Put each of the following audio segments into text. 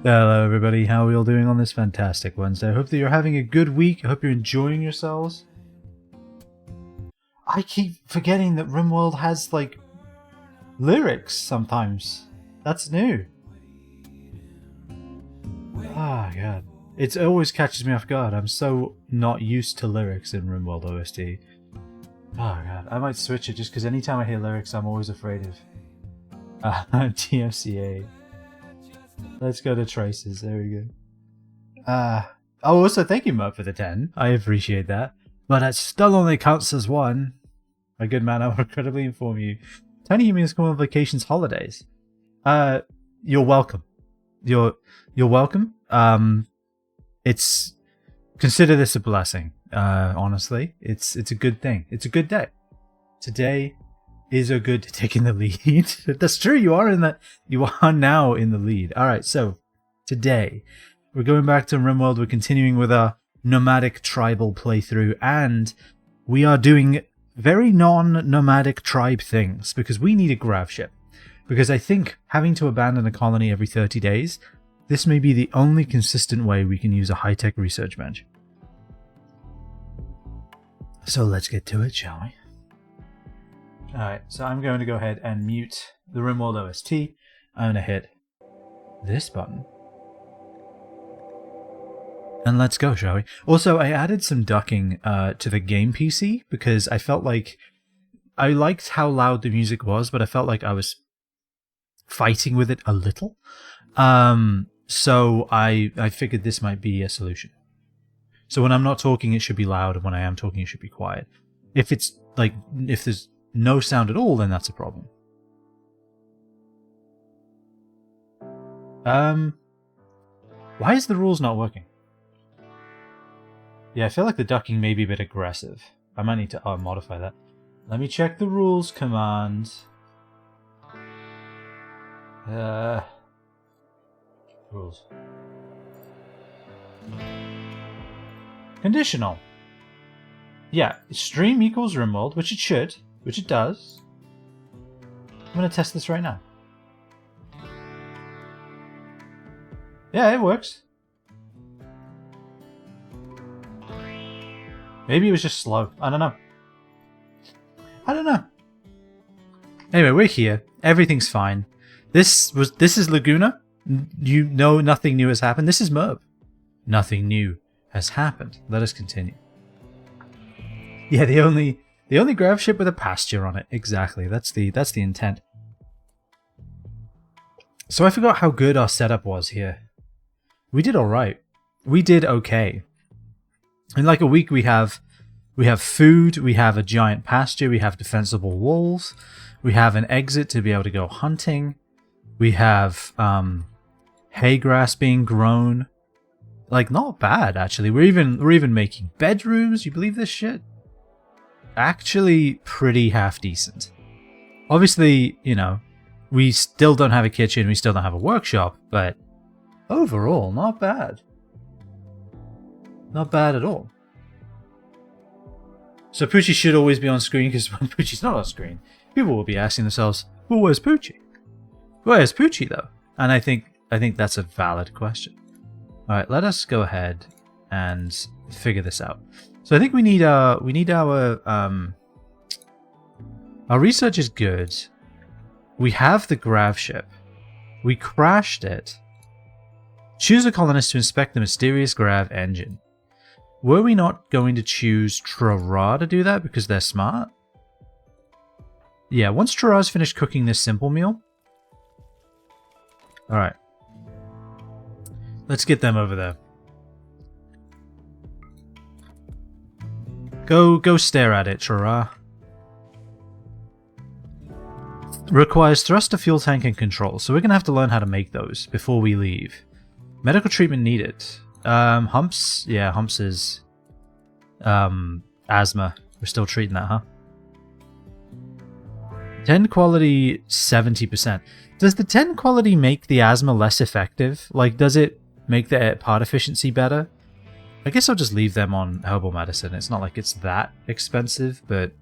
Hello everybody, how are we all doing on this fantastic Wednesday? I hope that you're having a good week. I hope you're enjoying yourselves. I keep forgetting that Rimworld has, like, lyrics sometimes. That's new. Ah, God. It always catches me off guard. I'm so not used to lyrics in Rimworld OST. Oh, God. I might switch it just because anytime I hear lyrics, I'm always afraid of TFCA. Let's go to Traces. There we go. Also, thank you, Mud, for the 10. I appreciate that. But it still only counts as one. My good man, I will incredibly inform you. Tiny Humans come on vacations holidays. You're welcome. You're welcome. Consider this a blessing. Honestly, it's a good thing. It's a good day. Today is a good taking the lead. That's true. You are now in the lead. All right. So today we're going back to Rimworld. We're continuing with our nomadic tribal playthrough, and we are doing very non-nomadic tribe things because we need a grav ship. Because I think having to abandon a colony every 30 days, this may be the only consistent way we can use a high-tech research bench. So let's get to it, shall we? Alright, so I'm going to go ahead and mute the Rimworld OST. I'm going to hit this button. And let's go, shall we? Also, I added some ducking to the game PC because I felt like I liked how loud the music was, but I felt like I was fighting with it a little. So I figured this might be a solution. So when I'm not talking, it should be loud, and when I am talking, it should be quiet. If there's no sound at all, then that's a problem. Why is the rules not working? Yeah, I feel like the ducking may be a bit aggressive. I might need to modify that. Let me check the rules command. Rules. Conditional. Yeah, stream equals Rimworld, which it should, which it does. I'm going to test this right now. Yeah, it works. Maybe it was just slow. I don't know. Anyway, we're here. Everything's fine. This is Laguna. You know nothing new has happened. This is Merb. Nothing new has happened. Let us continue. Yeah, the only grav ship with a pasture on it. Exactly. That's the intent. So I forgot how good our setup was here. We did all right. We did okay. In like a week, we have food, we have a giant pasture, we have defensible walls, we have an exit to be able to go hunting, we have hay grass being grown. Like, not bad actually. We're even making bedrooms. You believe this shit? Actually, pretty half decent. Obviously, you know, we still don't have a kitchen, we still don't have a workshop, but overall, not bad. Not bad at all. So Poochie should always be on screen, because when Poochie's not on screen, people will be asking themselves, well, where's Poochie? Where's Poochie, though? And I think that's a valid question. Alright, let us go ahead and figure this out. So I think we need our research is good. We have the grav ship. We crashed it. Choose a colonist to inspect the mysterious grav engine. Were we not going to choose Trara to do that because they're smart? Yeah, once Trara's finished cooking this simple meal. Alright. Let's get them over there. Go stare at it, Trara. Requires thruster, fuel tank, and control. So we're going to have to learn how to make those before we leave. Medical treatment needed. Humps? Yeah, humps is asthma. We're still treating that, huh? 10 quality, 70%. Does the 10 quality make the asthma less effective? Like, does it make the part efficiency better? I guess I'll just leave them on herbal medicine. It's not like it's that expensive, but...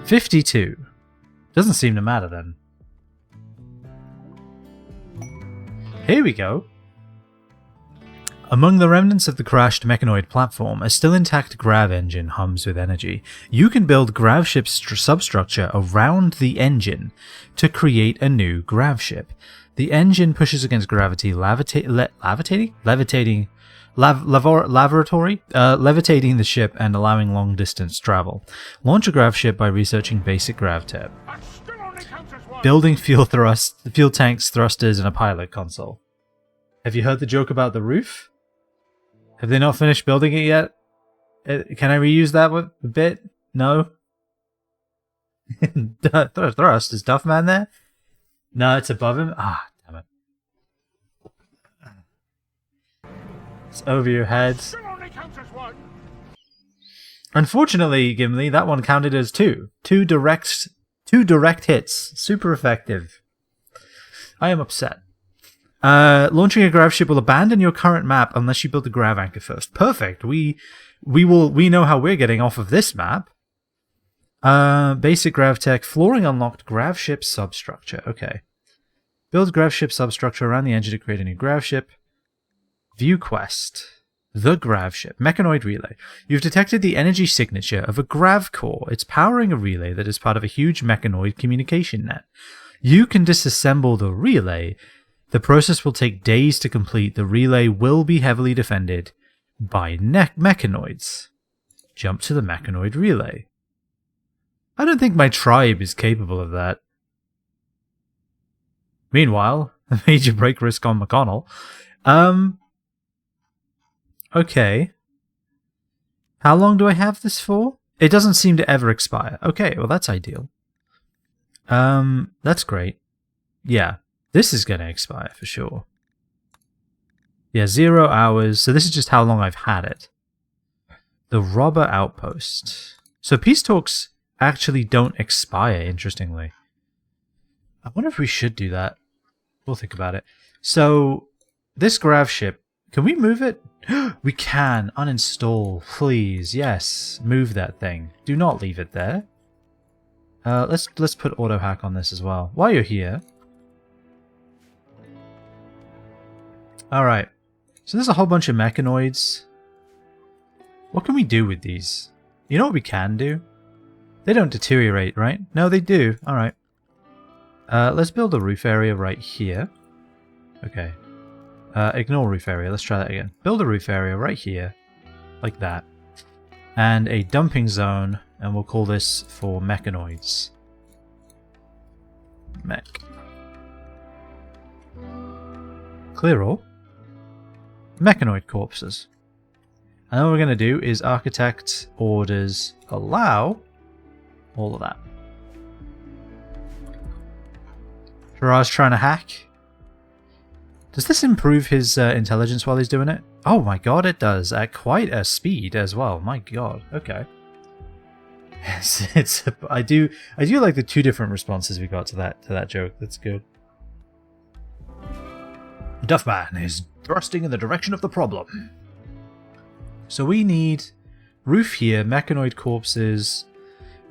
$52. Doesn't seem to matter then. Here we go. Among the remnants of the crashed mechanoid platform, a still intact grav engine hums with energy. You can build grav ship's substructure around the engine to create a new grav ship. The engine pushes against gravity, levitating the ship and allowing long-distance travel. Launch a grav ship by researching basic grav tech. Building fuel tanks, thrusters, and a pilot console. Have you heard the joke about the roof? Have they not finished building it yet? Can I reuse that a bit? No? Thrust, is Duffman there? No, it's above him? Ah, damn it. It's over your head. Unfortunately, Gimli, that one counted as two. Two direct hits. Super effective. I am upset. Launching a grav ship will abandon your current map unless you build a grav anchor first. Perfect. We know how we're getting off of this map. Basic grav tech, flooring unlocked, grav ship substructure. Okay. Build grav ship substructure around the engine to create a new grav ship. View quest. The grav ship. Mechanoid relay. You've detected the energy signature of a grav core. It's powering a relay that is part of a huge mechanoid communication net. You can disassemble the relay. The process will take days to complete. The relay will be heavily defended by mechanoids. Jump to the mechanoid relay. I don't think my tribe is capable of that. Meanwhile, a major break risk on McConnell. Okay. How long do I have this for? It doesn't seem to ever expire. Okay, well that's ideal. That's great. Yeah. This is going to expire for sure. Yeah, 0 hours. So this is just how long I've had it. The robber outpost. So peace talks actually don't expire, interestingly. I wonder if we should do that. We'll think about it. So this grav ship, can we move it? We can. Uninstall, please. Yes, move that thing. Do not leave it there. Let's put auto hack on this as well. While you're here. Alright, so there's a whole bunch of mechanoids. What can we do with these? You know what we can do? They don't deteriorate, right? No, they do. Alright. Let's build a roof area right here. Okay. Ignore roof area. Let's try that again. Build a roof area right here. Like that. And a dumping zone, and we'll call this for mechanoids. Mech. Clear all. Mechanoid corpses. And then what we're going to do is architect orders allow all of that. Shiraz trying to hack. Does this improve his intelligence while he's doing it? Oh my god, it does. At quite a speed as well. My god. Okay. I do like the two different responses we got to that joke. That's good. Duffman is thrusting in the direction of the problem. So we need roof here, mechanoid corpses,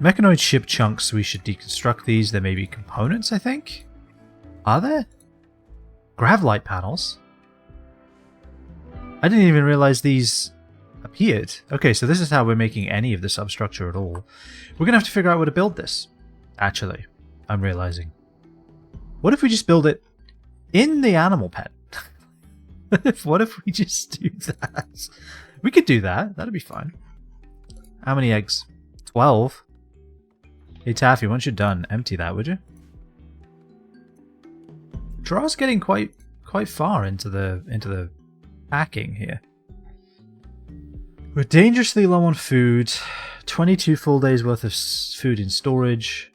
mechanoid ship chunks. We should deconstruct these. There may be components, I think. Are there? Grav light panels. I didn't even realize these appeared. Okay, so this is how we're making any of the substructure at all. We're going to have to figure out where to build this. Actually, I'm realizing. What if we just build it in the animal pen? What if we just do that? We could do that. That'd be fine. How many eggs? 12. Hey Taffy, once you're done, empty that, would you? Draw's getting quite far into the packing here. We're dangerously low on food. 22 full days worth of food in storage.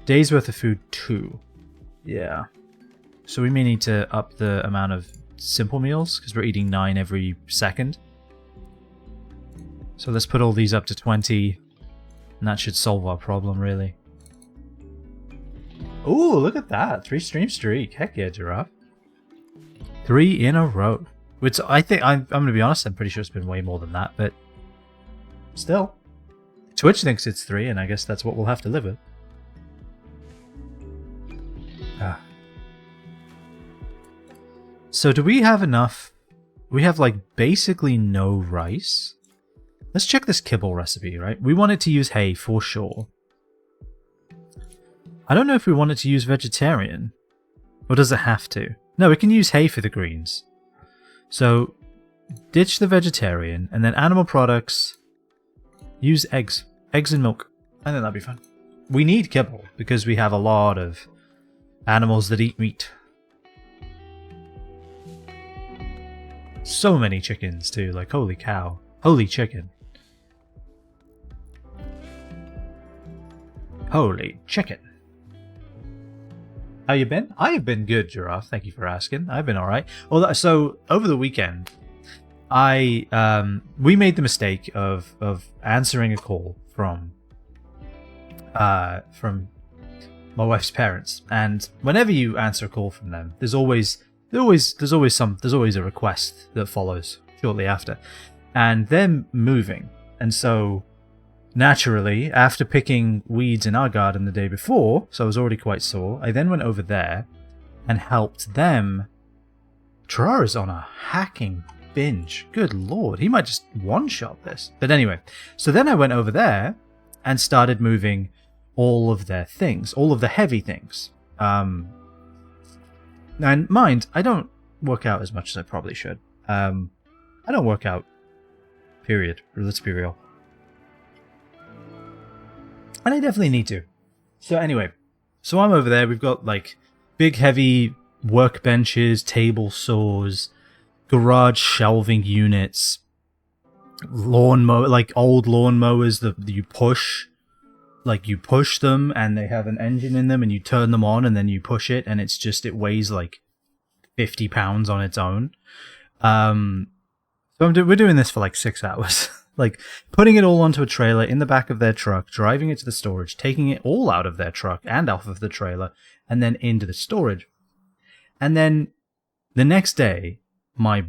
Days worth of food 2. Yeah. So we may need to up the amount of simple meals because we're eating 9 every second. So let's put all these up to 20 and that should solve our problem really. Ooh, look at that. 3 stream streak. Heck yeah, Giraffe. 3 in a row. Which I think, I'm going to be honest, I'm pretty sure it's been way more than that, but still. Twitch thinks it's 3 and I guess that's what we'll have to live with. So do we have enough? We have like basically no rice. Let's check this kibble recipe, right? We want it to use hay for sure. I don't know if we want it to use vegetarian. Or does it have to? No, it can use hay for the greens. So ditch the vegetarian and then animal products. Use eggs. Eggs and milk. I think that'd be fun. We need kibble because we have a lot of animals that eat meat. So many chickens too, like holy cow. Holy chicken. Holy chicken. How you been? I have been good, Giraffe. Thank you for asking. I've been alright. Well, so over the weekend, we made the mistake of answering a call from my wife's parents, and whenever you answer a call from them, there's always a request that follows shortly after, and they're moving, and so naturally, after picking weeds in our garden the day before, so I was already quite sore, I then went over there and helped them. Terrara's on a hacking binge. Good lord, he might just one-shot this. But anyway, so then I went over there and started moving all of their things, all of the heavy things. And mind, I don't work out as much as I probably should. I don't work out, period. Let's be real. And I definitely need to. So anyway, so I'm over there. We've got like big heavy workbenches, table saws, garage shelving units, like old lawn mowers that you push. Like you push them and they have an engine in them and you turn them on and then you push it and it weighs like 50 pounds on its own. So we're doing this for like 6 hours. Like, putting it all onto a trailer in the back of their truck, driving it to the storage, taking it all out of their truck and off of the trailer, and then into the storage. And then the next day, my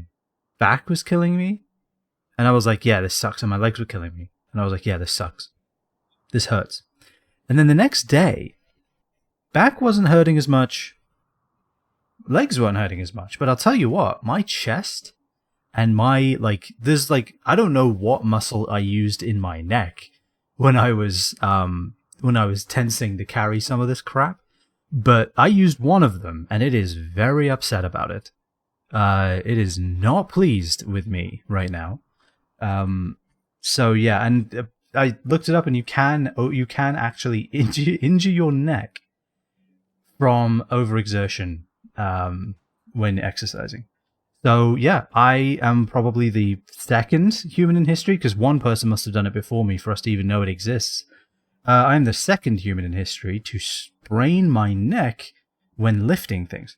back was killing me, and I was like, yeah, this sucks, and my legs were killing me. And I was like, yeah, this sucks. This hurts. And then the next day, back wasn't hurting as much, legs weren't hurting as much, but I'll tell you what, my chest... and there's I don't know what muscle I used in my neck when I was tensing to carry some of this crap, but I used one of them and it is very upset about it. It is not pleased with me right now. So yeah, and I looked it up and you can actually injure your neck from overexertion when exercising. So yeah, I am probably the second human in history, because one person must have done it before me for us to even know it exists. I'm the second human in history to sprain my neck when lifting things.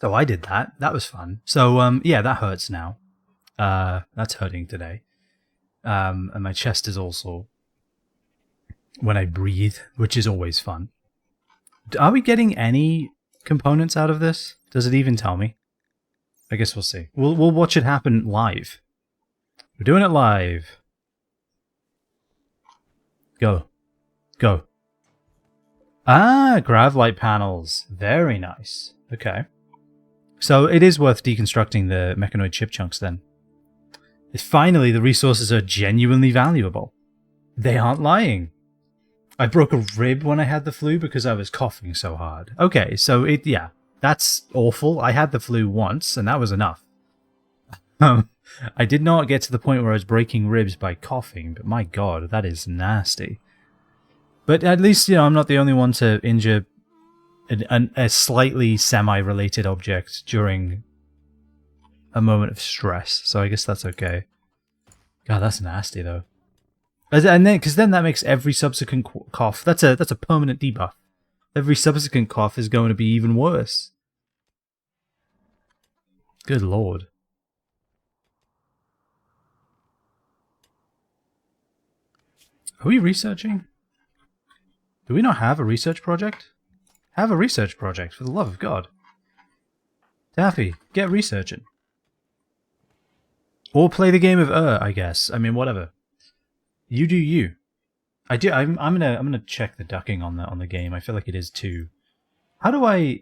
So I did that. That was fun. So yeah, that hurts now. That's hurting today. And my chest is also when I breathe, which is always fun. Are we getting any components out of this? Does it even tell me? I guess we'll see. We'll watch it happen live. We're doing it live. Go. Go. Ah, gravlight panels. Very nice. Okay. So it is worth deconstructing the mechanoid chip chunks then. Finally, the resources are genuinely valuable. They aren't lying. I broke a rib when I had the flu because I was coughing so hard. Okay, so yeah, that's awful. I had the flu once, and that was enough. I did not get to the point where I was breaking ribs by coughing, but my god, that is nasty. But at least, I'm not the only one to injure a slightly semi-related object during a moment of stress, so I guess that's okay. God, that's nasty, though. And then, because then that makes every subsequent cough, that's a permanent debuff. Every subsequent cough is going to be even worse. Good lord. Are we researching? Do we not have a research project? Have a research project, for the love of God. Taffy, get researching. Or play the game of I guess. I mean, whatever. You do you. I do. I'm gonna check the ducking on the game. I feel like it is too. How do I?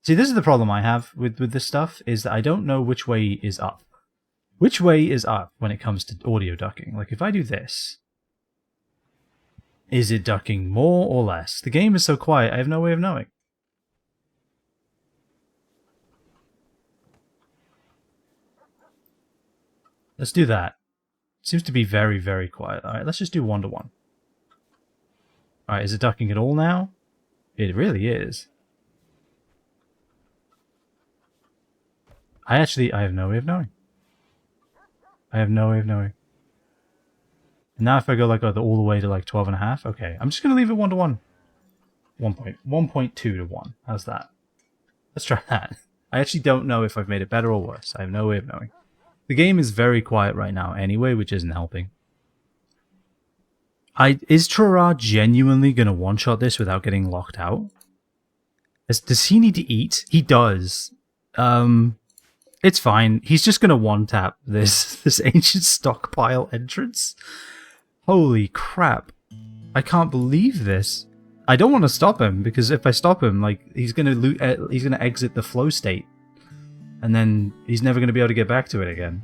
See, this is the problem I have with this stuff, is that I don't know which way is up. Which way is up when it comes to audio ducking? Like, if I do this, is it ducking more or less? The game is so quiet, I have no way of knowing. Let's do that. Seems to be very, very quiet. Alright, let's just do 1 to 1. Alright, is it ducking at all now? It really is. I have no way of knowing. I have no way of knowing. Now if I go like all the way to like 12.5, okay. I'm just going to leave it 1 to 1. 1.2 to 1. How's that? Let's try that. I actually don't know if I've made it better or worse. I have no way of knowing. The game is very quiet right now anyway, which isn't helping. Is Trora genuinely going to one-shot this without getting locked out? Does he need to eat? He does. It's fine. He's just going to one-tap this ancient stockpile entrance. Holy crap. I can't believe this. I don't want to stop him, because if I stop him, like, he's going to exit the flow state. And then he's never going to be able to get back to it again.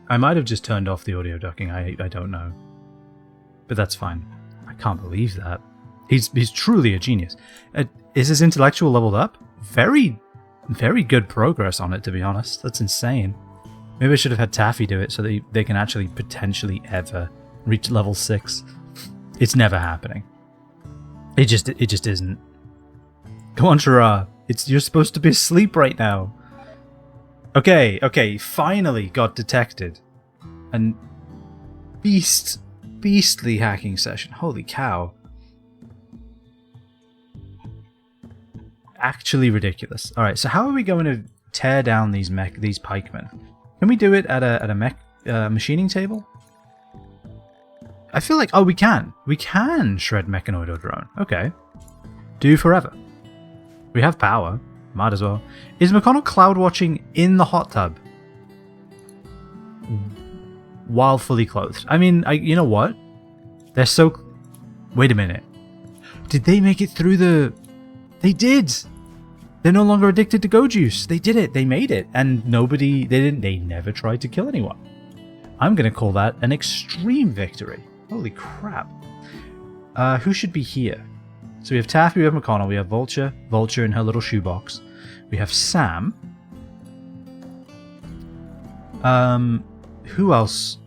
I might have just turned off the audio ducking, I don't know. But that's fine. I can't believe that. He's truly a genius. Is his intellectual leveled up? Very, very good progress on it, to be honest. That's insane. Maybe I should have had Taffy do it so that they can actually potentially ever reach level 6. It's never happening. It just isn't. Come on, Shara. You're supposed to be asleep right now. Okay, finally got detected. And beastly hacking session. Holy cow. Actually ridiculous. Alright, so how are we going to tear down these pikemen? Can we do it at a machining table? I feel like, oh, we can. We can shred mechanoid or drone. Okay. Do forever. We have power. Might as well. Is McConnell cloud watching in the hot tub? While fully clothed. I mean, you know what? They're so... Wait a minute. Did they make it through the... They did! They're no longer addicted to go juice. They did it. They made it. And they never tried to kill anyone. I'm going to call that an extreme victory. Holy crap. Who should be here? So we have Taffy, we have McConnell, we have Vulture in her little shoebox. We have Sam. Who else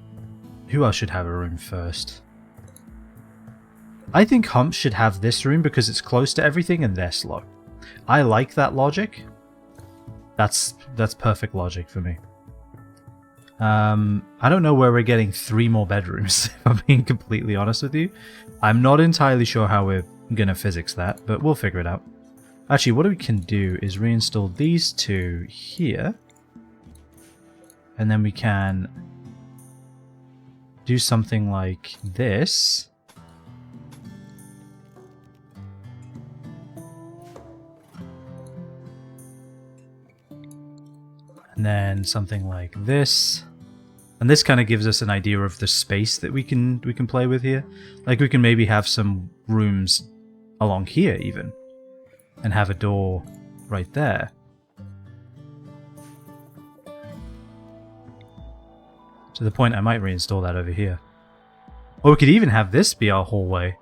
should have a room first? I think Hump should have this room because it's close to everything and they're slow. I like that logic. That's perfect logic for me. I don't know where we're getting 3 more bedrooms, if I'm being completely honest with you. I'm not entirely sure how we're gonna physics that, but we'll figure it out. Actually, what we can do is reinstall these 2 here. And then we can do something like this. And then something like this. And this kind of gives us an idea of the space that we can play with here. Like we can maybe have some rooms along here even. And have a door right there. To the point I might reinstall that over here. Or we could even have this be our hallway.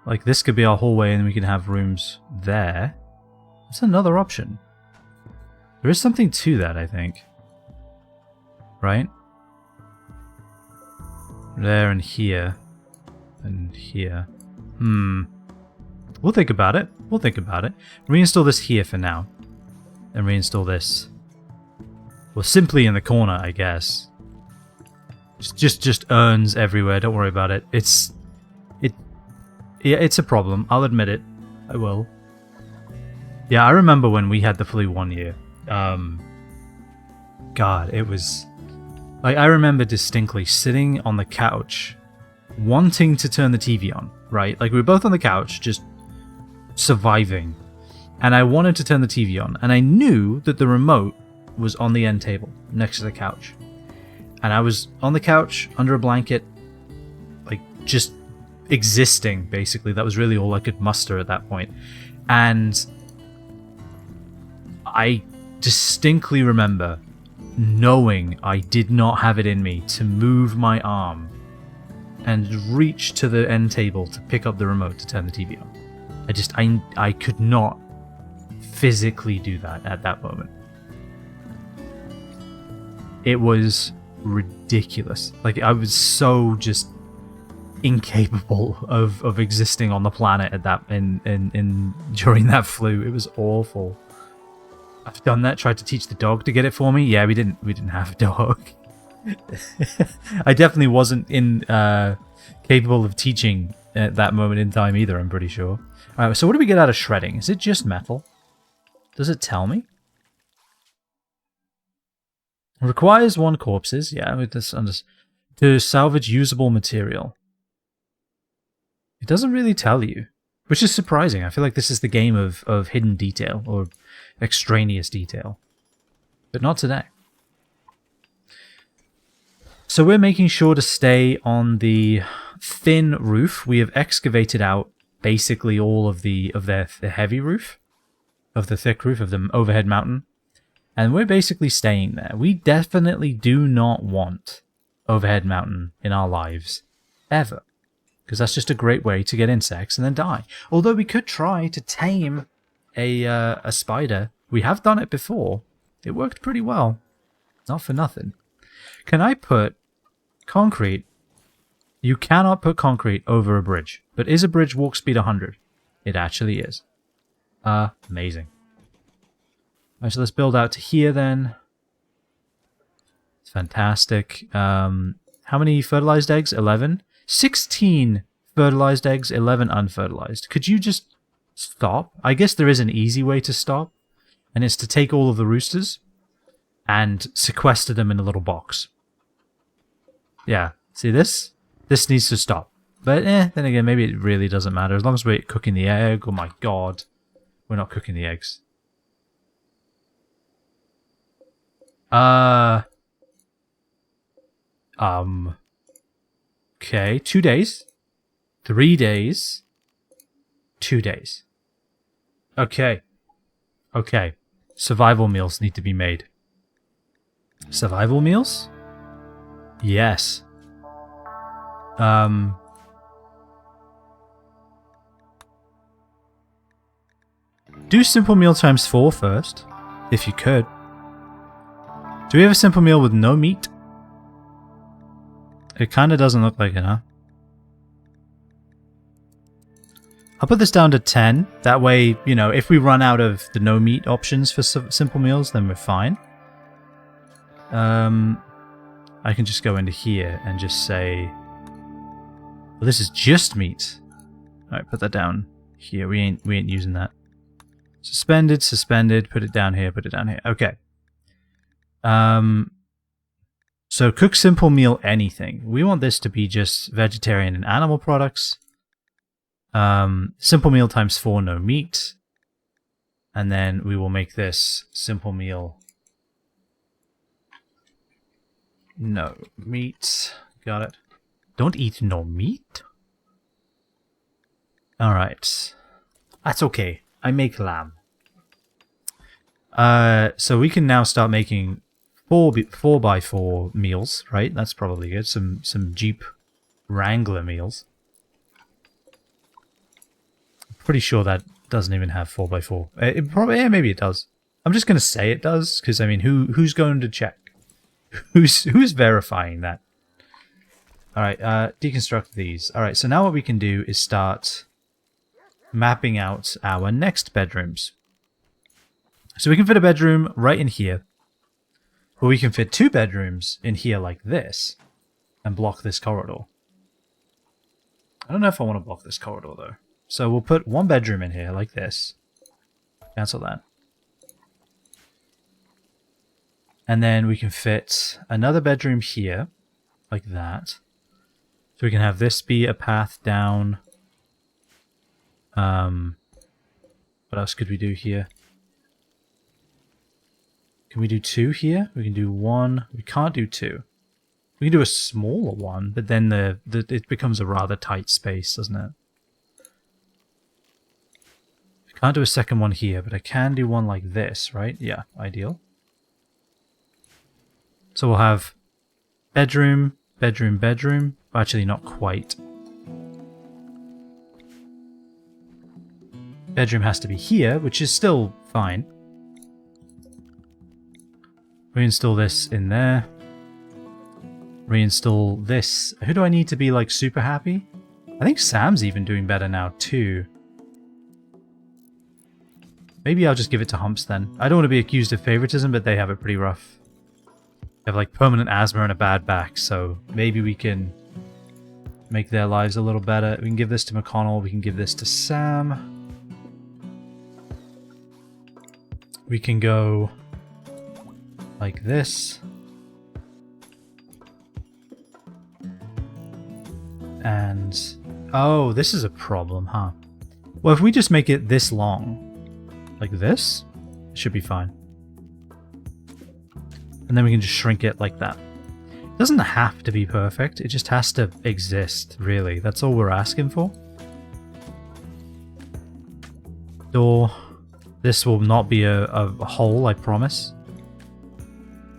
Like this could be our hallway and we can have rooms there. That's another option. There is something to that, I think. Right? There and here. And here. We'll think about it. We'll think about it. Reinstall this here for now. And reinstall this. Well, simply in the corner, I guess. Just urns everywhere. Don't worry about it. Yeah, it's a problem. I'll admit it. I will. Yeah, I remember when we had the flu one year. God, it was... Like, I remember distinctly sitting on the couch, wanting to turn the TV on, right? Like, we were both on the couch, just surviving. And I wanted to turn the TV on. And I knew that the remote was on the end table, next to the couch. And I was on the couch, under a blanket, like, just existing, basically. That was really all I could muster at that point. And I distinctly remember knowing I did not have it in me to move my arm and reach to the end table to pick up the remote to turn the TV on. I could not physically do that at that moment. It was ridiculous. Like, I was so just incapable of existing on the planet at that during that flu. It was awful. I've done that, tried to teach the dog to get it for me. Yeah, we didn't have a dog. I definitely wasn't capable of teaching at that moment in time either, I'm pretty sure. Alright, so what do we get out of shredding? Is it just metal? Does it tell me? Requires 1 corpses. Yeah, with this to salvage usable material. It doesn't really tell you, which is surprising. I feel like this is the game of hidden detail or extraneous detail, but not today. So we're making sure to stay on the thin roof. We have excavated out basically all of the heavy roof, of the thick roof of the overhead mountain, and we're basically staying there. We definitely do not want overhead mountain in our lives ever, because that's just a great way to get insects and then die. Although we could try to tame a spider. We have done it before. It worked pretty well. Not for nothing. Can I put concrete? You cannot put concrete over a bridge. But is a bridge walk speed 100? It actually is. Amazing. Alright, so let's build out to here then. It's fantastic. How many fertilized eggs? 11? 16 fertilized eggs, 11 unfertilized. Could you just stop? I guess there is an easy way to stop, and it's to take all of the roosters and sequester them in a little box. Yeah, see this? This needs to stop. But then again, maybe it really doesn't matter. As long as we're cooking the egg. Oh my god. We're not cooking the eggs. Okay, 2 days. 3 days. 2 days. Okay. Okay. Survival meals need to be made. Survival meals? Yes. Do simple meal times 4 first, if you could. Do we have a simple meal with no meat? It kind of doesn't look like it, huh? I'll put this down to 10. That way, you know, if we run out of the no meat options for simple meals, then we're fine. I can just go into here and just say, well, this is just meat. Alright, put that down here. We ain't using that. Suspended, suspended, put it down here, put it down here. Okay. So cook simple meal anything. We want this to be just vegetarian and animal products. Simple meal times 4, no meat. And then we will make this simple meal. No meat. Got it. Don't eat no meat? Alright. That's okay. I make lamb. So we can now start making 4x4 meals, right? That's probably good. Some Jeep Wrangler meals. Pretty sure that doesn't even have 4x4. It probably, yeah, maybe it does. I'm just gonna say it does, because I mean, who's going to check? Who's verifying that? All right, deconstruct these. All right, so now what we can do is start mapping out our next bedrooms. So we can fit a bedroom right in here, or we can fit 2 bedrooms in here like this, and block this corridor. I don't know if I want to block this corridor though. So we'll put 1 bedroom in here like this. Cancel that. And then we can fit another bedroom here, like that. So we can have this be a path down. What else could we do here? Can we do 2 here? We can do 1. We can't do 2. We can do a smaller one, but then it becomes a rather tight space, doesn't it? I can't do a second one here, but I can do one like this, right? Yeah, ideal. So we'll have bedroom, bedroom, bedroom. Actually, not quite. Bedroom has to be here, which is still fine. Reinstall this in there. Reinstall this. Who do I need to be like super happy? I think Sam's even doing better now too. Maybe I'll just give it to Humps then. I don't want to be accused of favoritism, but they have it pretty rough. They have like permanent asthma and a bad back, so maybe we can make their lives a little better. We can give this to McConnell, we can give this to Sam. We can go like this. And, oh, this is a problem, huh? Well, if we just make it this long, like this, it should be fine. And then we can just shrink it like that. It doesn't have to be perfect, it just has to exist, really. That's all we're asking for. Door. This will not be a hole, I promise.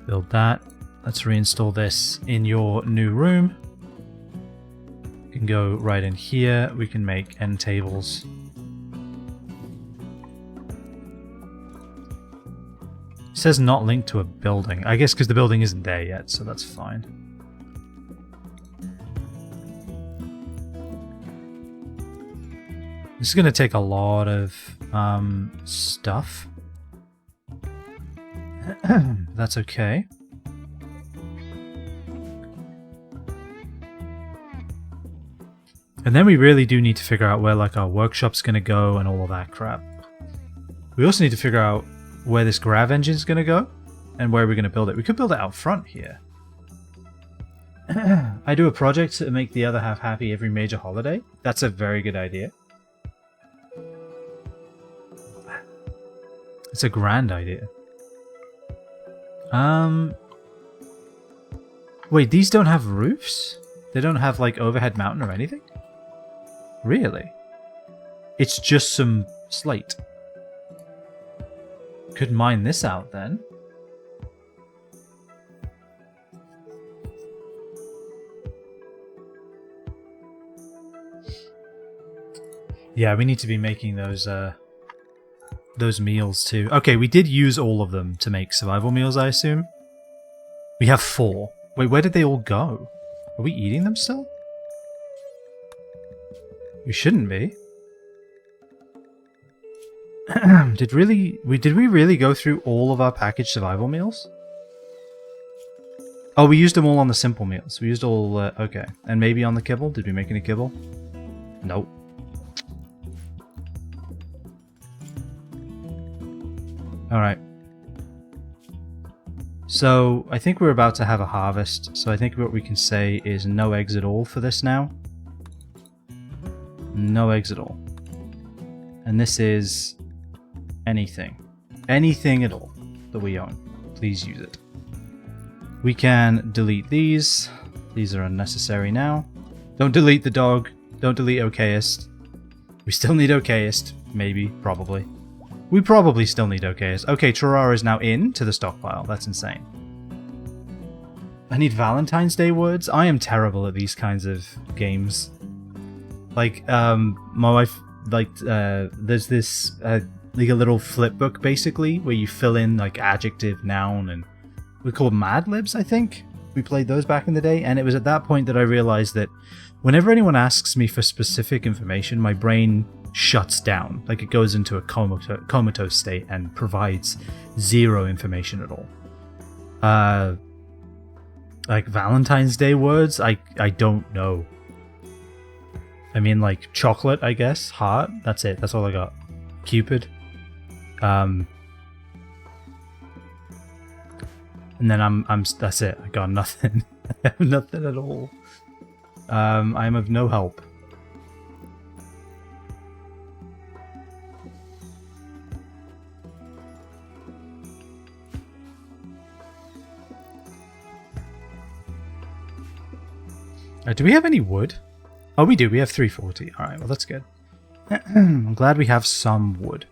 Build that. Let's reinstall this in your new room. We can go right in here. We can make end tables. It says not linked to a building. I guess because the building isn't there yet, so that's fine. This is going to take a lot of stuff. That's okay. And then we really do need to figure out where like our workshop's going to go and all of that crap. We also need to figure out where this grav engine's going to go and where we're going to build it. We could build it out front here. I do a project to make the other half happy every major holiday. That's a very good idea. It's a grand idea. Wait, these don't have roofs? They don't have like overhead mountain or anything? Really? It's just some slate. Could mine this out then. Yeah, we need to be making those meals too. Okay, we did use all of them to make survival meals, I assume. We have 4. Wait, where did they all go? Are we eating them still? We shouldn't be. Did we really go through all of our packaged survival meals? Oh, we used them all on the simple meals. We used all, okay. And maybe on the kibble? Did we make any kibble? Nope. Alright. So, I think we're about to have a harvest, so I think what we can say is no eggs at all for this now. No eggs at all. And this is anything. Anything at all that we own. Please use it. We can delete these. These are unnecessary now. Don't delete the dog. Don't delete okayist. We still need okayist. Maybe. Probably. We probably still need okayist. Okay, Terrara is now in to the stockpile. That's insane. I need Valentine's Day words. I am terrible at these kinds of games. Like, my wife, like, there's this, like a little flip book, basically, where you fill in, like, adjective, noun, and we're called Mad Libs, I think. We played those back in the day, and it was at that point that I realized that whenever anyone asks me for specific information, my brain shuts down. Like, it goes into a comatose state and provides zero information at all. Like, Valentine's Day words, I don't know. I mean, like, chocolate, I guess. Heart. That's it. That's all I got. Cupid. And then that's it. I got nothing. I have nothing at all. I'm of no help. Do we have any wood? Oh, we do. We have 340. Alright, well that's good. I'm glad we have some wood.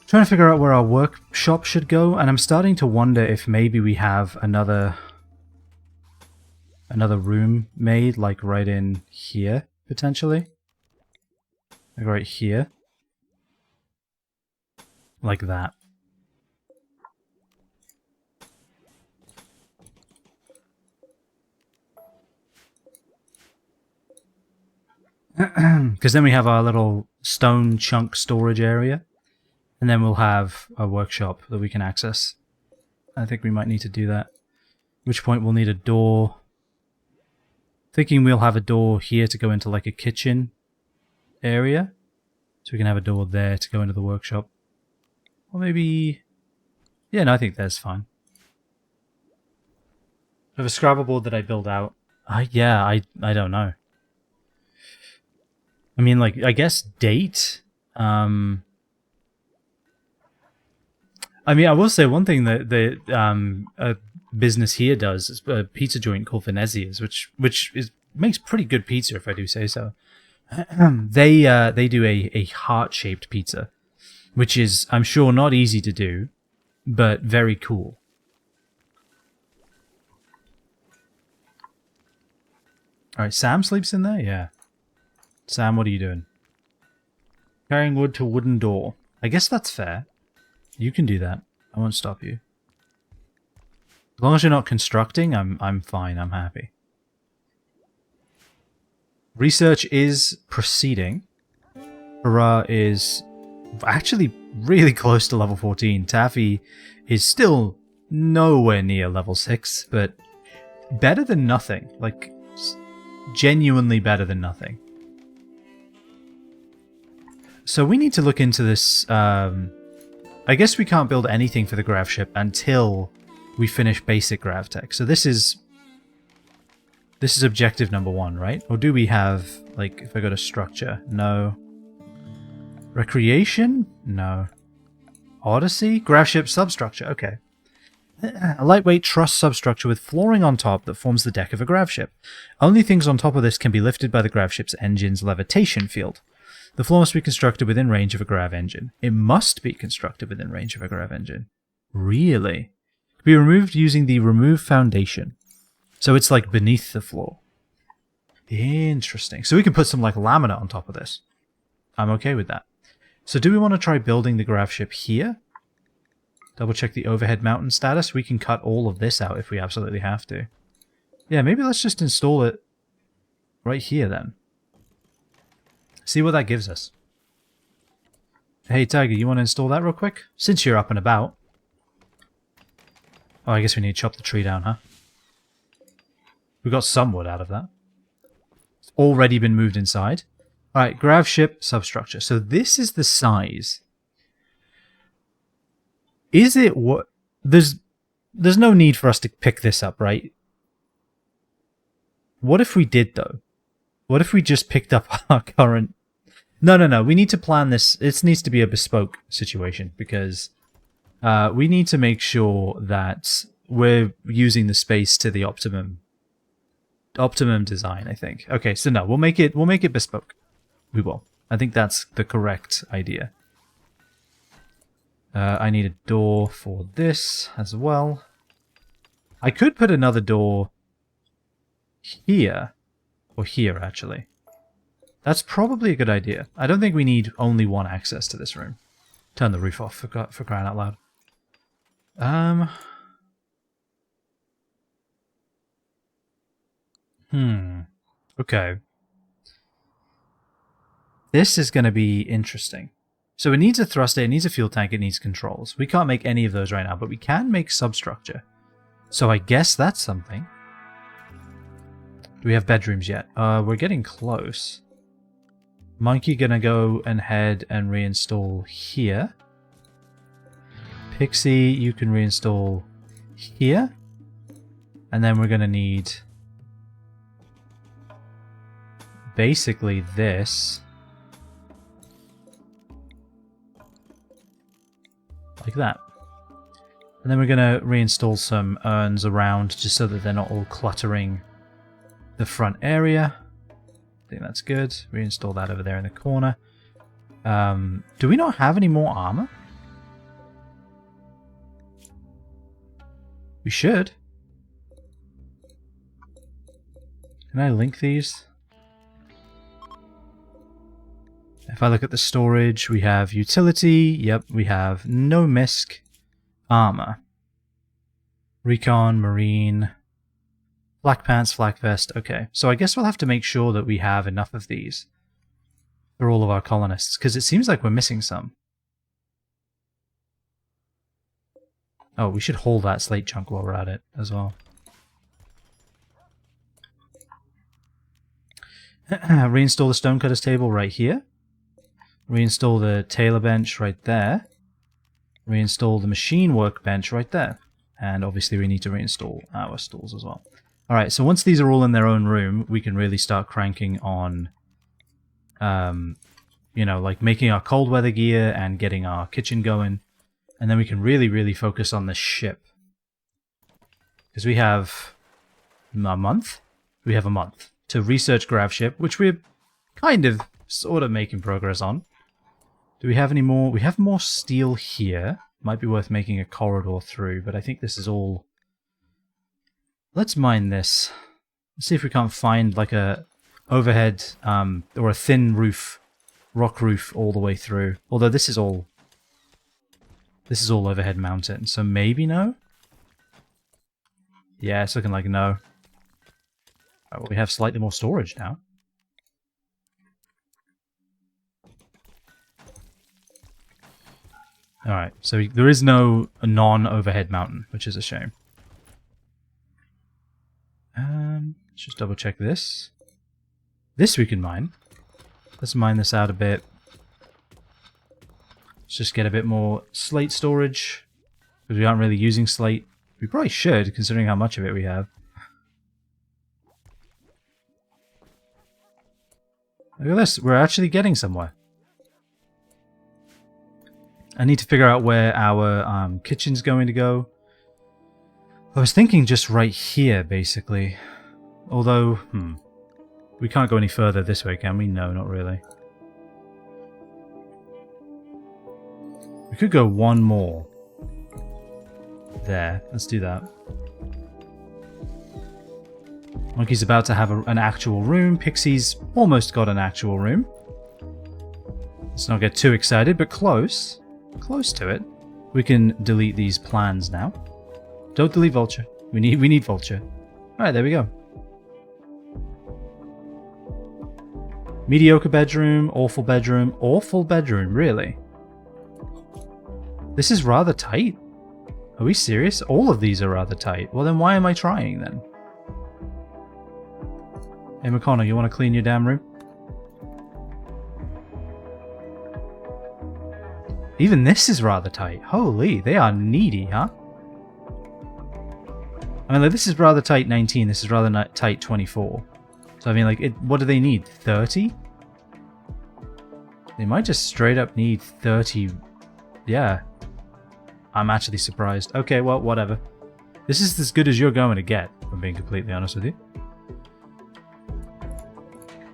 Trying to figure out where our workshop should go, and I'm starting to wonder if maybe we have another room made, like right in here, potentially. Like right here. Like that. Because then we have our little stone chunk storage area. And then we'll have a workshop that we can access. I think we might need to do that. At which point we'll need a door. Thinking we'll have a door here to go into like a kitchen area. So we can have a door there to go into the workshop. Or maybe... Yeah, no, I think that's fine. I have a Scrabble board that I build out. Yeah, I don't know. I mean, like, I guess date... I mean, I will say one thing that a business here does is a pizza joint called Venezia's, which makes pretty good pizza, if I do say so. They do a heart-shaped pizza, which is, I'm sure, not easy to do, but very cool. Alright, Sam sleeps in there? Yeah. Sam, what are you doing? Carrying wood to wooden door. I guess that's fair. You can do that. I won't stop you. As long as you're not constructing, I'm fine. I'm happy. Research is proceeding. Hurrah is actually really close to level 14. Taffy is still nowhere near level 6, but better than nothing. Like, genuinely better than nothing. So we need to look into this... I guess we can't build anything for the grav ship until we finish basic grav tech. So this is objective number 1, right? Or do we have, like, if I go to structure? No. Recreation? No. Odyssey? Grav ship substructure, okay. A lightweight truss substructure with flooring on top that forms the deck of a grav ship. Only things on top of this can be lifted by the grav ship's engine's levitation field. The floor must be constructed within range of a grav engine. It must be constructed within range of a grav engine. Really? It can be removed using the remove foundation. So it's like beneath the floor. Interesting. So we can put some like laminate on top of this. I'm okay with that. So do we want to try building the grav ship here? Double check the overhead mountain status. We can cut all of this out if we absolutely have to. Yeah, maybe let's just install it right here then. See what that gives us. Hey Tiger, you want to install that real quick? Since you're up and about. Oh, I guess we need to chop the tree down, huh? We got some wood out of that. It's already been moved inside. Alright, grav ship substructure. So this is the size. Is it what... There's no need for us to pick this up, right? What if we did, though? What if we just picked up our current... No. We need to plan this. It needs to be a bespoke situation because we need to make sure that we're using the space to the optimum design, I think. Okay, so no, we'll make it bespoke. We will. I think that's the correct idea. I need a door for this as well. I could put another door here. Or here, actually. That's probably a good idea. I don't think we need only one access to this room. Turn the roof off, for crying out loud. Okay. This is going to be interesting. So it needs a thruster, it needs a fuel tank, it needs controls. We can't make any of those right now, but we can make substructure. So I guess that's something. Do we have bedrooms yet? We're getting close. Monkey gonna go ahead and reinstall here. Pixie, you can reinstall here. And then we're gonna need basically this. Like that. And then we're gonna reinstall some urns around just so that they're not all cluttering the front area. I think that's good. Reinstall that over there in the corner. Do we not have any more armor? We should. Can I link these? If I look at the storage, we have utility. Yep, we have no misc, armor, recon, marine, flak pants, flak vest. Okay, so I guess we'll have to make sure that we have enough of these for all of our colonists, because it seems like we're missing some. Oh, we should hold that slate chunk while we're at it as well. Reinstall the stonecutter's table right here. Reinstall the tailor bench right there. Reinstall the machine workbench right there. And obviously we need to reinstall our stalls as well. Alright, so once these are all in their own room, we can really start cranking on, you know, like making our cold weather gear and getting our kitchen going. And then we can really, really focus on the ship. Because we have a month? We have a month to research Gravship, which we're kind of, sort of making progress on. Do we have any more? We have more steel here. Might be worth making a corridor through, but I think this is all... Let's mine this. Let's see if we can't find like a overhead, or a thin roof, rock roof all the way through. Although this is all overhead mountain, so maybe no? Yeah, it's looking like no. Right, well, we have slightly more storage now. Alright, so there is no non-overhead mountain, which is a shame. Let's just double check this. This we can mine. Let's mine this out a bit. Let's just get a bit more slate storage, because we aren't really using slate. We probably should, considering how much of it we have. Look at this, we're actually getting somewhere. I need to figure out where our kitchen's going to go. I was thinking just right here, basically. Although, we can't go any further this way, can we? No, not really. We could go one more. There, let's do that. Monkey's about to have an actual room. Pixie's almost got an actual room. Let's not get too excited, but close. Close to it. We can delete these plans now. Don't delete Vulture. We need Vulture. Alright, there we go. Mediocre bedroom, awful bedroom, really? This is rather tight. Are we serious? All of these are rather tight. Well then why am I trying then? Hey McConnell, you want to clean your damn room? Even this is rather tight. Holy, they are needy, huh? I mean, like, this is rather tight 19, this is rather tight 24. So, I mean, like, what do they need? 30? They might just straight up need 30. Yeah. I'm actually surprised. Okay, well, whatever. This is as good as you're going to get, if I'm being completely honest with you.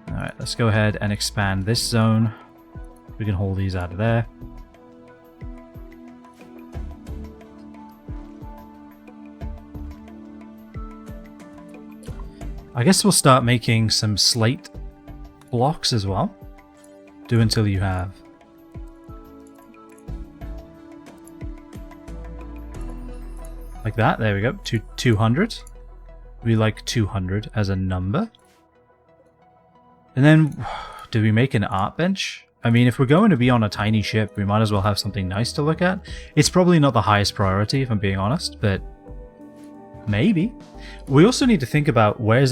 Alright, let's go ahead and expand this zone. We can haul these out of there. I guess we'll start making some slate blocks as well. Do until you have. Like that, there we go, 200. We like 200 as a number. And then, do we make an art bench? I mean, if we're going to be on a tiny ship, we might as well have something nice to look at. It's probably not the highest priority, if I'm being honest, but maybe. We also need to think about where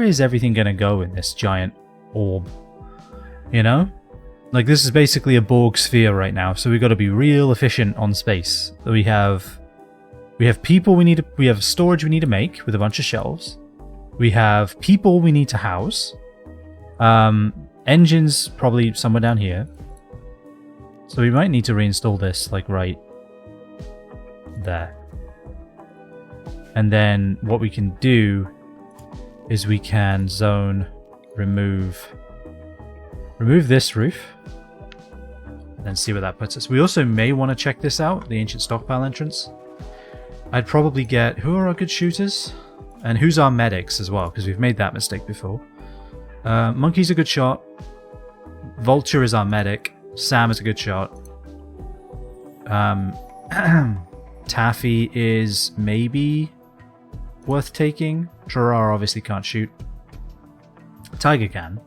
is everything going to go in this giant orb? You know? Like, this is basically a Borg sphere right now, so we've got to be real efficient on space. So we have people we have storage we need to make with a bunch of shelves. We have people we need to house. Engines probably somewhere down here. So we might need to reinstall this, like, right there. And then what we can do is we can zone remove this roof, and then see where that puts us. We also may want to check this out, the ancient stockpile entrance. I'd probably get, who are our good shooters? And who's our medics as well, because we've made that mistake before. Monkey's a good shot. Vulture is our medic. Sam is a good shot. Taffy is maybe worth taking. Gerard obviously can't shoot. Tiger can.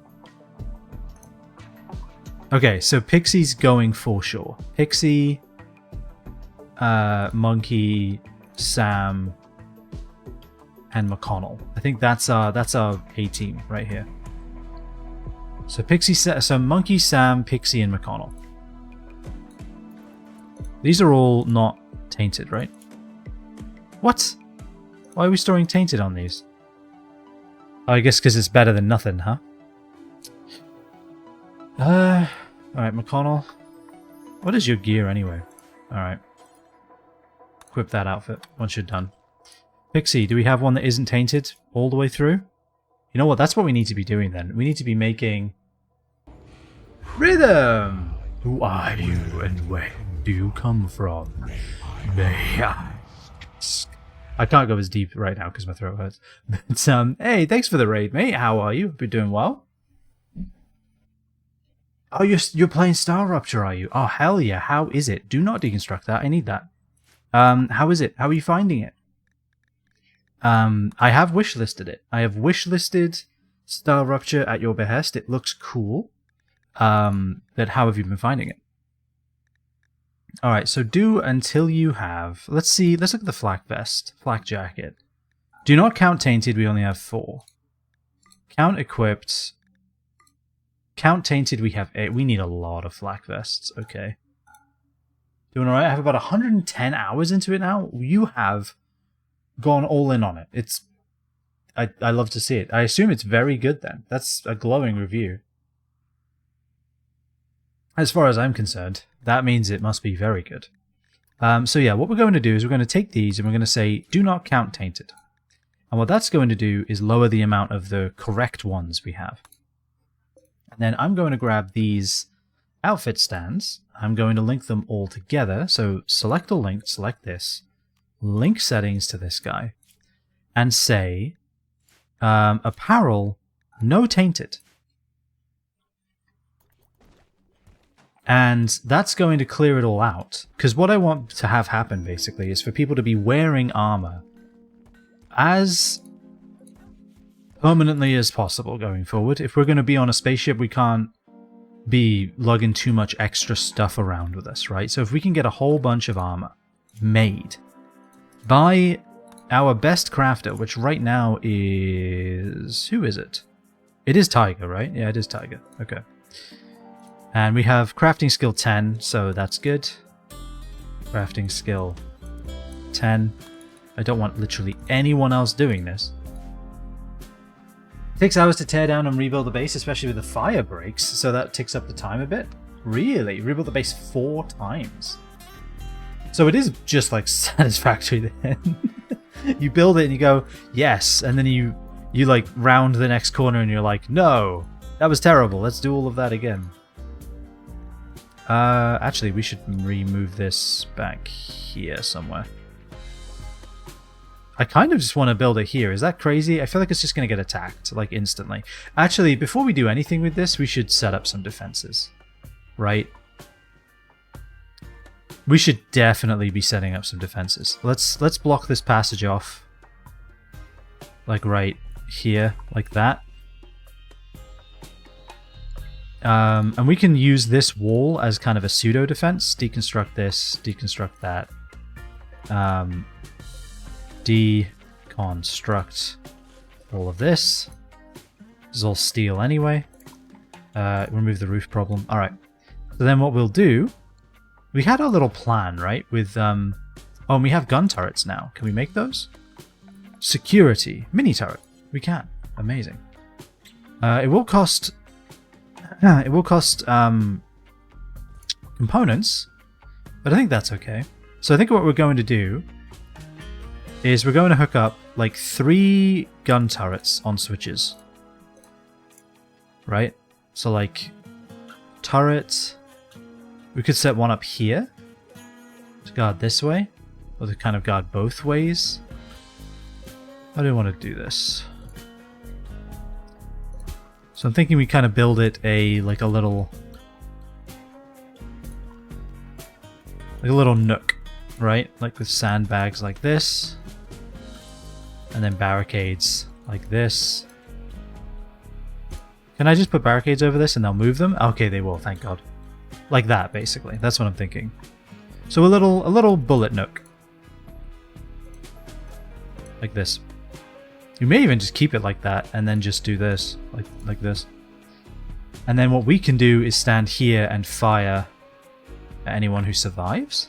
Okay, so Pixie's going for sure. Pixie, Monkey, Sam, and McConnell. I think that's our A team right here. So Monkey, Sam, Pixie, and McConnell. These are all not tainted, right? What? Why are we storing tainted on these? Oh, I guess because it's better than nothing, huh? Alright, McConnell. What is your gear anyway? Alright. Equip that outfit once you're done. Pixie, do we have one that isn't tainted all the way through? You know what? That's what we need to be doing then. We need to be making... Rhythm! Who are you and where do you come from? I can't go as deep right now because my throat hurts. But, hey, thanks for the raid, mate. How are you? Hope you're doing well. Oh, you're playing Star Rupture, are you? Oh, hell yeah. How is it? Do not deconstruct that. I need that. How is it? How are you finding it? I have wishlisted it. I have wishlisted Star Rupture at your behest. It looks cool. But how have you been finding it? Alright, so do until you have... Let's look at the flak vest. Flak jacket. Do not count tainted, we only have 4. Count equipped... Count tainted, we have 8. We need a lot of flak vests. Okay. Doing alright? I have about 110 hours into it now. You have gone all in on it. It's... I love to see it. I assume it's very good then. That's a glowing review. As far as I'm concerned, that means it must be very good. So yeah, what we're going to do is we're going to take these and we're going to say, do not count tainted. And what that's going to do is lower the amount of the correct ones we have. And then I'm going to grab these outfit stands. I'm going to link them all together. So select a link, select this, link settings to this guy, and say, apparel, no tainted. And that's going to clear it all out. Because what I want to have happen, basically, is for people to be wearing armor as permanently as possible going forward. If we're going to be on a spaceship, we can't be lugging too much extra stuff around with us, right? So if we can get a whole bunch of armor made by our best crafter, which right now is... Who is it? It is Tiger, right? Yeah, it is Tiger. Okay. And we have crafting skill 10, so that's good. Crafting skill 10. I don't want literally anyone else doing this. It takes hours to tear down and rebuild the base, especially with the fire breaks, so that ticks up the time a bit. Really? Rebuild the base 4 times. So it is just like satisfactory then. You build it and you go, yes, and then you like round the next corner and you're like, no, that was terrible, let's do all of that again. Actually, we should remove this back here somewhere. I kind of just want to build it here. Is that crazy? I feel like it's just going to get attacked, like, instantly. Actually, before we do anything with this, we should set up some defenses. Right? We should definitely be setting up some defenses. Let's block this passage off. Like right here, like that. And we can use this wall as kind of a pseudo defense. Deconstruct this, deconstruct that. Deconstruct all of this. This is all steel anyway. Remove the roof problem. Alright. So then what we'll do... We had our little plan, right? With, oh, and we have gun turrets now. Can we make those? Security. Mini turret. We can. Amazing. It will cost... it will cost components, but I think that's okay. So I think what we're going to do is we're going to hook up like 3 gun turrets on switches. Right? So like turret, we could set one up here to guard this way, or to kind of guard both ways. How do I want to do this? So I'm thinking we kind of build it like a little nook, right? Like with sandbags like this, and then barricades like this. Can I just put barricades over this and they'll move them? Okay, they will, thank God. Like that, basically. That's what I'm thinking. So a little bullet nook. Like this. You may even just keep it like that and then just do this. Like this. And then what we can do is stand here and fire at anyone who survives.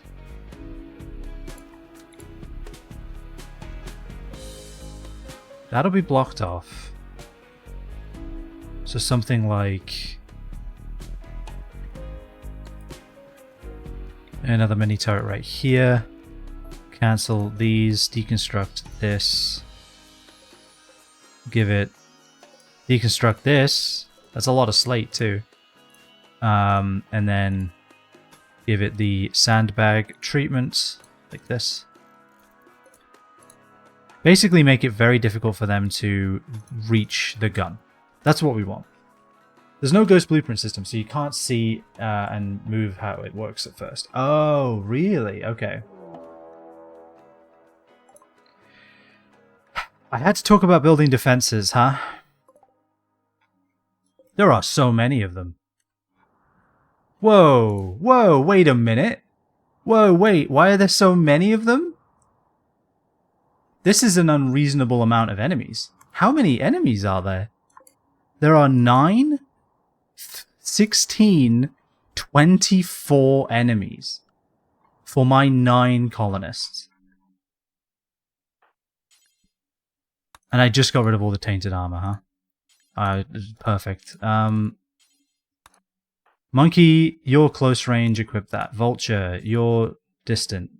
That'll be blocked off. So something like another mini turret right here. Cancel these, deconstruct this. Give it, deconstruct this. That's a lot of slate too. And then give it the sandbag treatment like this. Basically make it very difficult for them to reach the gun. That's what we want. There's no ghost blueprint system, so you can't see and move how it works at first. Oh, really? Okay. I had to talk about building defenses, huh? There are so many of them. Whoa, whoa, wait a minute. Whoa, wait, why are there so many of them? This is an unreasonable amount of enemies. How many enemies are there? There are 9, 16, 24 enemies for my 9 colonists. And I just got rid of all the tainted armor, huh? Perfect. Monkey, you're close range, equip that. Vulture, you're distant.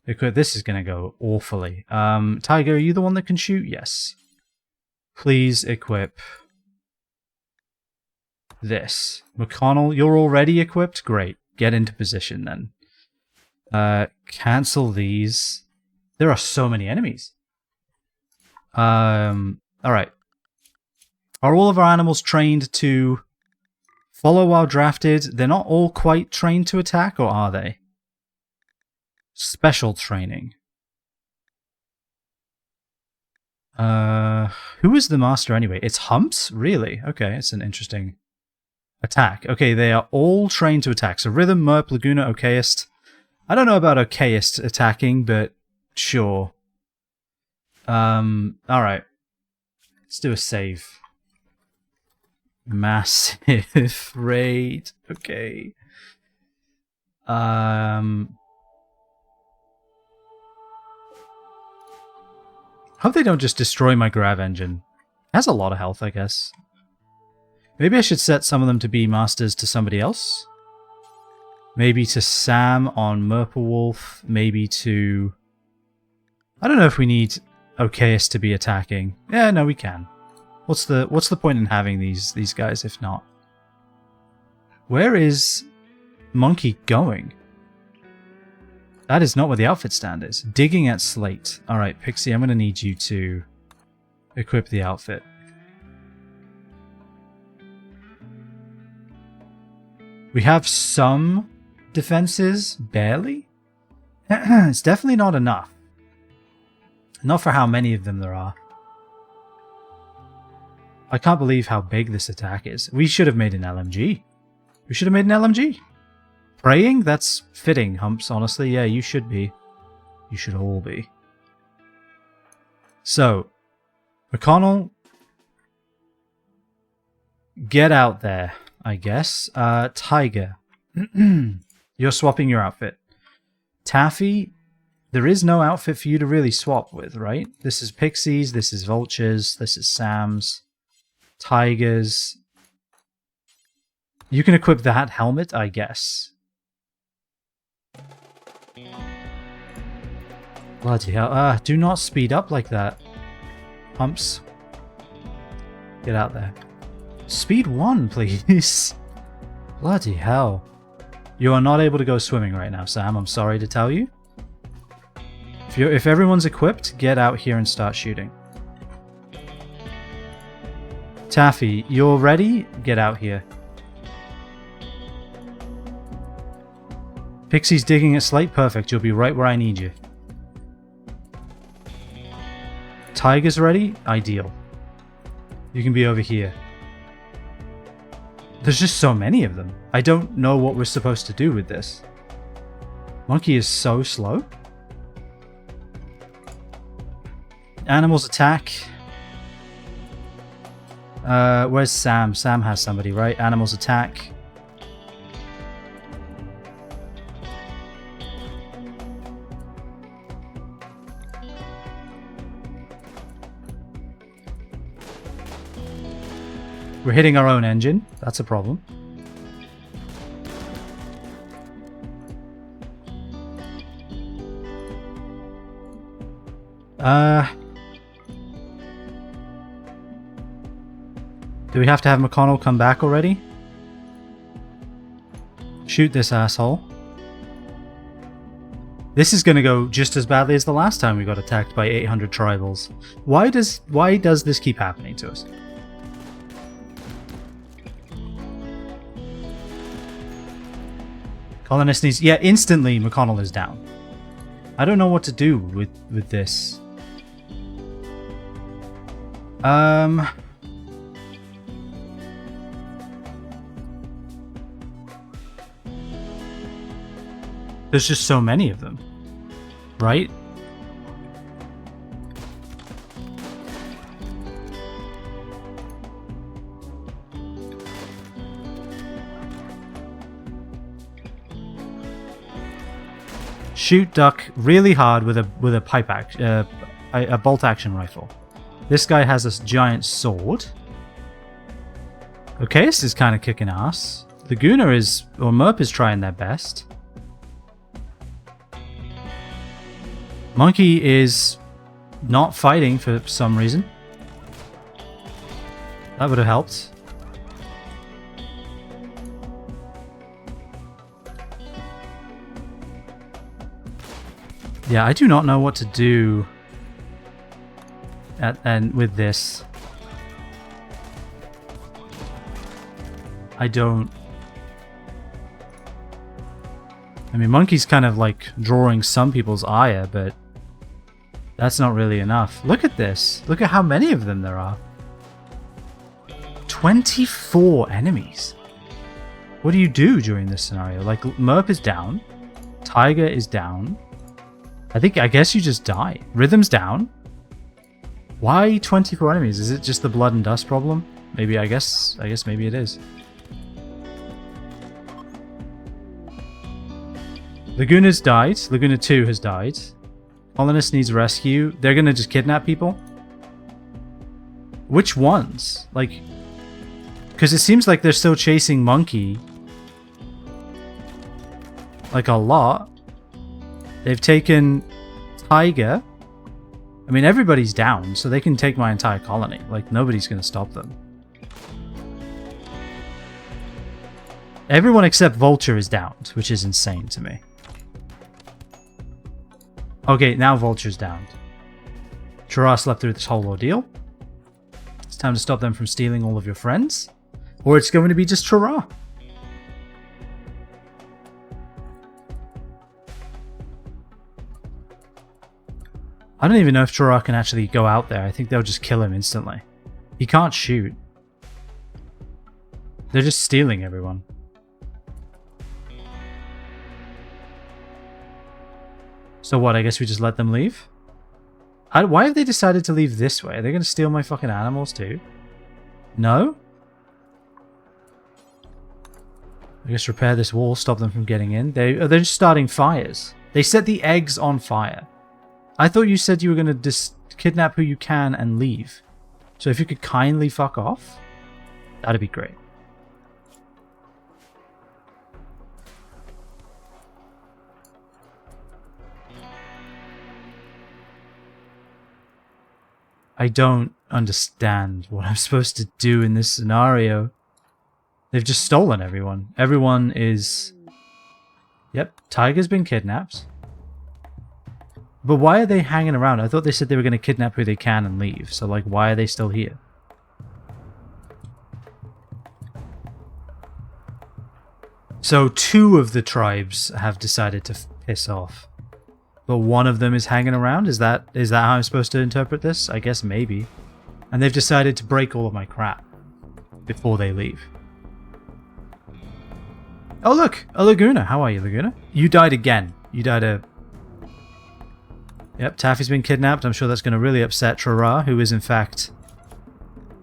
Equip. This is going to go awfully. Tiger, are you the one that can shoot? Yes. Please equip this. McConnell, you're already equipped? Great. Get into position then. Cancel these. There are so many enemies. Alright. Are all of our animals trained to follow while drafted? They're not all quite trained to attack, or are they? Special training. Who is the master anyway? It's Humps? Really? Okay, it's an interesting attack. Okay, they are all trained to attack. So Rhythm, Merp, Laguna, Okayist. I don't know about Okayist attacking, but sure. Alright. Let's do a save. Massive raid. Okay. Hope they don't just destroy my grav engine. It has a lot of health, I guess. Maybe I should set some of them to be masters to somebody else. Maybe to Sam on Merpawolf. Maybe to... I don't know if we need Okayist to be attacking. Yeah, no, we can. What's the point in having these guys if not? Where is Monkey going? That is not where the outfit stand is. Digging at slate. Alright, Pixie, I'm going to need you to equip the outfit. We have some defenses, barely. It's definitely not enough. Not for how many of them there are. I can't believe how big this attack is. We should have made an LMG. We should have made an LMG. Praying? That's fitting, Humps, honestly. Yeah, you should be. You should all be. So, McConnell, get out there, I guess. Tiger, you're swapping your outfit. Taffy, there is no outfit for you to really swap with, right? This is Pixies, this is Vultures, this is Sam's. Tigers. You can equip that helmet, I guess. Bloody hell. Do not speed up like that. Humps. Get out there. Speed 1, please. Bloody hell. You are not able to go swimming right now, Sam. I'm sorry to tell you. If everyone's equipped, get out here and start shooting. Taffy, you're ready? Get out here. Pixie's digging at slate. Perfect. You'll be right where I need you. Tiger's ready? Ideal. You can be over here. There's just so many of them. I don't know what we're supposed to do with this. Monkey is so slow. Animals attack. Where's Sam? Sam has somebody, right? Animals attack. We're hitting our own engine. That's a problem. Do we have to have McConnell come back already? Shoot this asshole. This is going to go just as badly as the last time we got attacked by 800 tribals. Why does this keep happening to us? Colonist needs... Yeah, instantly McConnell is down. I don't know what to do with this. There's just so many of them, right? Shoot duck really hard with a pipe action, a bolt action rifle. This guy has this giant sword. Okay, this is kind of kicking ass. The Gooner is, or Merp is trying their best. Monkey is not fighting for some reason. That would have helped. Yeah, I do not know what to do and with this. I don't... I mean, Monkey's kind of like drawing some people's ire, but that's not really enough. Look at this. Look at how many of them there are. 24 enemies. What do you do during this scenario? Like, Merp is down. Tiger is down. I guess you just die. Rhythm's down. Why 24 enemies? Is it just the blood and dust problem? Maybe, I guess maybe it is. Laguna's died. Laguna 2 has died. Colonist needs rescue. They're gonna just kidnap people? Which ones? Like, because it seems like they're still chasing Monkey. Like, a lot. They've taken Tiger. I mean, everybody's down, so they can take my entire colony. Like, nobody's gonna stop them. Everyone except Vulture is downed, which is insane to me. Okay, now Vulture's downed. Chirra slept through this whole ordeal. It's time to stop them from stealing all of your friends. Or it's going to be just Chirra. I don't even know if Chirra can actually go out there. I think they'll just kill him instantly. He can't shoot. They're just stealing everyone. So what, I guess we just let them leave? Why have they decided to leave this way? Are they going to steal my fucking animals too? No? I guess repair this wall, stop them from getting in. They're just starting fires. They set the eggs on fire. I thought you said you were going to kidnap who you can and leave. So if you could kindly fuck off, that'd be great. I don't understand what I'm supposed to do in this scenario. They've just stolen everyone. Everyone is... Yep, Tiger's been kidnapped. But why are they hanging around? I thought they said they were going to kidnap who they can and leave. So, like, why are they still here? So, 2 of the tribes have decided to piss off. But one of them is hanging around? Is that how I'm supposed to interpret this? I guess maybe. And they've decided to break all of my crap before they leave. Oh look! A Laguna! How are you, Laguna? You died again. You died a... Yep, Taffy's been kidnapped. I'm sure that's going to really upset Trara, who is in fact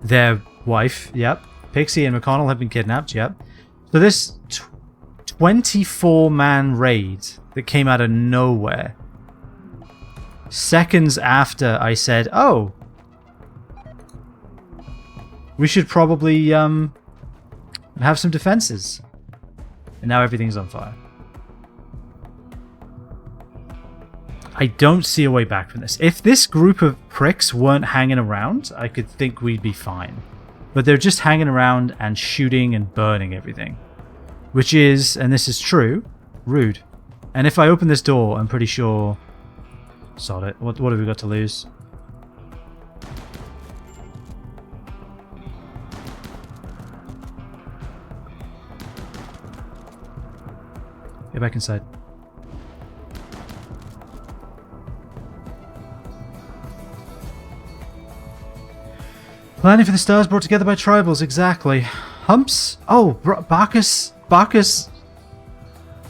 their wife. Yep. Pixie and McConnell have been kidnapped. Yep. So this 24-man raid that came out of nowhere, seconds after I said, oh, we should probably have some defenses. And now everything's on fire. I don't see a way back from this. If this group of pricks weren't hanging around, I could think we'd be fine. But they're just hanging around and shooting and burning everything. Which is, and this is true, rude. And if I open this door, I'm pretty sure... Sod it. What have we got to lose? Get back inside. Planning for the stars brought together by tribals, exactly. Humps? Oh, Bacchus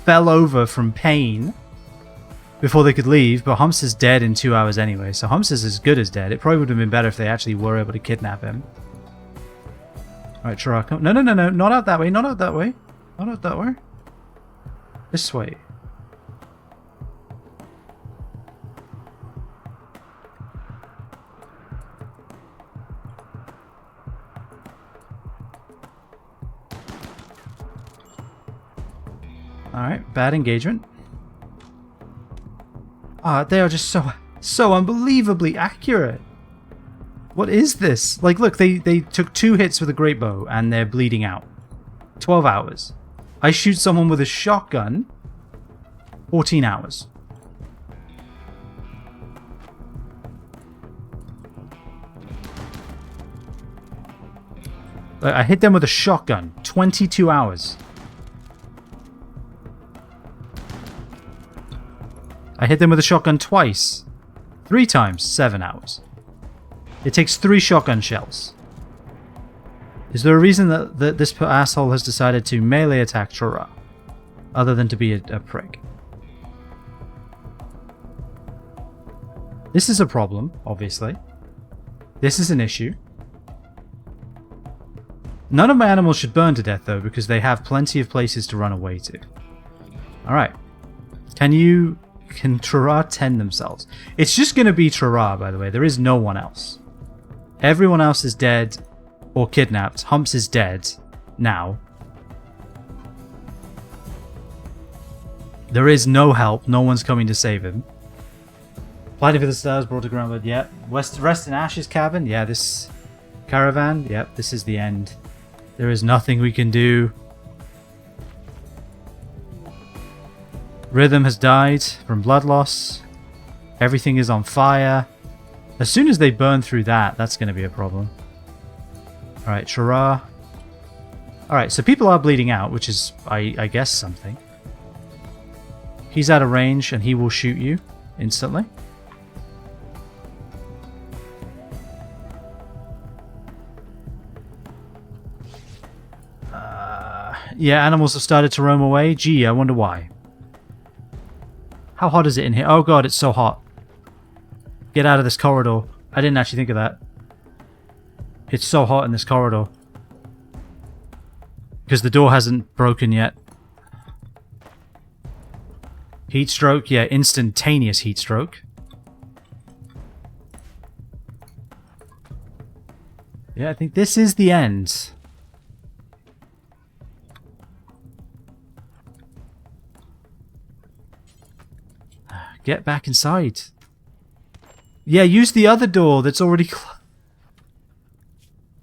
fell over from pain before they could leave, but Humps is dead in 2 hours anyway, so Humps is as good as dead. It probably would have been better if they actually were able to kidnap him. Alright, Trara, come. No, not out that way, not out that way. Not out that way. This way. Alright, bad engagement. They are just so unbelievably accurate. What is this? Like, look, they took 2 hits with a great bow and they're bleeding out. 12 hours. I shoot someone with a shotgun. 14 hours. I hit them with a shotgun. 22 hours. I hit them with a shotgun twice. 3 times, 7 hours. It takes 3 shotgun shells. Is there a reason that this asshole has decided to melee attack Trara, other than to be a prick? This is a problem, obviously. This is an issue. None of my animals should burn to death, though, because they have plenty of places to run away to. Alright. Can Trara tend themselves? It's just going to be Trara, by the way. There is no one else. Everyone else is dead or kidnapped. Humps is dead now. There is no help. No one's coming to save him. Planning for the stars brought to ground. Yep. Rest in Ash's cabin. Yeah, this caravan. Yep, this is the end. There is nothing we can do. Rhythm has died from blood loss. Everything is on fire. As soon as they burn through that, that's going to be a problem. Alright, Trara. Alright, so people are bleeding out, which is, I guess, something. He's out of range, and he will shoot you instantly. Yeah, animals have started to roam away. Gee, I wonder why. How hot is it in here? Oh god, it's so hot. Get out of this corridor. I didn't actually think of that. It's so hot in this corridor. Because the door hasn't broken yet. Heat stroke? Yeah, instantaneous heat stroke. Yeah, I think this is the end. Get back inside. Yeah, use the other door that's already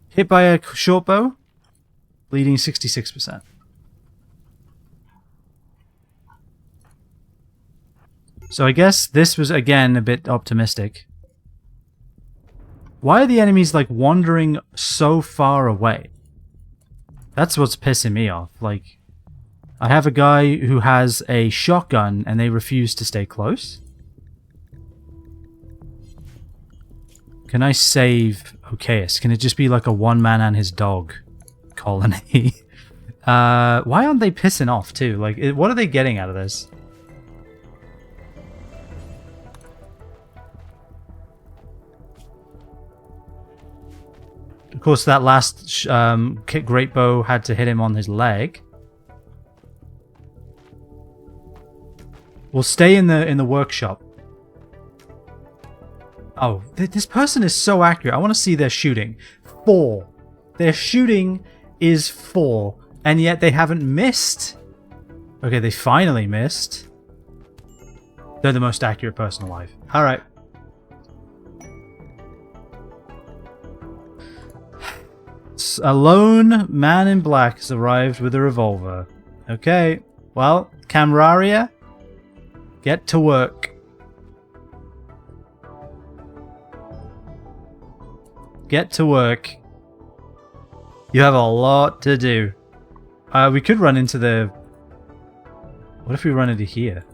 hit by a short bow. Bleeding 66%. So I guess this was, again, a bit optimistic. Why are the enemies, like, wandering so far away? That's what's pissing me off. Like, I have a guy who has a shotgun and they refuse to stay close. Can I save Okeus? Can it just be like a one man and his dog colony? Why aren't they pissing off too? Like, what are they getting out of this? Of course, that last great bow had to hit him on his leg. We'll stay in the workshop. Oh, this person is so accurate. I want to see their shooting. 4. Their shooting is 4, and yet they haven't missed. Okay, they finally missed. They're the most accurate person alive. All right. A lone man in black has arrived with a revolver. Okay, well, Camraria, get to work. Get to work. You have a lot to do. We could run into the... What if we run into here?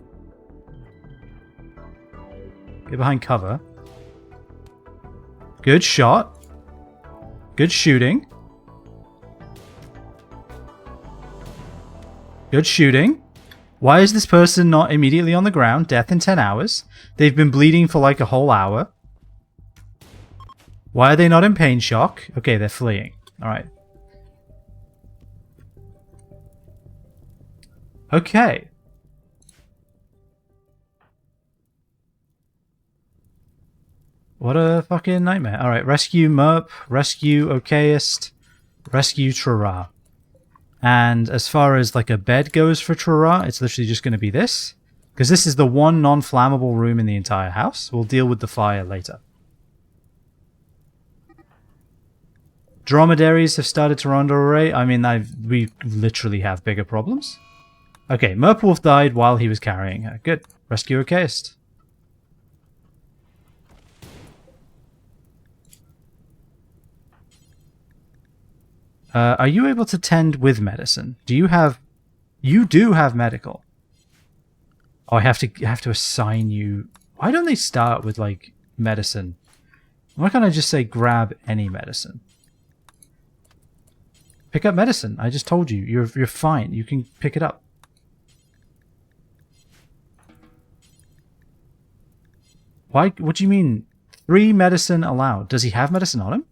Get behind cover. Good shot. Good shooting. Good shooting. Why is this person not immediately on the ground? Death in 10 hours. They've been bleeding for like a whole hour. Why are they not in pain shock? Okay, they're fleeing. Alright. Okay. What a fucking nightmare. Alright, rescue Merp, rescue Okeist, rescue Trara. And as far as like a bed goes for Trara, it's literally just going to be this. Because this is the one non-flammable room in the entire house. We'll deal with the fire later. Dromedaries have started to run array. I mean, we literally have bigger problems. Okay, Merpwolf died while he was carrying her. Good. Rescue Okeist. Are you able to tend with medicine? Do you have... You do have medical. Oh, I have to assign you... Why don't they start with, like, medicine? Why can't I just say grab any medicine? Pick up medicine. I just told you. You're fine. You can pick it up. Why? What do you mean? 3 medicine allowed. Does he have medicine on him?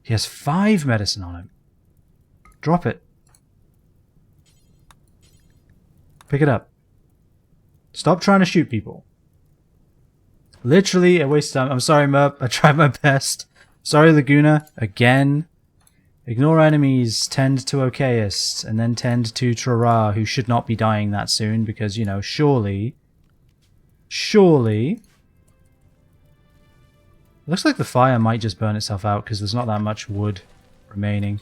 He has 5 medicine on him. Drop it. Pick it up. Stop trying to shoot people. Literally a waste of time. I'm sorry, Merp. I tried my best. Sorry, Laguna. Again. Ignore enemies, tend to Okeist, and then tend to Trara, who should not be dying that soon, because, you know, surely... Looks like the fire might just burn itself out, because there's not that much wood remaining.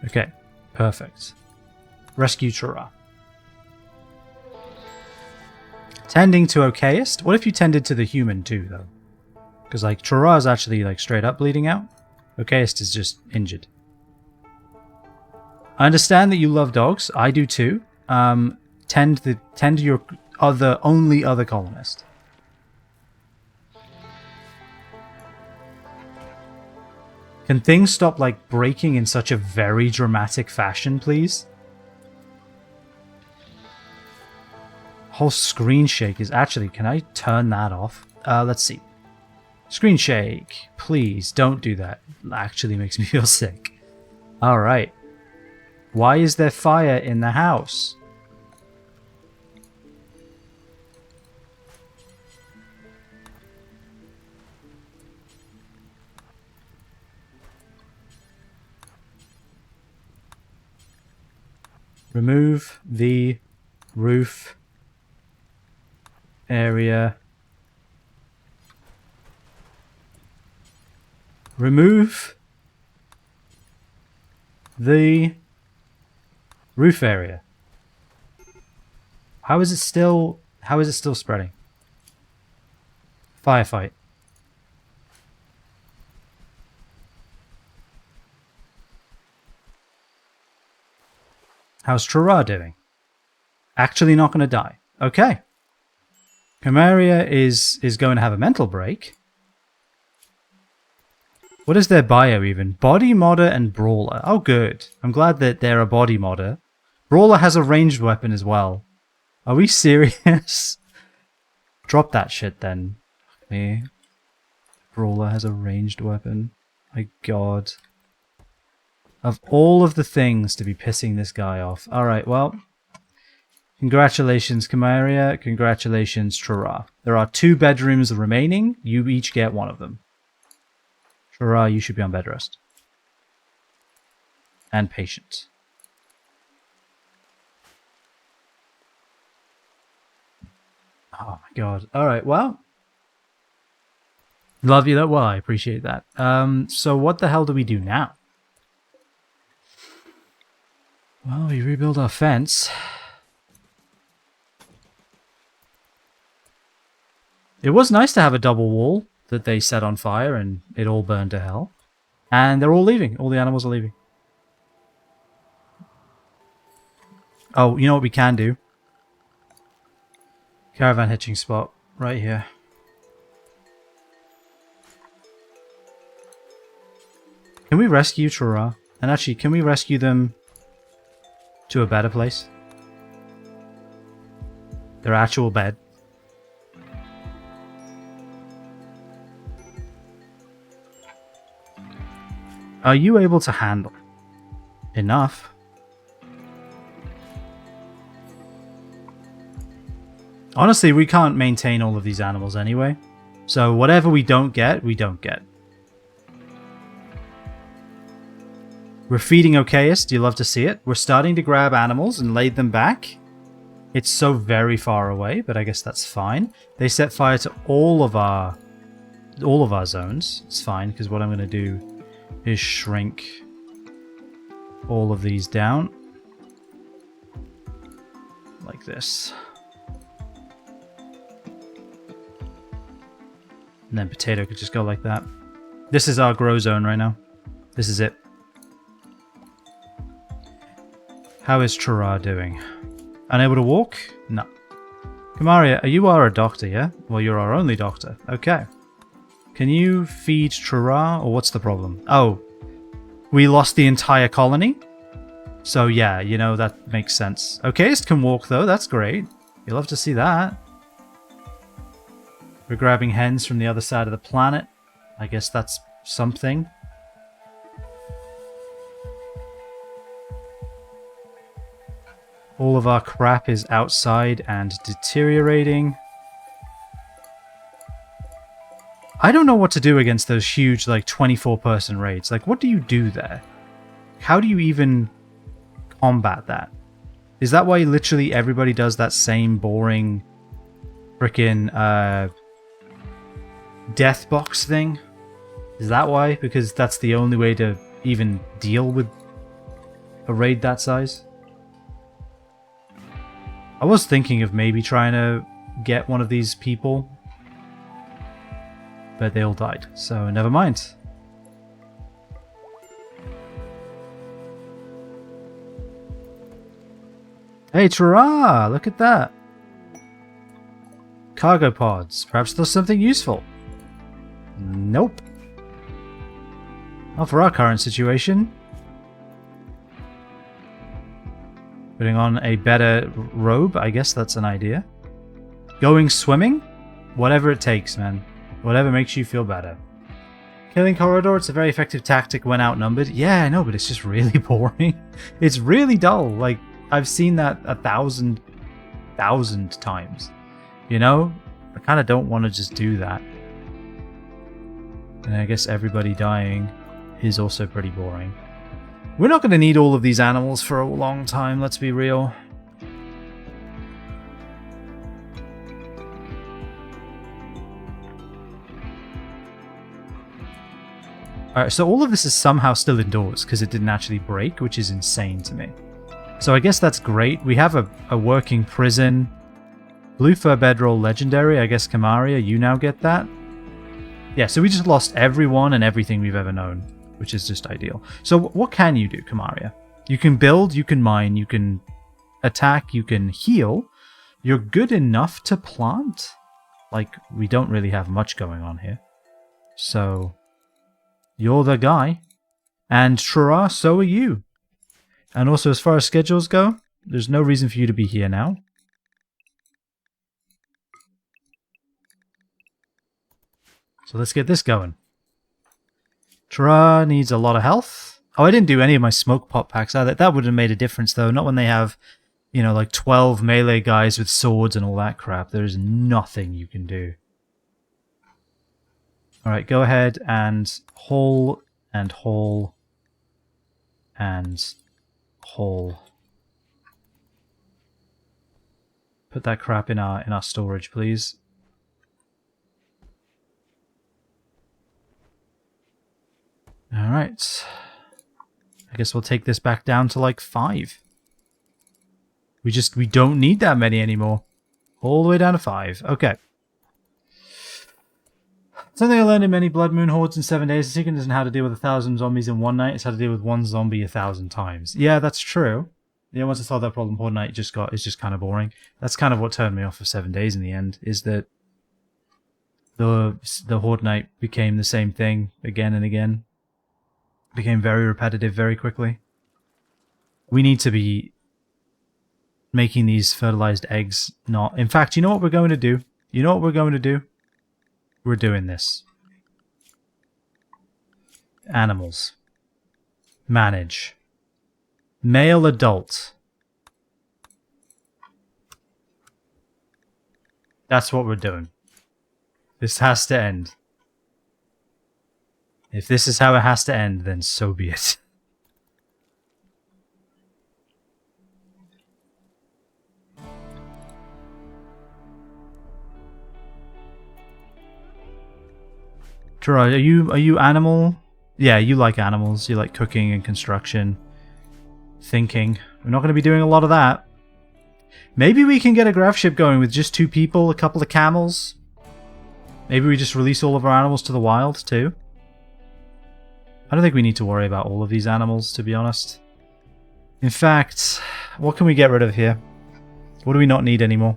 Okay, perfect. Rescue Trara. Tending to Okeist? What if you tended to the human too, though? Because, like, Trara is actually, like, straight up bleeding out. Okeist is just injured. I understand that you love dogs. I do too. Tend to your only other colonist. Can things stop, like, breaking in such a very dramatic fashion, please? Whole screen shake is actually... Can I turn that off? Let's see. Screen shake. Please, don't do that. It actually makes me feel sick. Alright. Why is there fire in the house? Remove the roof area. Remove the roof area. How is it still spreading? Firefight. How's Trara doing? Actually not going to die. Okay. Camaria is going to have a mental break. What is their bio even? Body modder and brawler. Oh good. I'm glad that they're a body modder. Brawler has a ranged weapon as well. Are we serious? Drop that shit then. Me. Brawler has a ranged weapon. My god. Of all of the things to be pissing this guy off. Alright, well. Congratulations, Camaria. Congratulations, Trara. There are 2 bedrooms remaining. You each get one of them. Trara, you should be on bed rest. And patient. Oh my god. Alright, well. Love you though. Well, I appreciate that. So what the hell do we do now? Well, we rebuild our fence. It was nice to have a double wall that they set on fire and it all burned to hell. And they're all leaving. All the animals are leaving. Oh, you know what we can do? Caravan hitching spot right here. Can we rescue Trara? And actually, can we rescue them to a better place? Their actual bed. Are you able to handle enough? Honestly, we can't maintain all of these animals anyway. So whatever we don't get, we don't get. We're feeding Okayus. Do you love to see it? We're starting to grab animals and lay them back. It's so very far away, but I guess that's fine. They set fire to all of our zones. It's fine, because what I'm going to do is shrink all of these down. Like this. And then potato could just go like that. This is our grow zone right now. This is it. How is Trara doing? Unable to walk? No. Camaria, you are a doctor, yeah? Well, you're our only doctor. Okay. Can you feed Trara, or what's the problem? Oh, we lost the entire colony? So yeah, you know, that makes sense. Okayus can walk though, that's great. You'll love to see that. We're grabbing hens from the other side of the planet. I guess that's something. All of our crap is outside and deteriorating. I don't know what to do against those huge, like, 24-person raids. Like, what do you do there? How do you even combat that? Is that why literally everybody does that same boring frickin' death box thing? Is that why? Because that's the only way to even deal with a raid that size? I was thinking of maybe trying to get one of these people, but they all died, so never mind. Hey, Trara! Look at that! Cargo pods. Perhaps there's something useful. Nope. Not for our current situation. Putting on a better robe, I guess that's an idea. Going swimming? Whatever it takes, man. Whatever makes you feel better. Killing Corridor, it's a very effective tactic when outnumbered. Yeah, I know, but it's just really boring. It's really dull. Like, I've seen that 1,000 times. You know? I kind of don't want to just do that. And I guess everybody dying is also pretty boring. We're not going to need all of these animals for a long time, let's be real. Alright, so all of this is somehow still indoors because it didn't actually break, which is insane to me. So I guess that's great. We have a working prison. Blue Fur Bedroll Legendary. I guess Kamaria, you now get that. Yeah, so we just lost everyone and everything we've ever known, which is just ideal. So what can you do, Kamaria? You can build, you can mine, you can attack, you can heal. You're good enough to plant. Like, we don't really have much going on here. So... you're the guy. And Trura, so are you. And also, as far as schedules go, there's no reason for you to be here now. So let's get this going. Trura needs a lot of health. Oh, I didn't do any of my smoke pop packs either. That would have made a difference, though. Not when they have, you know, like 12 melee guys with swords and all that crap. There's nothing you can do. Alright, go ahead and haul and haul and haul. Put that crap in our storage, please. Alright. I guess we'll take this back down to like 5. We don't need that many anymore. All the way down to 5. Okay. Something I learned in many Blood Moon Hordes in 7 days. The secret isn't how to deal with 1,000 zombies in one night. It's how to deal with one zombie 1,000 times. Yeah, that's true. Yeah, once I solved that problem, Horde Night is just kind of boring. That's kind of what turned me off of 7 days in the end, is that the Horde Night became the same thing again and again. Became very repetitive very quickly. We need to be making these fertilized eggs not... In fact, you know what we're going to do? You know what we're going to do? We're doing this. Animals. Manage. Male adult. That's what we're doing. This has to end. If this is how it has to end, then so be it. Gerard, are you animal? Yeah, you like animals. You like cooking and construction. Thinking. We're not going to be doing a lot of that. Maybe we can get a graph ship going with just 2 people, a couple of camels. Maybe we just release all of our animals to the wild too. I don't think we need to worry about all of these animals, to be honest. In fact, what can we get rid of here? What do we not need anymore?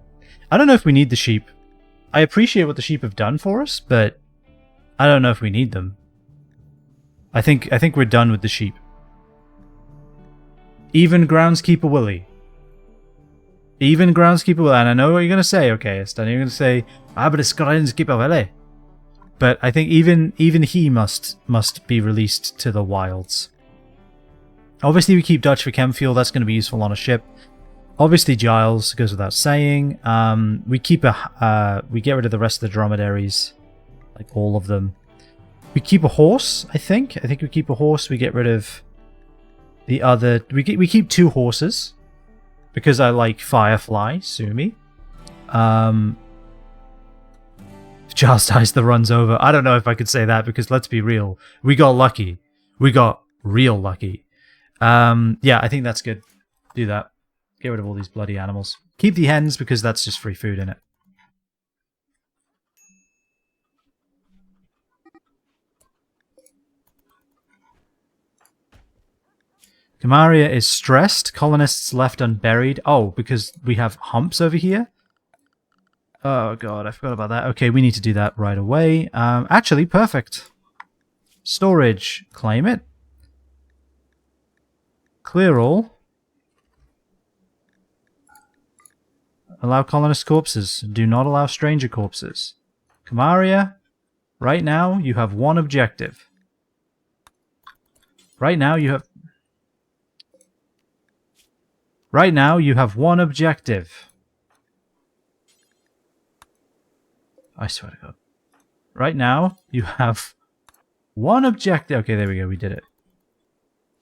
I don't know if we need the sheep. I appreciate what the sheep have done for us, but I don't know if we need them. I think we're done with the sheep. Even Groundskeeper Willie. Even Groundskeeper Willie. And I know what you're going to say, okay, Stan. You're going to say, but it's Groundskeeper Willie. But I think even he must be released to the wilds. Obviously, we keep Dutch for chem fuel. That's going to be useful on a ship. Obviously, Giles goes without saying. We get rid of the rest of the dromedaries. Like all of them. We keep a horse, I think. I think we keep a horse. We get rid of the other... We keep 2 horses. Because I like Firefly, sue me. If Giles dies, the run's over. I don't know if I could say that, because let's be real. We got lucky. We got real lucky. Yeah, I think that's good. Do that. Get rid of all these bloody animals. Keep the hens, because that's just free food in it. Kamaria is stressed. Colonists left unburied. Oh, because we have humps over here? Oh god, I forgot about that. Okay, we need to do that right away. Actually, perfect. Storage. Claim it. Clear all. Allow colonist corpses. Do not allow stranger corpses. Kamaria, right now you have 1 objective. Right now you have... Right now, you have 1 objective. I swear to God. Right now, you have 1 objective. Okay, there we go. We did it.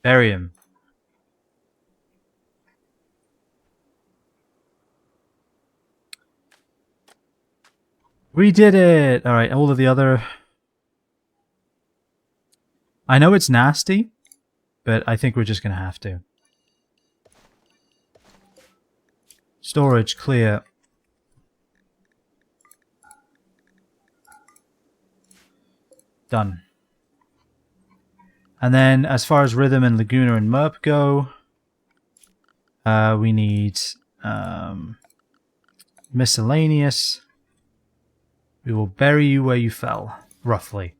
Bury him. We did it! Alright, all of the other... I know it's nasty, but I think we're just going to have to. Storage, clear. Done. And then, as far as Rhythm and Laguna and Merp go, we need miscellaneous. We will bury you where you fell, roughly.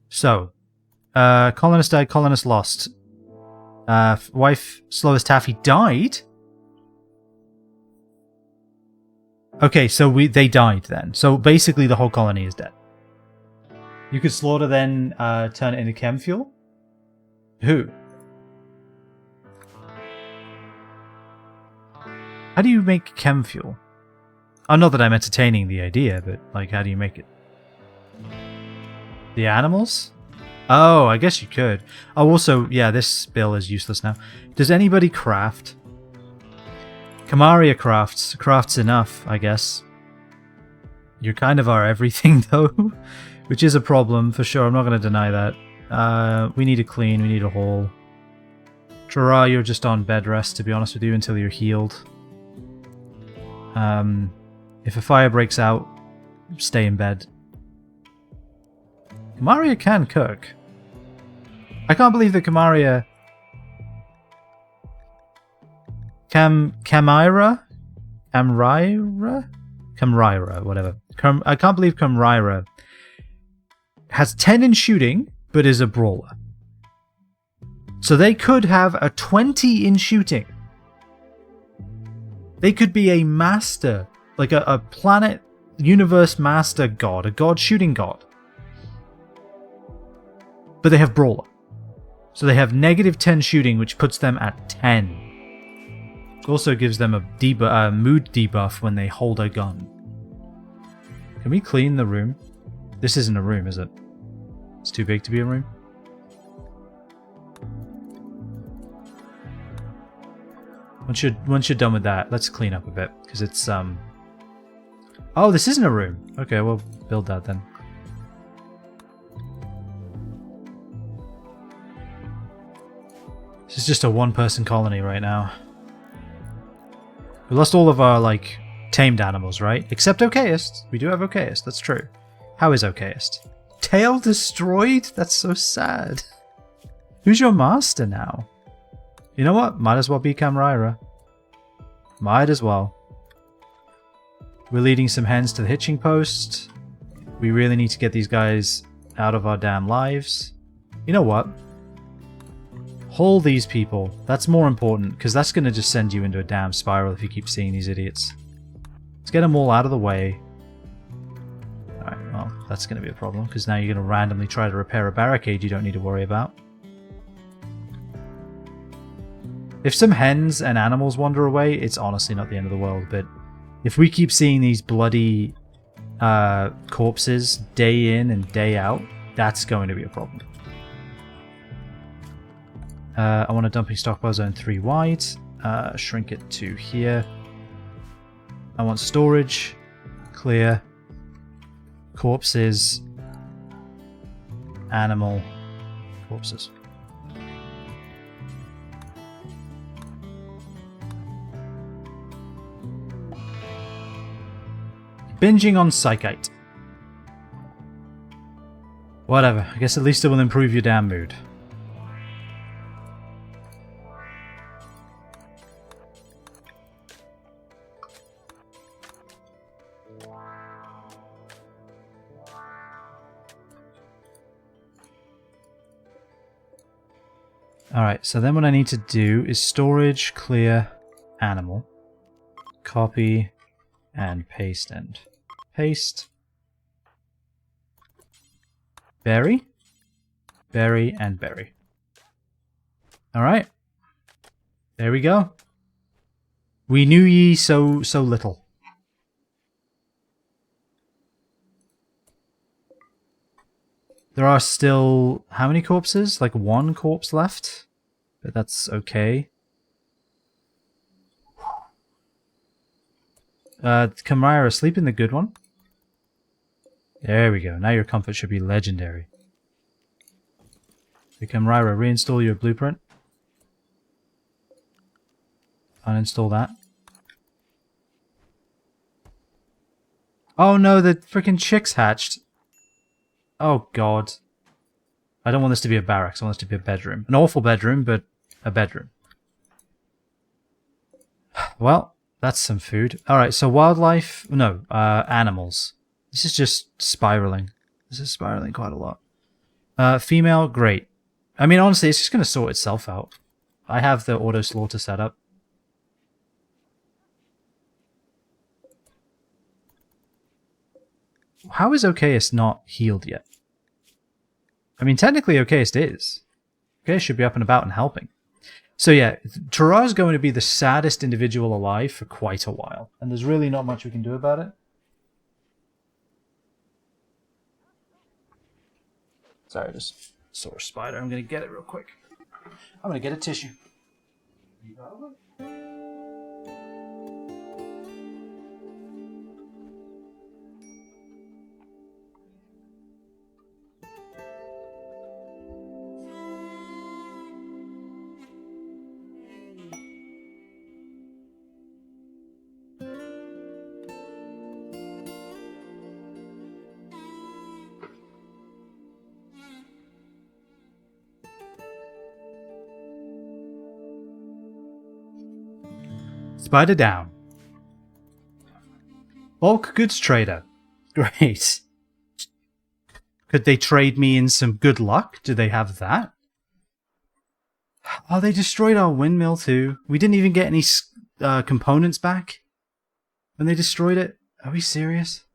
So, colonist died, colonist lost. Wife, slowest Taffy, died? Okay, so they died then. So basically the whole colony is dead. You could slaughter then turn it into chem fuel? Who? How do you make chem fuel? Oh, not that I'm entertaining the idea, but like, how do you make it? The animals? Oh, I guess you could. Oh, also, yeah, this bill is useless now. Does anybody craft? Kamaria crafts enough, I guess. You kind of are everything, though, which is a problem for sure. I'm not going to deny that. We need a clean, we need a haul. Trara, you're just on bed rest, to be honest with you, until you're healed. If a fire breaks out, stay in bed. Kamaria can cook. I can't believe that Kamaria... Kamira, whatever. I can't believe Kamira has 10 in shooting, but is a brawler. So they could have a 20 in shooting. They could be a master, like a planet, universe master god, a god shooting god. But they have brawler. So they have negative 10 shooting, which puts them at 10. Also gives them a mood debuff when they hold a gun. Can we clean the room? This isn't a room, is it? It's too big to be a room. Once you're done with that, let's clean up a bit, because it's oh, this isn't a room. Okay, we'll build that then. This is just a one-person colony right now. We lost all of our, like, tamed animals, right? Except Okayist. We do have Okayist, that's true. How is Okayist? Tail destroyed? That's so sad. Who's your master now? You know what? Might as well be Kamryra. Might as well. We're leading some hens to the hitching post. We really need to get these guys out of our damn lives. You know what? Haul these people. That's more important, because that's going to just send you into a damn spiral if you keep seeing these idiots. Let's get them all out of the way. Alright, well, that's going to be a problem, because now you're going to randomly try to repair a barricade you don't need to worry about. If some hens and animals wander away, it's honestly not the end of the world, but if we keep seeing these bloody corpses day in and day out, that's going to be a problem. I want a dumping stockpile zone 3 wide. Shrink it to here. I want storage. Clear. Corpses. Animal. Corpses. Binging on Psychite. Whatever. I guess at least it will improve your damn mood. Alright, so then what I need to do is storage, clear, animal, copy, and paste and paste. Berry, berry, and berry. Alright. There we go. We knew ye so little. There are still... how many corpses? Like one corpse left? but that's okay. Kamara, sleep in the good one. There we go. Now your comfort should be legendary. So Kamara, reinstall your blueprint. Uninstall that. Oh no, the freaking chicks hatched. Oh god. I don't want this to be a barracks, I want this to be a bedroom. An awful bedroom, but a bedroom. Well, that's some food. Alright, so wildlife... No, animals. This is just spiraling. This is spiraling quite a lot. Female, great. I mean, honestly, it's just going to sort itself out. I have the auto-slaughter set up. How is Okayist not healed yet? I mean, technically Okayist is. Okayist should be up and about and helping. So yeah, Terrar is going to be the saddest individual alive for quite a while. And there's really not much we can do about it. Sorry, I just saw a spider. I'm going to get it real quick. I'm going to get a tissue. Spider down. Bulk goods trader. Great. Could they trade me in some good luck? Do they have that? Oh, they destroyed our windmill too. We didn't even get any components back when they destroyed it. Are we serious?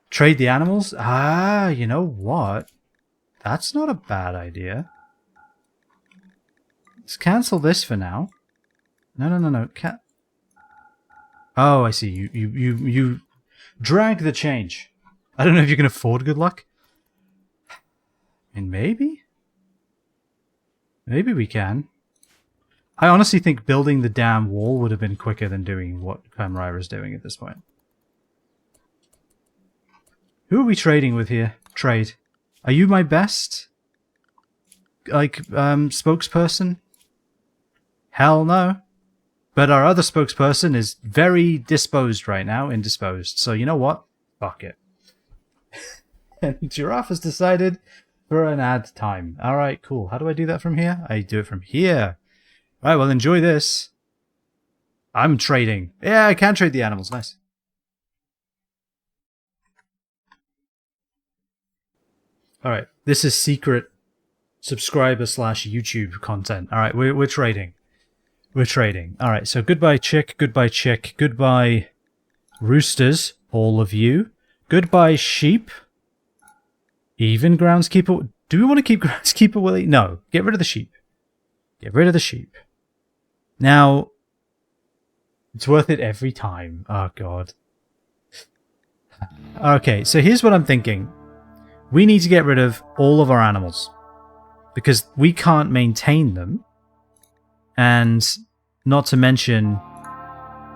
Trade the animals? Ah, you know what? That's not a bad idea. Let's cancel this for now. No. Oh, I see. You drag the change. I don't know if you can afford good luck. I mean, maybe? Maybe we can. I honestly think building the damn wall would have been quicker than doing what Kamara is doing at this point. Who are we trading with here? Trade. Are you my best? Like, spokesperson? Hell no. But our other spokesperson is very disposed right now, indisposed. So you know what? Fuck it. And Giraffe has decided for an ad time. Alright, cool. How do I do that from here? I do it from here. Right, well enjoy this. I'm trading. Yeah, I can trade the animals. Nice. Alright, this is secret subscriber / YouTube content. Alright, we're trading. We're trading. Alright, so goodbye chick, goodbye roosters, all of you. Goodbye sheep. Even groundskeeper. Do we want to keep groundskeeper Willie? No, get rid of the sheep. Get rid of the sheep. Now, it's worth it every time. Oh god. Okay, so here's what I'm thinking. We need to get rid of all of our animals. Because we can't maintain them. And not to mention,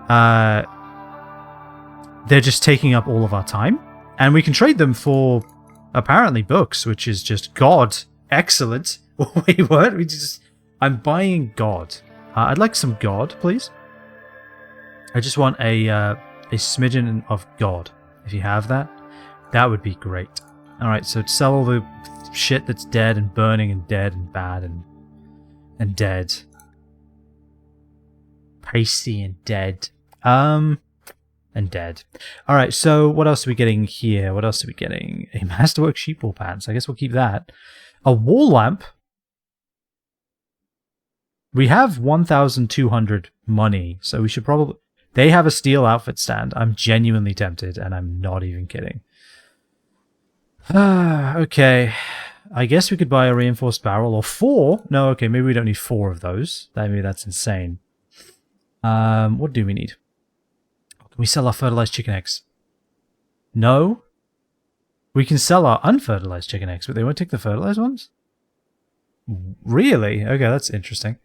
they're just taking up all of our time. And we can trade them for, apparently, books, which is just God. Excellent. Wait, what? I'm buying God. I'd like some God, please. I just want a smidgen of God. If you have that, that would be great. Alright, so sell all the shit that's dead and burning and dead and bad and dead. Pasty and dead. And dead. Alright, so what else are we getting here? What else are we getting? A Masterwork sheepwool pants. I guess we'll keep that. A wall lamp. We have 1,200 money, so we should probably... They have a steel outfit stand. I'm genuinely tempted, and I'm not even kidding. Okay. I guess we could buy a reinforced barrel, or 4. No, okay, maybe we don't need 4 of those. Maybe that's insane. What do we need? Can we sell our fertilized chicken eggs? No. We can sell our unfertilized chicken eggs, but they won't take the fertilized ones? Really? Okay, that's interesting.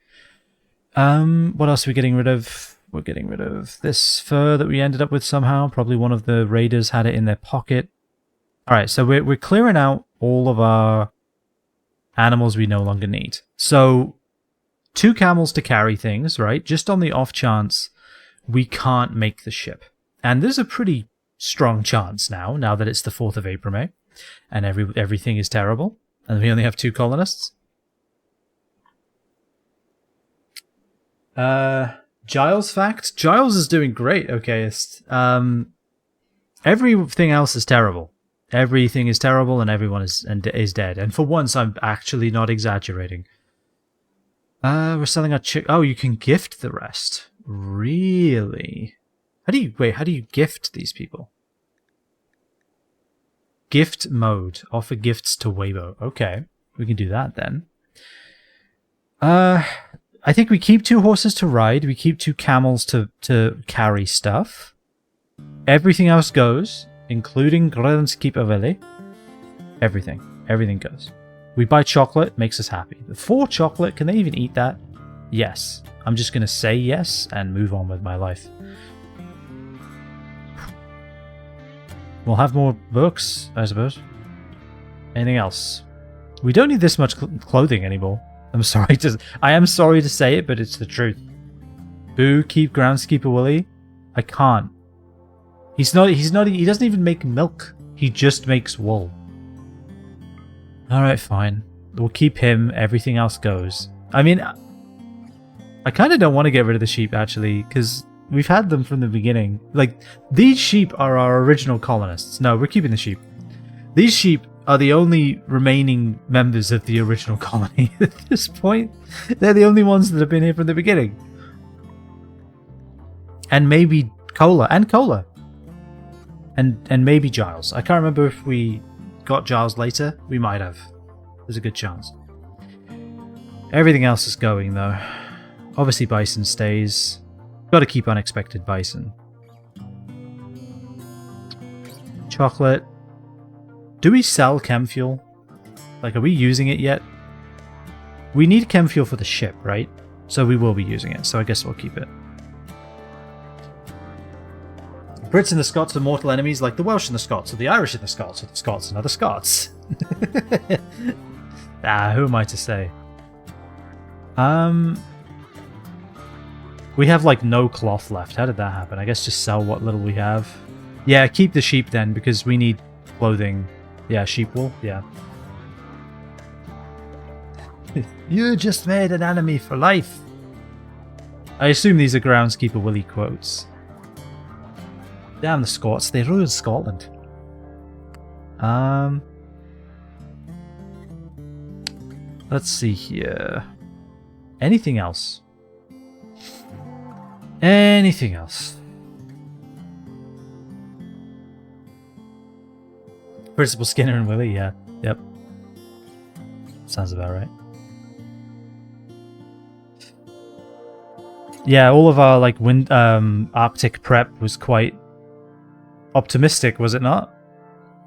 What else are we getting rid of? We're getting rid of this fur that we ended up with somehow. Probably one of the raiders had it in their pocket. Alright, so we're clearing out all of our animals we no longer need. So, 2 camels to carry things, right? Just on the off chance we can't make the ship. And there's a pretty strong chance now that it's the 4th of April, May, and everything is terrible, and we only have 2 colonists. Giles fact? Giles is doing great, okayist. Everything else is terrible. Everything is terrible and everyone is dead. And for once, I'm actually not exaggerating. We're selling our oh, you can gift the rest. Really? How do you gift these people? Gift mode. Offer gifts to Weibo. Okay, we can do that then. I think we keep 2 horses to ride. We keep 2 camels to carry stuff. Everything else goes, including Grönskipaveli. Everything goes. We buy chocolate, makes us happy. 4 chocolate, can they even eat that? Yes. I'm just going to say yes and move on with my life. We'll have more books, I suppose. Anything else? We don't need this much clothing anymore. I am sorry to say it, but it's the truth. Boo, keep Groundskeeper Willie. I can't. He doesn't even make milk. He just makes wool. Alright, fine. We'll keep him, everything else goes. I mean, I kind of don't want to get rid of the sheep, actually, because we've had them from the beginning. Like, these sheep are our original colonists. No, we're keeping the sheep. These sheep are the only remaining members of the original colony at this point. They're the only ones that have been here from the beginning. And maybe Cola. And maybe Giles. I can't remember if we got Giles later. We might have. There's a good chance. Everything else is going, though. Obviously, Bison stays. Got to keep unexpected Bison. Chocolate. Do we sell chem fuel? Like, are we using it yet? We need chem fuel for the ship, right? So we will be using it, so I guess we'll keep it. The Brits and the Scots are mortal enemies like the Welsh and the Scots, or the Irish and the Scots, or the Scots and other Scots. Who am I to say? We have, like, no cloth left. How did that happen? I guess just sell what little we have. Yeah, keep the sheep then, because we need clothing. Yeah, sheep wool, yeah. You just made an enemy for life. I assume these are Groundskeeper Willie quotes. Damn the Scots, they ruined Scotland. Let's see here. Anything else? Anything else? Principal Skinner and Willie, yeah. Yep. Sounds about right. Yeah, all of our, like, Arctic prep was quite optimistic, was it not?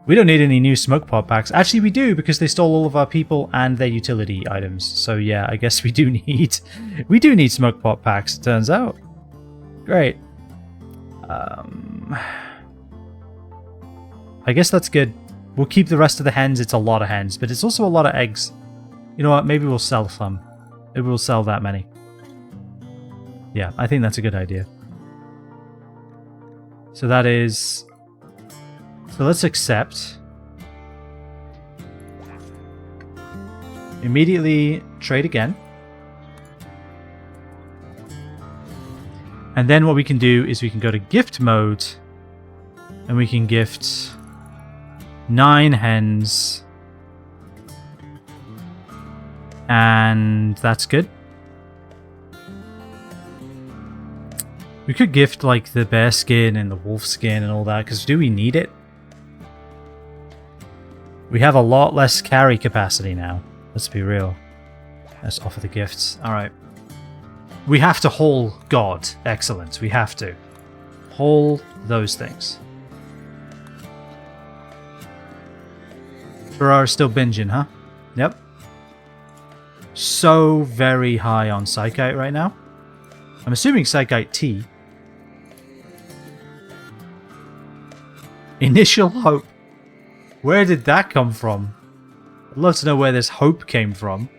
We don't need any new smoke pot packs. Actually, we do, because they stole all of our people and their utility items. So yeah, I guess we do need smoke pot packs, it turns out. Great. I guess that's good. We'll keep the rest of the hens. It's a lot of hens, but it's also a lot of eggs. You know what? Maybe we'll sell some. Maybe we'll sell that many. Yeah, I think that's a good idea. So that is... So let's accept. Immediately trade again. And then what we can do is we can go to gift mode. And we can gift 9 hens. And that's good. We could gift like the bear skin and the wolf skin and all that, because do we need it? We have a lot less carry capacity now. Let's be real. Let's offer the gifts. Alright. We have to haul God. Excellent. We have to. Haul those things. Ferrara's still binging, huh? Yep. so very high on Psychite right now. I'm assuming Psychite T. Initial hope. Where did that come from? I'd love to know where this hope came from.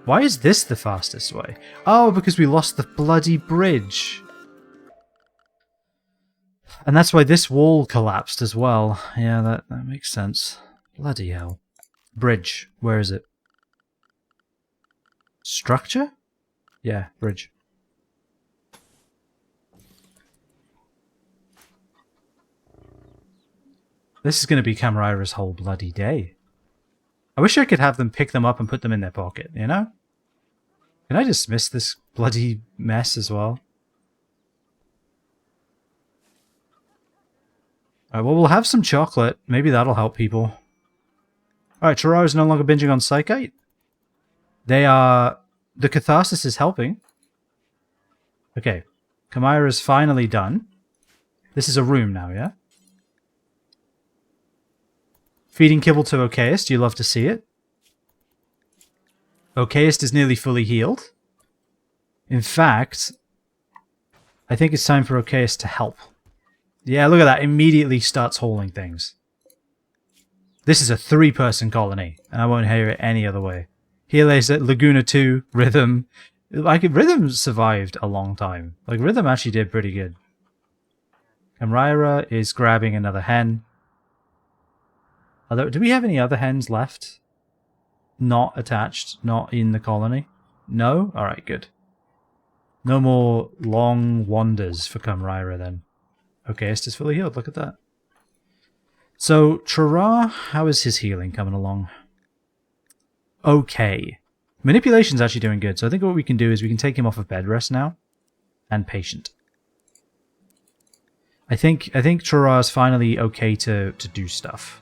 Why is this the fastest way? Oh, because we lost the bloody bridge. And that's why this wall collapsed as well. Yeah, that makes sense. Bloody hell. Bridge. Where is it? Structure? Yeah, bridge. This is going to be Camaraira's whole bloody day. I wish I could have them pick them up and put them in their pocket, you know? Can I dismiss this bloody mess as well? Alright, well, we'll have some chocolate. Maybe that'll help people. Alright, Terrar is no longer binging on Psychite. They are... The catharsis is helping. Okay. Chimera's finally done. This is a room now, yeah? Feeding kibble to Okaist. You love to see it. Okaist is nearly fully healed. In fact, I think it's time for Okaist to help. Yeah, look at that. Immediately starts hauling things. This is a 3-person colony, and I won't hear it any other way. Heelys at Laguna 2, Rhythm. Like, Rhythm survived a long time. Like, Rhythm actually did pretty good. Camraira is grabbing another hen. Although, do we have any other hens left? Not attached, not in the colony? No? Alright, good. No more long wanders for Camraira then. Okay, it's just fully healed, look at that. So, Terrar, how is his healing coming along? Okay. Manipulation's actually doing good, so I think what we can do is we can take him off of bed rest now. And patient. I think Terrar's finally okay to do stuff.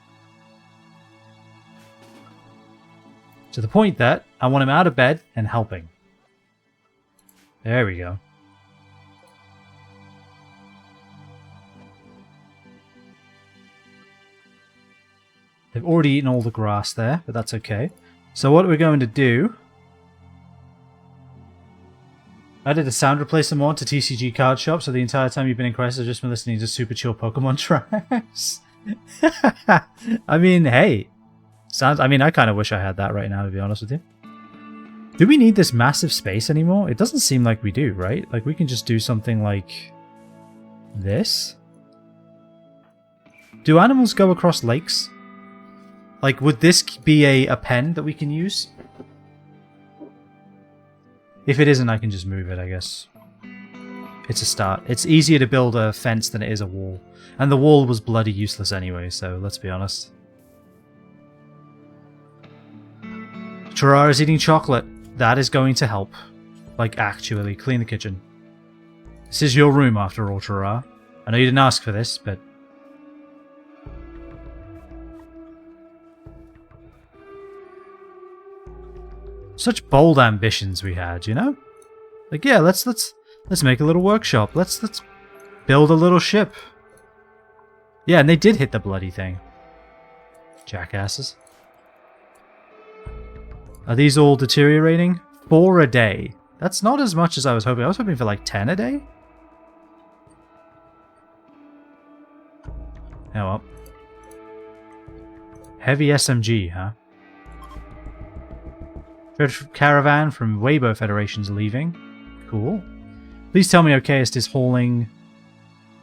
To the point that I want him out of bed and helping. There we go. They've already eaten all the grass there, but that's okay. So what we're going to do... I did a sound replacer mod to TCG Card Shop, so the entire time you've been in Crisis, I've just been listening to super chill Pokemon tracks. I mean, hey. Sounds. I mean, I kind of wish I had that right now, to be honest with you. Do we need this massive space anymore? It doesn't seem like we do, right? Like, we can just do something like... this? Do animals go across lakes? Like, would this be a pen that we can use? If it isn't, I can just move it, I guess. It's a start. It's easier to build a fence than it is a wall. And the wall was bloody useless anyway, so let's be honest. Terrar is eating chocolate. That is going to help. Like, actually, clean the kitchen. This is your room, after all, Terrar. I know you didn't ask for this, but... Such bold ambitions we had, you know? Like, yeah, let's make a little workshop. Let's build a little ship. Yeah, and they did hit the bloody thing. Jackasses. Are these all deteriorating? 4 a day. That's not as much as I was hoping. I was hoping for like 10 a day. Oh well. Heavy SMG, huh? Caravan from Weibo Federation's leaving. Cool. Please tell me Okaist is hauling...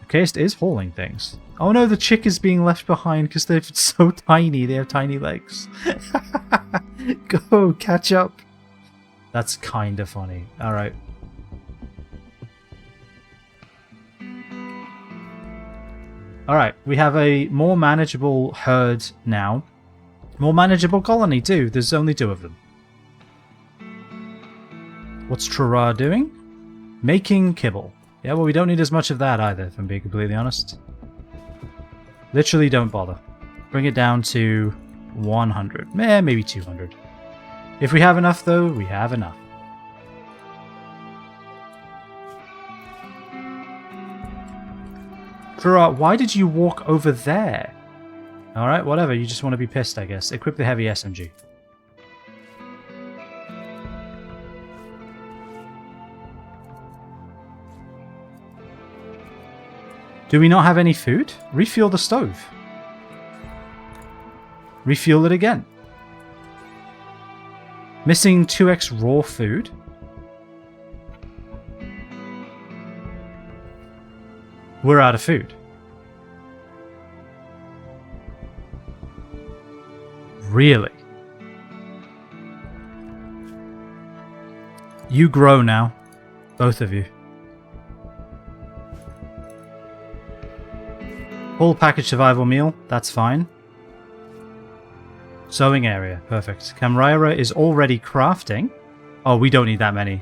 Okaist is hauling things. Oh no, the chick is being left behind because they're so tiny. They have tiny legs. Go, catch up. That's kind of funny. Alright. Alright, we have a more manageable herd now. More manageable colony too. There's only 2 of them. What's Terrar doing? Making kibble. Yeah, well, we don't need as much of that either, if I'm being completely honest. Literally don't bother. Bring it down to 100. Maybe 200. If we have enough, though, we have enough. Gerard, why did you walk over there? Alright, whatever. You just want to be pissed, I guess. Equip the heavy SMG. Do we not have any food? Refuel the stove. Refuel it again. Missing 2x raw food. We're out of food. Really? You grow now. Both of you. Full package survival meal. That's fine. Sewing area. Perfect. Camryra is already crafting. Oh, we don't need that many.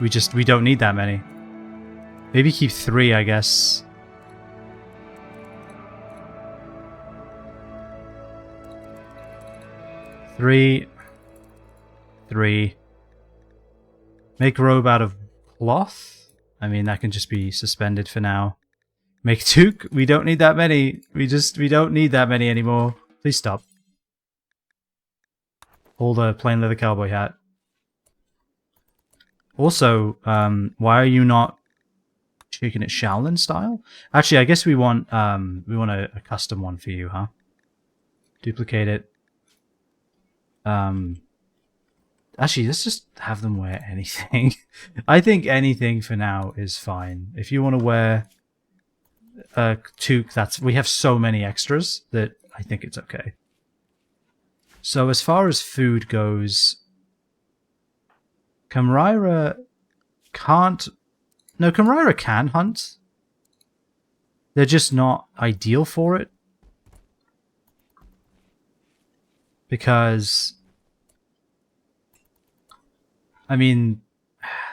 We don't need that many. Maybe keep 3, I guess. Three. Make robe out of cloth. I mean, that can just be suspended for now. Make toque. We don't need that many. We don't need that many anymore. Please stop. Hold a plain leather cowboy hat. Also, why are you not shaking it Shaolin style? Actually, I guess we want a custom one for you, huh? Duplicate it. Actually, let's just have them wear anything. I think anything for now is fine. If you want to wear a toque, we have so many extras that I think it's okay. So as far as food goes, Camryra can't... No, Camryra can hunt. They're just not ideal for it. Because... I mean,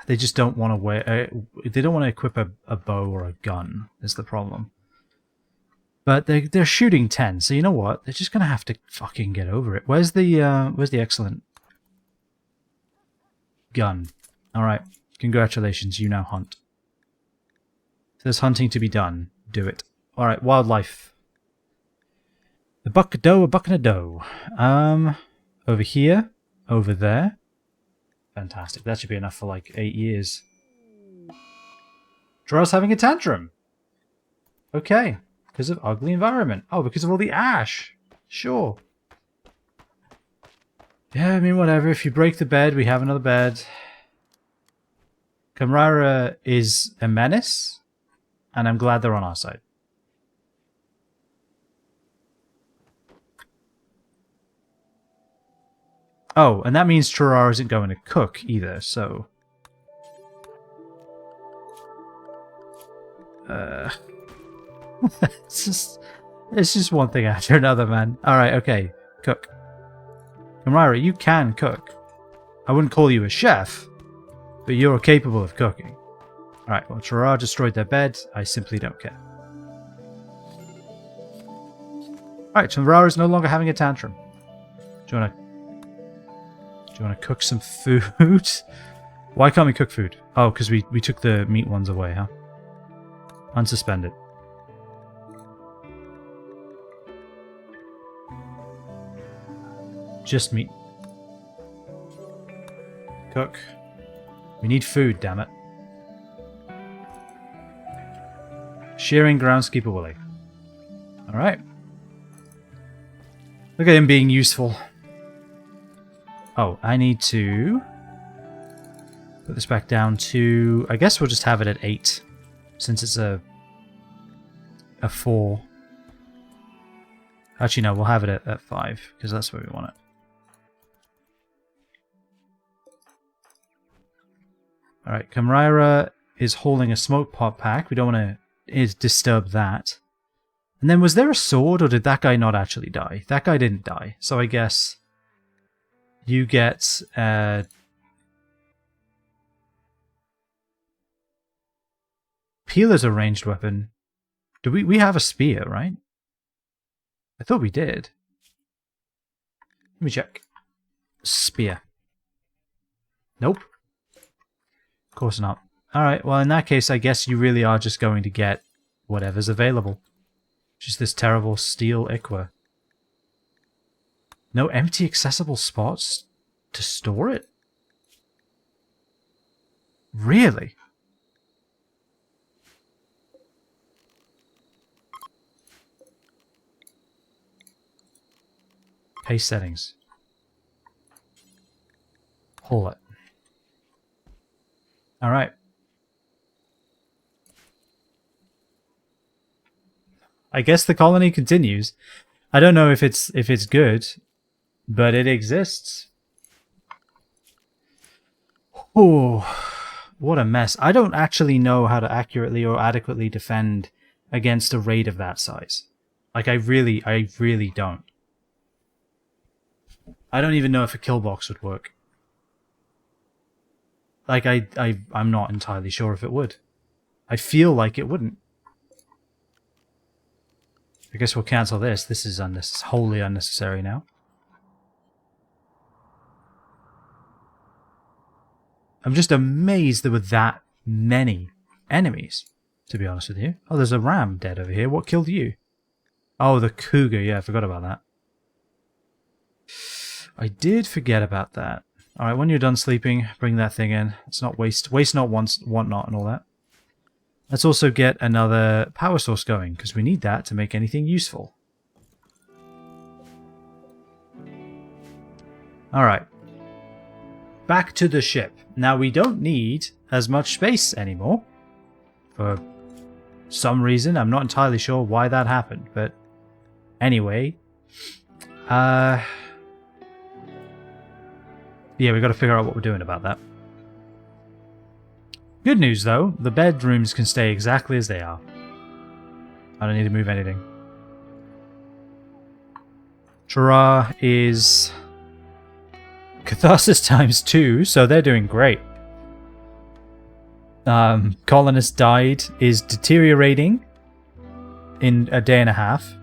they just don't want to wear... they don't want to equip a bow or a gun, is the problem. But they're shooting 10, so you know what? They're just going to have to fucking get over it. Where's the excellent gun? Alright, congratulations, you now hunt. If there's hunting to be done, do it. Alright, wildlife. A buck a doe, a buck and a doe. Over here, over there. Fantastic, that should be enough for like 8 years. Dro's having a tantrum. Okay. Because of ugly environment. Oh, because of all the ash. Sure. Yeah, I mean, whatever. If you break the bed, we have another bed. Camryra is a menace. And I'm glad they're on our side. Oh, and that means Trurar isn't going to cook either, so... it's just one thing after another, man. Alright, okay. Cook. Camryra, you can cook. I wouldn't call you a chef, but you're capable of cooking. Alright, well, Trurar destroyed their bed. I simply don't care. Alright, Camryra is no longer having a tantrum. Do you want to cook some food? Why can't we cook food? Oh, because we took the meat ones away, huh? Unsuspended. Just meat. Cook. We need food, damn it. Shearing groundskeeper Willie. Alright. Look at him being useful. Oh, I need to put this back down to... I guess we'll just have it at 8. Since it's a 4. Actually, no, we'll have it at 5. Because that's where we want it. Alright, Camryra is holding a smoke pot pack. We don't want to disturb that. And then was there a sword, or did that guy not actually die? That guy didn't die. So I guess you get... Peeler's a ranged weapon. Do we have a spear, right? I thought we did. Let me check. Spear. Nope. Of course not. Alright, well in that case I guess you really are just going to get whatever's available. Just this terrible steel ichor. No empty accessible spots to store it? Really? Paste settings. Pull it. Alright. I guess the colony continues. I don't know if it's good, but it exists. Oh, what a mess. I don't actually know how to accurately or adequately defend against a raid of that size. Like, I really don't. I don't even know if a kill box would work. Like, I'm not entirely sure if it would. I feel like it wouldn't. I guess we'll cancel this. This is wholly unnecessary now. I'm just amazed there were that many enemies, to be honest with you. Oh, there's a ram dead over here. What killed you? Oh, the cougar. Yeah, I forgot about that. I did forget about that. Alright, when you're done sleeping, bring that thing in. Let's not waste not, want not, and all that. Let's also get another power source going, because we need that to make anything useful. Alright. Back to the ship. Now, we don't need as much space anymore. For some reason. I'm not entirely sure why that happened, but anyway. Yeah, we've got to figure out what we're doing about that. Good news, though. The bedrooms can stay exactly as they are. I don't need to move anything. Chara is Catharsis times 2, so they're doing great. Colonist died is deteriorating in a day and a half.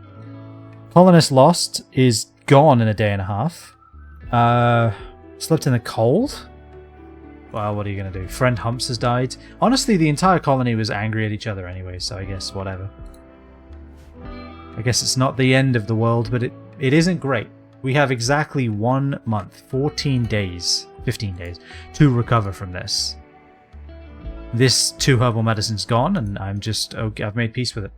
Colonist lost is gone in a day and a half. Slept in the cold? Well, what are you going to do? Friend Humps has died. Honestly, the entire colony was angry at each other anyway, so I guess whatever. I guess it's not the end of the world, but it isn't great. We have exactly 1 month, 14 days, 15 days, to recover from this. This 2 herbal medicine's gone, and I'm just okay. I've made peace with it.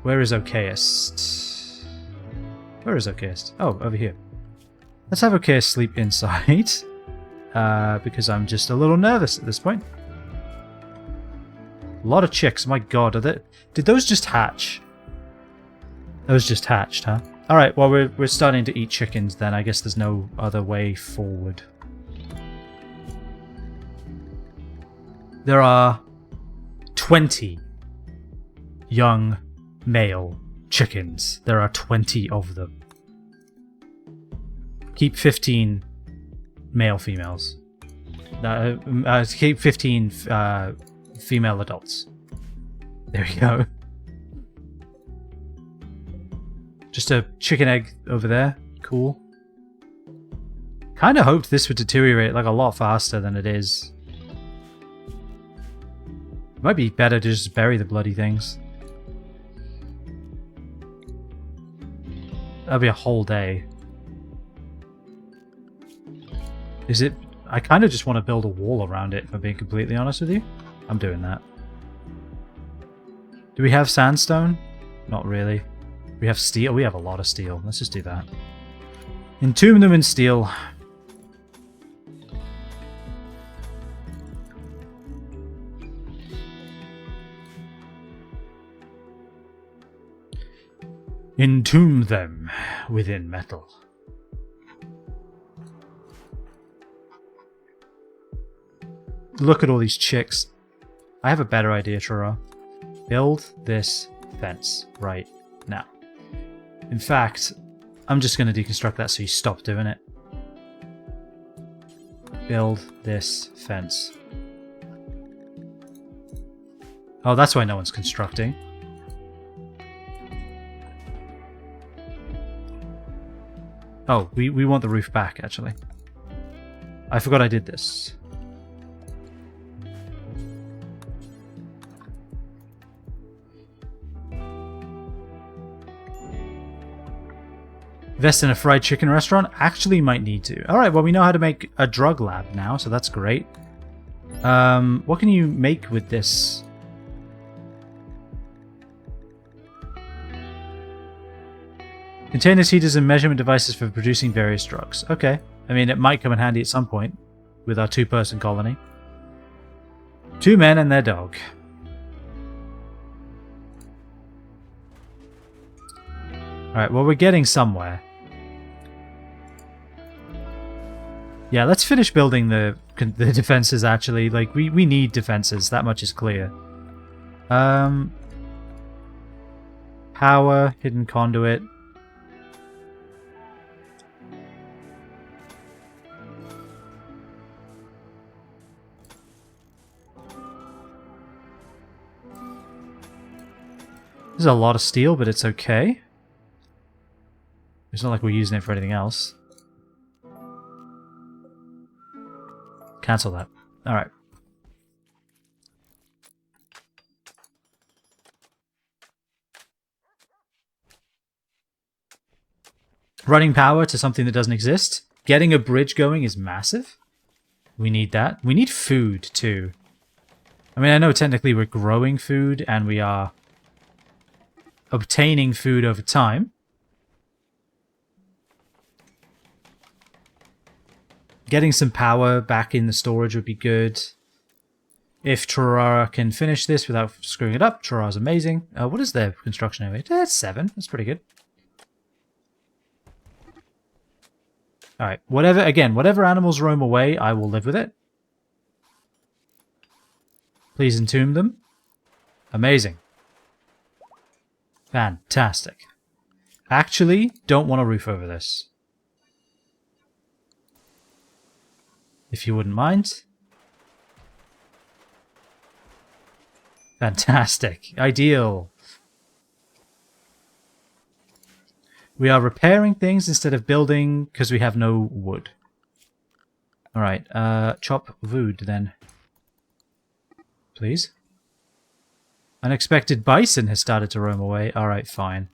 Where is Okayist? Where is Okayist? Oh, over here. Let's have Okayist sleep inside. Because I'm just a little nervous at this point. A lot of chicks, my god, did those just hatch? Those just hatched, huh? Alright, well we're starting to eat chickens then. I guess there's no other way forward. There are 20 young male chickens. There are 20 of them. Keep 15 male females. Keep 15 female adults. There we go. Just a chicken egg over there. Cool. Kind of hoped this would deteriorate like a lot faster than it is. Might be better to just bury the bloody things. That'll be a whole day. Is it... I kind of just want to build a wall around it, if I'm being completely honest with you. I'm doing that. Do we have sandstone? Not really. We have steel. We have a lot of steel. Let's just do that. Entomb them in steel. Entomb them within metal. Look at all these chicks. I have a better idea, Chara. Build this fence right now. In fact, I'm just going to deconstruct that so you stop doing it. Build this fence. Oh, that's why no one's constructing. Oh, we want the roof back, actually. I forgot I did this. Invest in a fried chicken restaurant? Actually might need to. Alright, well we know how to make a drug lab now, so that's great. What can you make with this? Containers, heaters, and measurement devices for producing various drugs. Okay. I mean, it might come in handy at some point with our 2-person colony. 2 men and their dog. Alright, well we're getting somewhere. Yeah, let's finish building the defenses actually. Like, we need defenses, that much is clear. Power, hidden conduit. There's a lot of steel, but it's okay. It's not like we're using it for anything else. Cancel that. Alright. Running power to something that doesn't exist. Getting a bridge going is massive. We need that. We need food, too. I mean, I know technically we're growing food, and we are obtaining food over time. Getting some power back in the storage would be good. If Trorara can finish this without screwing it up, Trorara's amazing. What is their construction area? That's 7. That's pretty good. Alright, whatever animals roam away, I will live with it. Please entomb them. Amazing. Fantastic. Actually, don't want a roof over this. If you wouldn't mind. Fantastic. Ideal. We are repairing things instead of building because we have no wood. Alright, chop wood then. Please. Unexpected bison has started to roam away. Alright, fine.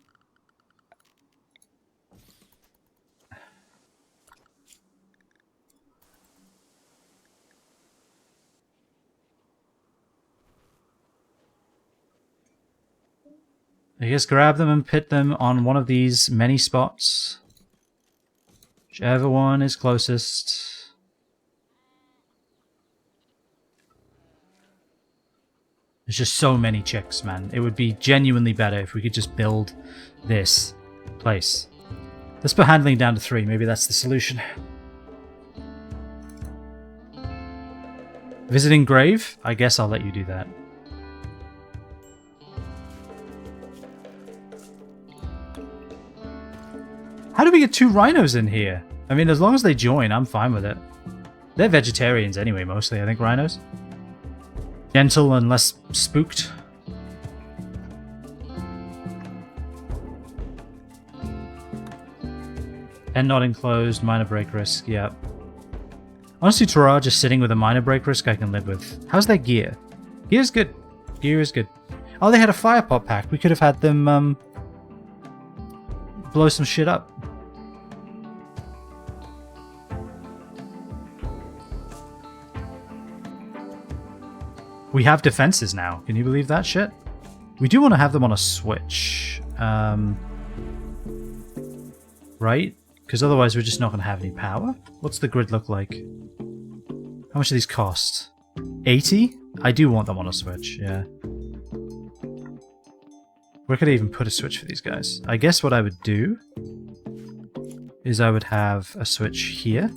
I guess grab them and put them on one of these many spots. Whichever one is closest. There's just so many chicks, man. It would be genuinely better if we could just build this place. Let's put handling down to 3. Maybe that's the solution. Visiting grave? I guess I'll let you do that. How do we get 2 rhinos in here? I mean, as long as they join, I'm fine with it. They're vegetarians anyway, mostly, I think, rhinos. Gentle and less spooked. And not enclosed, minor break risk, yeah. Honestly, Torah just sitting with a minor break risk I can live with. How's their gear? Gear's good. Gear is good. Oh, they had a fire pot pack. We could have had them, blow some shit up. We have defenses now. Can you believe that shit? We do want to have them on a switch. Right? Because otherwise we're just not going to have any power. What's the grid look like? How much do these cost? 80? I do want them on a switch, yeah. Where could I even put a switch for these guys? I guess what I would do is I would have a switch here.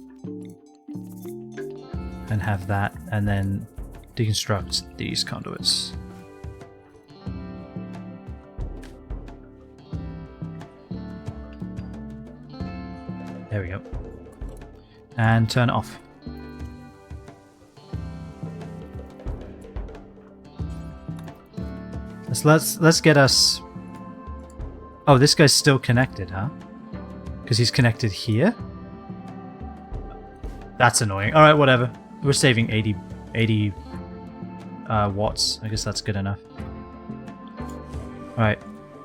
And have that, and then deconstruct these conduits. There we go. And turn it off. Let's get us... Oh, this guy's still connected, huh? Because he's connected here? That's annoying. Alright, whatever. We're saving 80 watts. I guess that's good enough. Alright.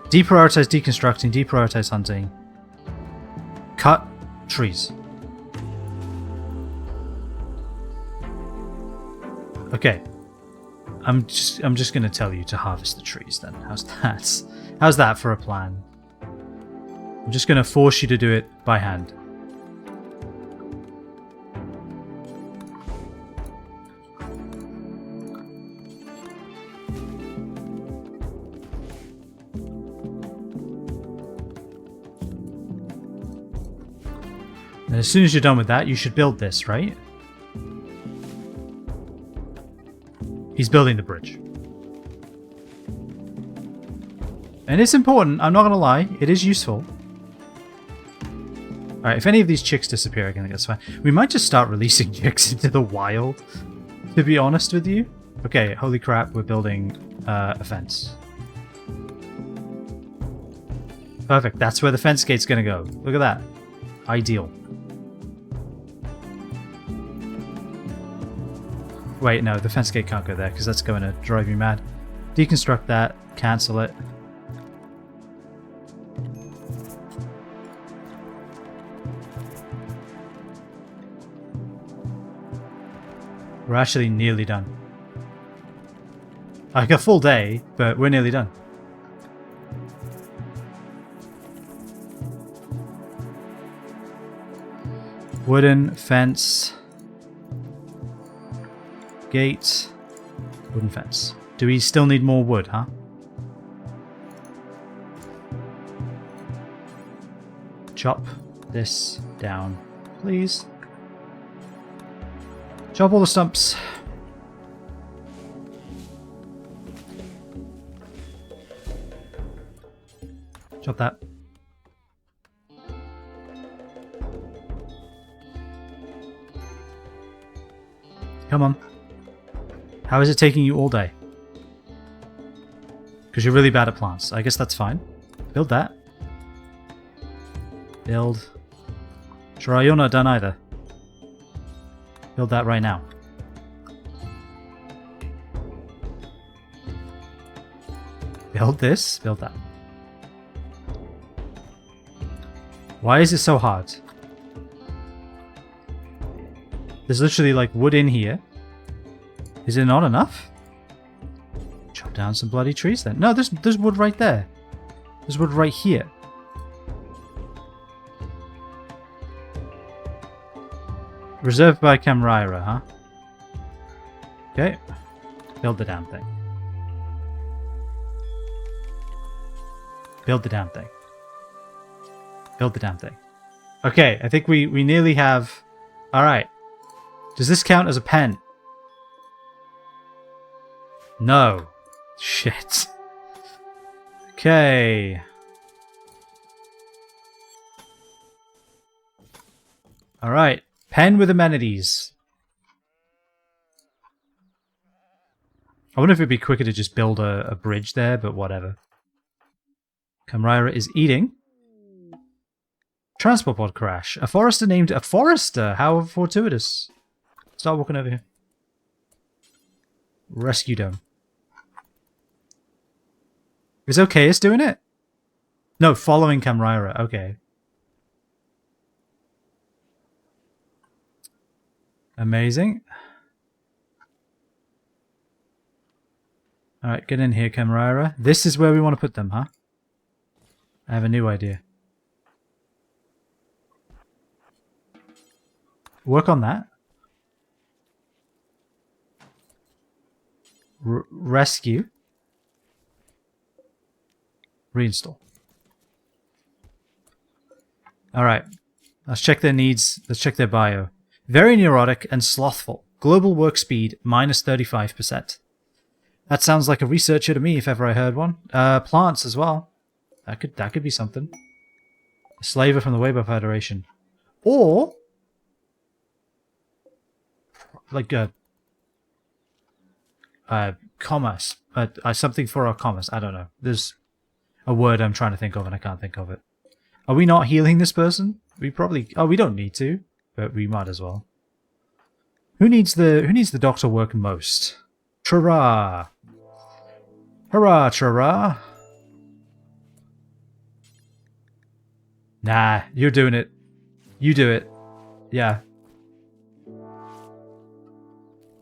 Deprioritize deconstructing, deprioritize hunting. cut trees. Okay. I'm just gonna tell you to harvest the trees then. How's that? How's that for a plan? I'm just gonna force you to do it by hand. And as soon as you're done with that, you should build this, right? He's building the bridge. And it's important, I'm not gonna lie, it is useful. Alright, if any of these chicks disappear, I think that's fine. We might just start releasing chicks into the wild, to be honest with you. Okay, holy crap, we're building a fence. Perfect, that's where the fence gate's gonna go. Look at that. Ideal. Wait, no, the fence gate can't go there because that's going to drive you mad. Deconstruct that, cancel it. We're actually nearly done. Like a full day, but we're nearly done. Wooden fence. Gate. Wooden fence. Do we still need more wood, huh? Chop this down, please. Chop all the stumps. Chop that. Come on. How is it taking you all day? Because you're really bad at plants. I guess that's fine. Build that. Build. Sure, you're not done either. Build that right now. Build this. Build that. Why is it so hard? There's literally like wood in here. Is it not enough? Chop down some bloody trees then. No, there's wood right there. There's wood right here. Reserved by Camryra, huh? Okay. Build the damn thing. Build the damn thing. Build the damn thing. Okay, I think we nearly have... Alright. Does this count as a pen? No. Shit. Okay. Alright. Pen with amenities. I wonder if it'd be quicker to just build a bridge there, but whatever. Camryra is eating. Transport pod crash. A forester named a forester. How fortuitous. Start walking over here. Rescue dome. Is Okaeus doing it? No, following Camryra. Okay. Amazing. Alright, get in here, Camryra. This is where we want to put them, huh? I have a new idea. Work on that. Rescue. Reinstall. Alright. Let's check their needs. Let's check their bio. Very neurotic and slothful. Global work speed minus 35%. That sounds like a researcher to me if ever I heard one. Plants as well. That could be something. A slaver from the Weber Federation. Or like commerce. Something for our commerce. I don't know. There's a word I'm trying to think of and I can't think of it. Are we not healing this person? We probably... Oh, we don't need to, but we might as well. Who needs the doctor work most? Tra-ra! Hurrah, tra-ra! Nah, you're doing it. You do it. Yeah.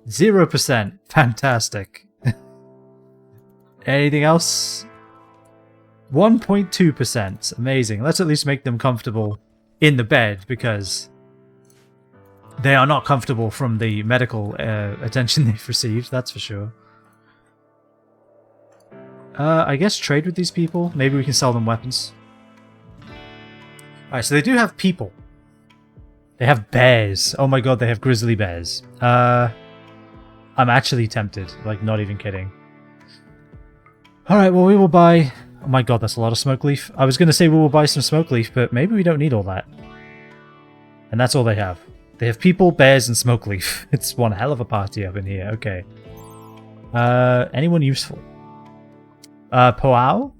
0%. Fantastic. Anything else? 1.2%. Amazing. Let's at least make them comfortable in the bed, because they are not comfortable from the medical attention they've received, that's for sure. I guess trade with these people. Maybe we can sell them weapons. Alright, so they do have people. They have bears. Oh my god, they have grizzly bears. I'm actually tempted. Like, not even kidding. Alright, well, we will buy... Oh my god, that's a lot of smoke leaf. I was going to say we will buy some smoke leaf, but maybe we don't need all that. And that's all they have. They have people, bears, and smoke leaf. It's one hell of a party up in here. Okay. Anyone useful? Poao?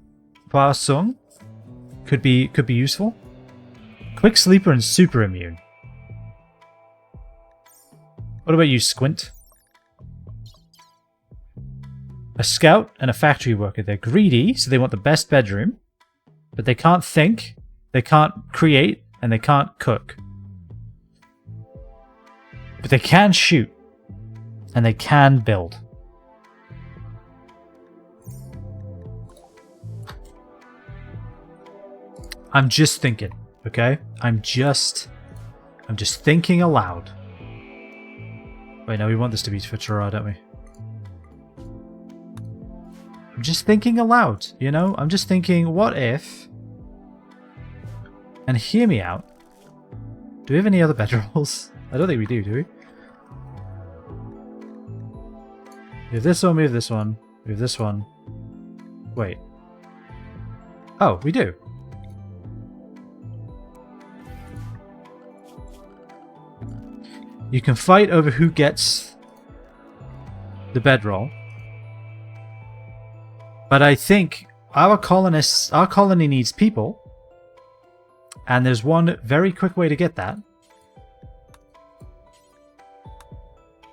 Poao Sung? Could be useful. Quick sleeper and super immune. What about you, Squint? A scout and a factory worker. They're greedy, so they want the best bedroom. But they can't think, they can't create, and they can't cook. But they can shoot. And they can build. I'm just thinking, okay? I'm just thinking aloud. Wait, no, we want this to be for Terra, don't we? I'm just thinking aloud, you know? I'm just thinking, what if... And hear me out. Do we have any other bedrolls? I don't think we do we? We have this one, we have this one, we have this one. Wait. Oh, we do. You can fight over who gets the bedroll. But I think our colony needs people. And there's one very quick way to get that.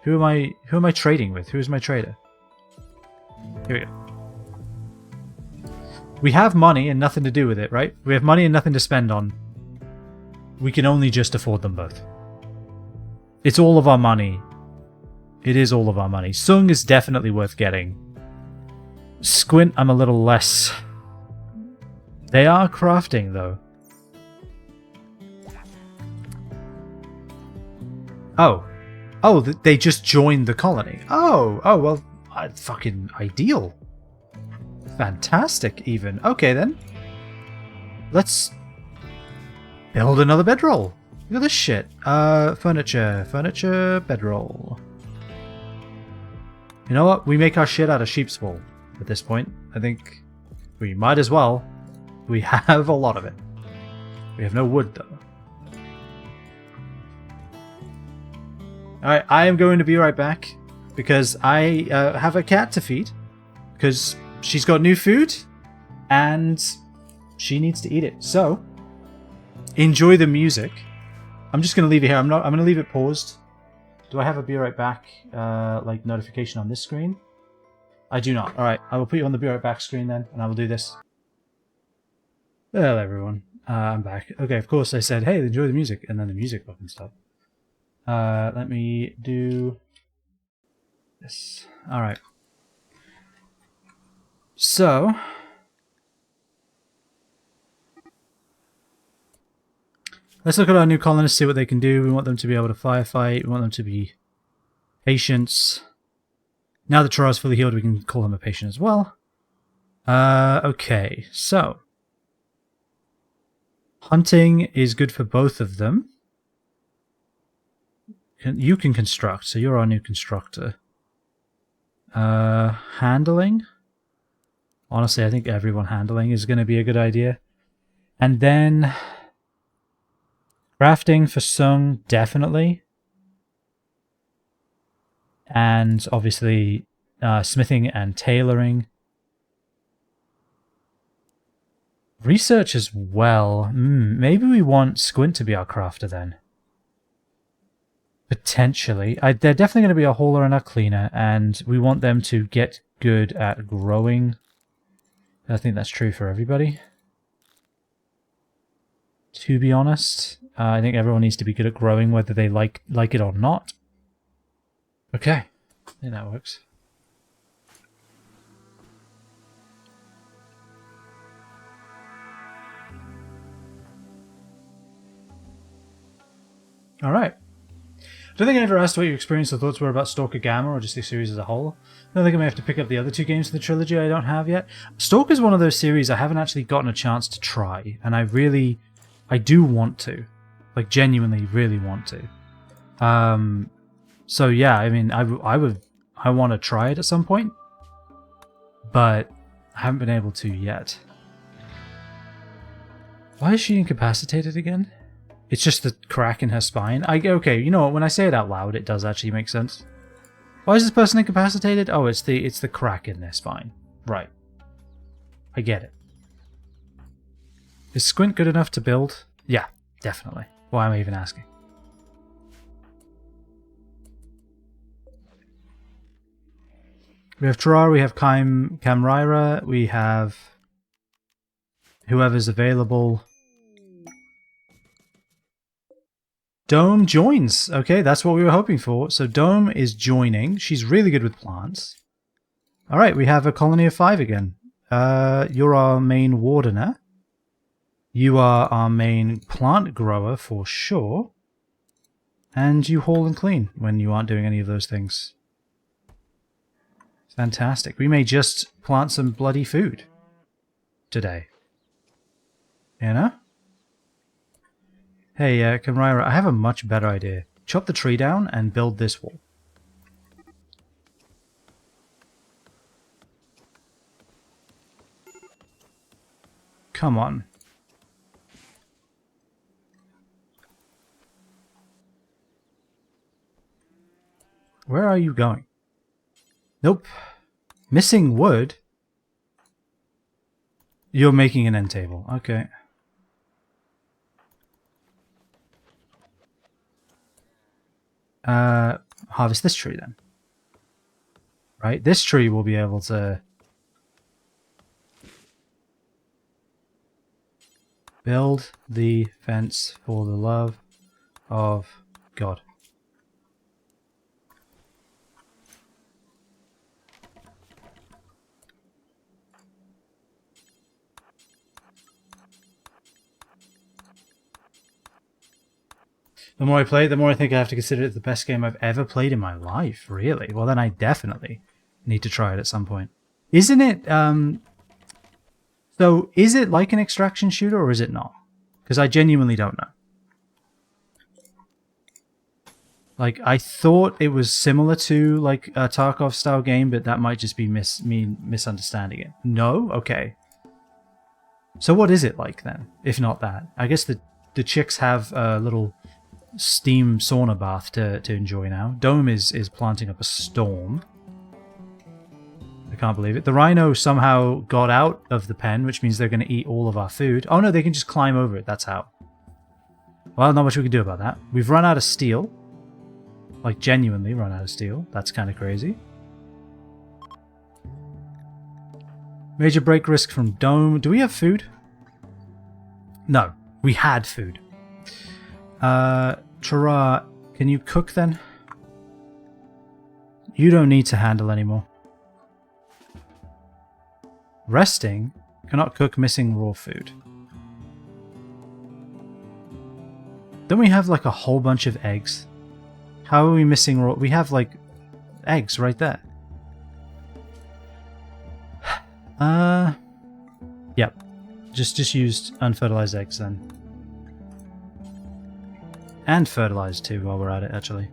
Who am I trading with? Who is my trader? Here we go. We have money and nothing to do with it, right? We have money and nothing to spend on. We can only just afford them both. It's all of our money. It is all of our money. Sung is definitely worth getting. Squint, I'm a little less. They are crafting, though. Oh. Oh, they just joined the colony. Oh, well, fucking ideal. Fantastic, even. Okay, then. Let's build another bedroll. Look at this shit. Furniture, bedroll. You know what? We make our shit out of sheep's wool at this point. I think we might as well. We have a lot of it. We have no wood, though. Alright, I am going to be right back because I have a cat to feed because she's got new food and she needs to eat it. So, enjoy the music. I'm just going to leave it here. I'm going to leave it paused. Do I have a be right back like notification on this screen? I do not. Alright, I will put you on the be right back screen then and I will do this. Hello everyone. I'm back. Okay, of course I said, hey, enjoy the music, and then the music fucking stopped. Let me do this. Alright. So, let's look at our new colonists, see what they can do. We want them to be able to firefight. We want them to be patients. Now that Terra's fully healed, we can call him a patient as well. Okay, so. Hunting is good for both of them. You can construct, so you're our new constructor. Handling. Honestly, I think everyone handling is going to be a good idea. And then crafting for Sung, definitely. And obviously smithing and tailoring. Research as well. Maybe we want Squint to be our crafter then. Potentially. They're definitely going to be a hauler and a cleaner, and we want them to get good at growing. I think that's true for everybody. to be honest. I think everyone needs to be good at growing, whether they like it or not. Okay, I think that works. All right. I don't think I ever asked what your experience or thoughts were about Stalker Gamma or just the series as a whole. I don't think I may have to pick up the other 2 games in the trilogy I don't have yet. Stalker's one of those series I haven't actually gotten a chance to try, and I do want to. Like, genuinely really want to. So yeah, I mean, I want to try it at some point, but I haven't been able to yet. Why is she incapacitated again? It's just the crack in her spine. Okay, you know what? When I say it out loud, it does actually make sense. Why is this person incapacitated? Oh, it's the crack in their spine. Right. I get it. Is Squint good enough to build? Yeah, definitely. Why am I even asking? We have Terrar, we have Camryra, we have whoever's available. Dome joins. Okay, that's what we were hoping for. So Dome is joining. She's really good with plants. Alright, we have a colony of 5 again. You're our main wardener. You are our main plant grower for sure. And you haul and clean when you aren't doing any of those things. Fantastic. We may just plant some bloody food today. You know? Hey, Kamraira, I have a much better idea. Chop the tree down and build this wall. Come on. Where are you going? Nope. Missing wood? You're making an end table. Okay. Harvest this tree then. Right? This tree will be able to build the fence for the love of God. The more I play it, the more I think I have to consider it the best game I've ever played in my life, really. Well, then I definitely need to try it at some point. Isn't it, so is it like an extraction shooter or is it not? Because I genuinely don't know. Like, I thought it was similar to, like, a Tarkov-style game, but that might just be me misunderstanding it. No? Okay. So what is it like, then, if not that? I guess the chicks have a little steam sauna bath to enjoy now. Dome is planting up a storm. I can't believe it. The rhino somehow got out of the pen, which means they're going to eat all of our food. Oh no, they can just climb over it. That's how. Well, not much we can do about that. We've run out of steel. Like, genuinely run out of steel. That's kind of crazy. Major break risk from Dome. Do we have food? No. We had food. Terrar, can you cook then? You don't need to handle anymore. Resting? Cannot cook, missing raw food. Don't we have like a whole bunch of eggs? How are we missing raw? We have like eggs right there. Yep. Just used unfertilized eggs then. And fertilized too while we're at it, actually.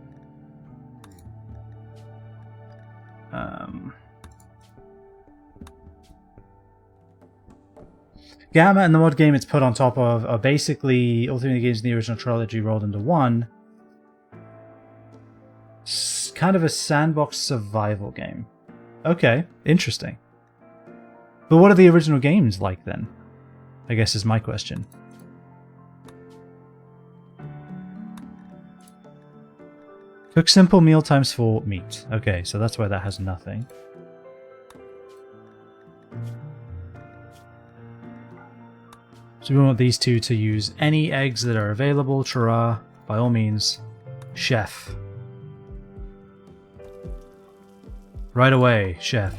Gamma and the mod game it's put on top of are basically all 3 of the games in the original trilogy rolled into one. Kind of a sandbox survival game. Okay, interesting. But what are the original games like then? I guess is my question. Cook simple meal times 4 meat. Okay, so that's why that has nothing. So we want these two to use any eggs that are available. Chara, by all means, chef. Right away, chef.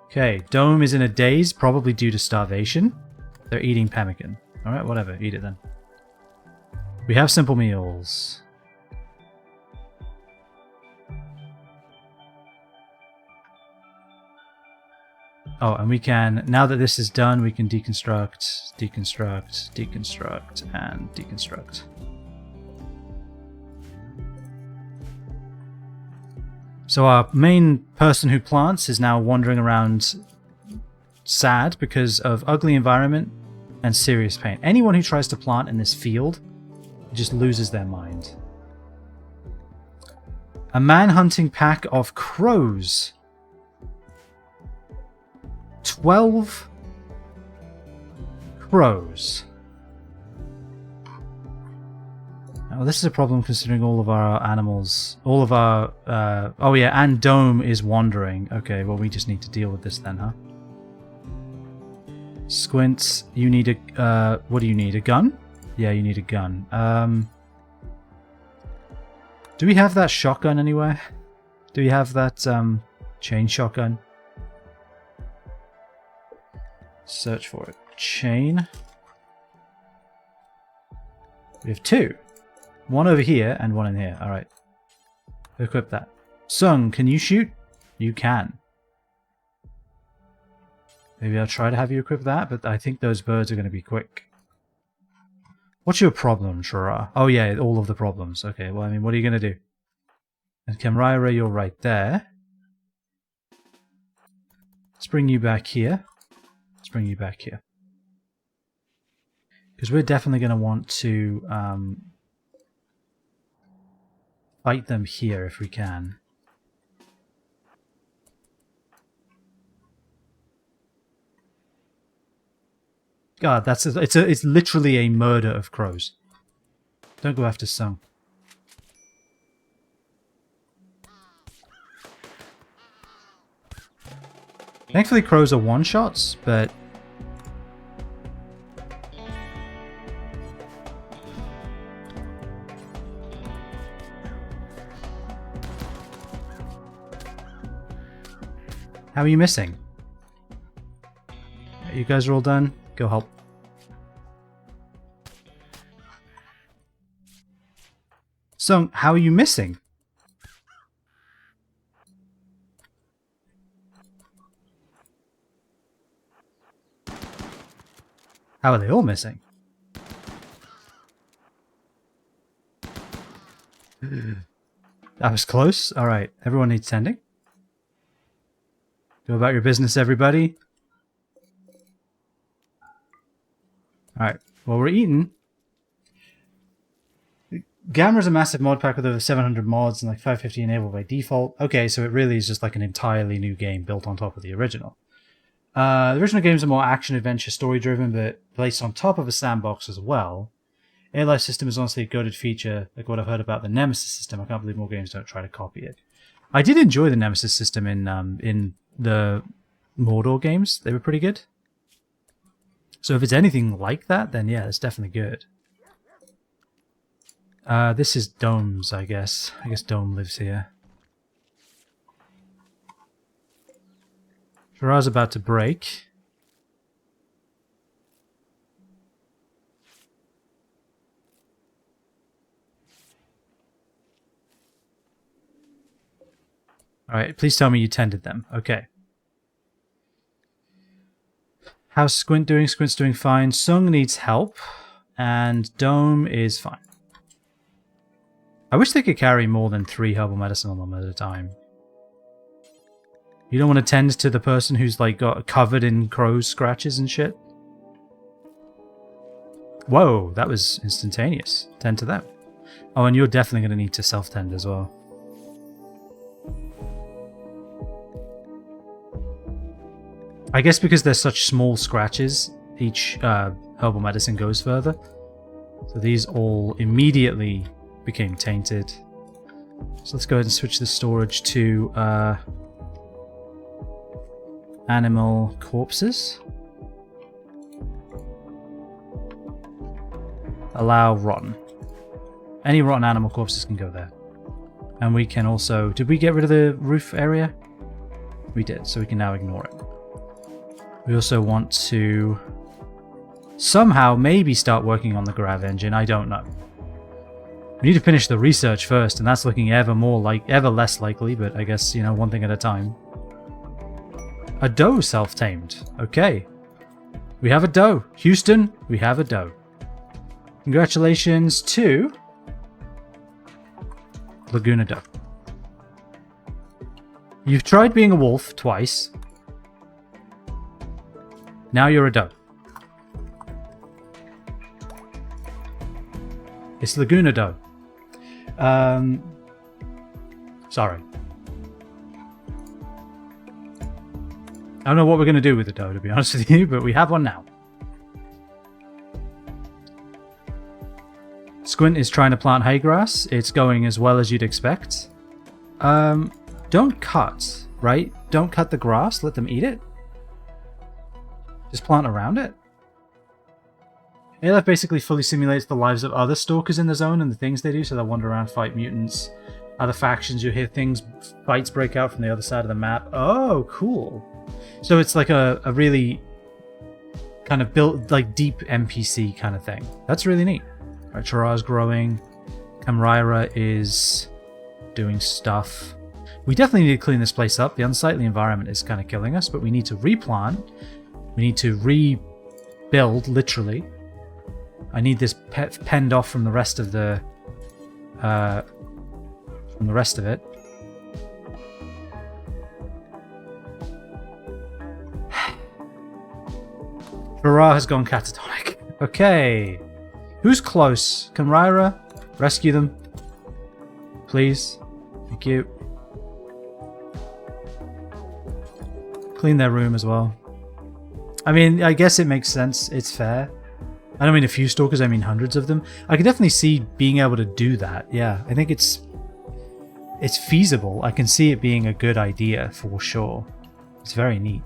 Okay, Dome is in a daze, probably due to starvation. They're eating pemmican. Alright, whatever, eat it then. We have simple meals. Oh, and we can, now that this is done, we can deconstruct, deconstruct, deconstruct, and deconstruct. So our main person who plants is now wandering around sad because of ugly environment and serious pain. Anyone who tries to plant in this field just loses their mind. A man-hunting pack of crows. 12 crows. Now, this is a problem considering all of our animals, all of our, oh yeah, and Dome is wandering. Okay, well we just need to deal with this then, huh? Squints, you need a, what do you need, a gun? Yeah, you need a gun. Do we have that shotgun anywhere? Do we have that, chain shotgun? Search for it. Chain. We have two. One over here and one in here. Alright. Equip that. Sung, can you shoot? You can. Maybe I'll try to have you equip that, but I think those birds are going to be quick. What's your problem, Shura? Oh yeah, all of the problems. Okay, well I mean, what are you going to do? And Kamraira, you're right there. Let's bring you back here. Let's bring you back here. Because we're definitely going to want to fight them here if we can. God, it's literally a murder of crows. Don't go after Sung. Thankfully crows are one-shots, but how are you missing? You guys are all done? Go help. So, how are you missing? How are they all missing? That was close. Alright, everyone needs tending. Go about your business, everybody. Alright, well we're eating. Gamma's a massive mod pack with over 700 mods and like 550 enabled by default. Okay, so it really is just like an entirely new game built on top of the original. The original games are more action-adventure story-driven, but placed on top of a sandbox as well. Air-life system is honestly a goated feature, like what I've heard about the Nemesis system. I can't believe more games don't try to copy it. I did enjoy the Nemesis system in the Mordor games. They were pretty good. So if it's anything like that, then yeah, it's definitely good. This is Dome's, I guess. I guess Dome lives here. Shara's about to break. Alright, please tell me you tended them. Okay. How's Squint doing? Squint's doing fine. Sung needs help. And Dome is fine. I wish they could carry more than 3 herbal medicine on them at a time. You don't want to tend to the person who's like got covered in crow's scratches and shit? Whoa, that was instantaneous. Tend to them. Oh, and you're definitely going to need to self-tend as well. I guess because they're such small scratches, each herbal medicine goes further. So these all immediately became tainted. So let's go ahead and switch the storage to animal corpses. Allow rotten. Any rotten animal corpses can go there. And we can also... Did we get rid of the roof area? We did, so we can now ignore it. We also want to somehow maybe start working on the grav engine. I don't know. We need to finish the research first, and that's looking ever less likely, but I guess, you know, one thing at a time. A doe self-tamed. Okay. We have a doe. Houston, we have a doe. Congratulations to Laguna Doe. You've tried being a wolf twice. Now you're a doe. It's Laguna Doe. Sorry. I don't know what we're going to do with the doe, to be honest with you, but we have one now. Squint is trying to plant hay grass. It's going as well as you'd expect. Don't cut, right? Don't cut the grass. Let them eat it. Just plant around it. ALF basically fully simulates the lives of other stalkers in the zone and the things they do, so they'll wander around, fight mutants, other factions. You hear things, fights break out from the other side of the map. Oh, cool. So it's like a really kind of built, like deep NPC kind of thing. That's really neat. Alright, Chara's growing. Kamraira is doing stuff. We definitely need to clean this place up. The unsightly environment is kind of killing us, but we need to replant. We need to rebuild, literally. I need this penned off from the rest of the it. Chara has gone catatonic. Okay. Who's close? Kamraira, rescue them. Please. Thank you. Clean their room as well. I mean, I guess it makes sense. It's fair. I don't mean a few stalkers, I mean hundreds of them. I can definitely see being able to do that. Yeah, I think it's feasible. I can see it being a good idea for sure. It's very neat.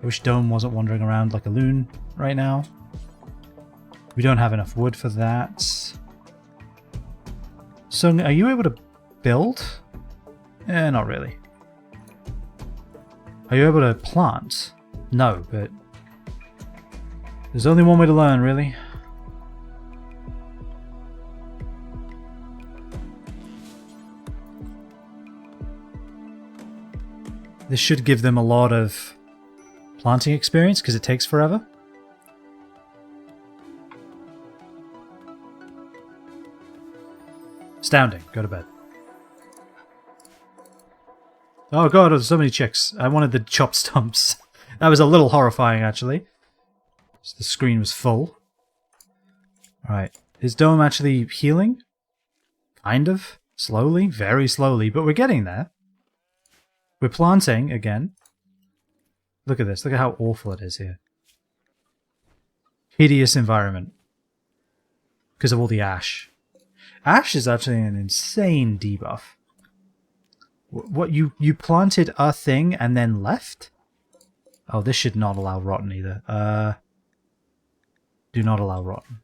I wish Dome wasn't wandering around like a loon right now. We don't have enough wood for that. Sung, are you able to build? Not really. Are you able to plant? No, but there's only one way to learn, really. This should give them a lot of planting experience because it takes forever. Astounding. Go to bed. Oh god, there's so many chicks. I wanted the chop stumps. That was a little horrifying, actually. So the screen was full. Alright. Is Dome actually healing? Kind of. Slowly. Very slowly. But we're getting there. We're planting again. Look at this. Look at how awful it is here. Hideous environment. Because of all the ash. Ash is actually an insane debuff. What, you planted a thing and then left? Oh, this should not allow rotten either. Do not allow rotten.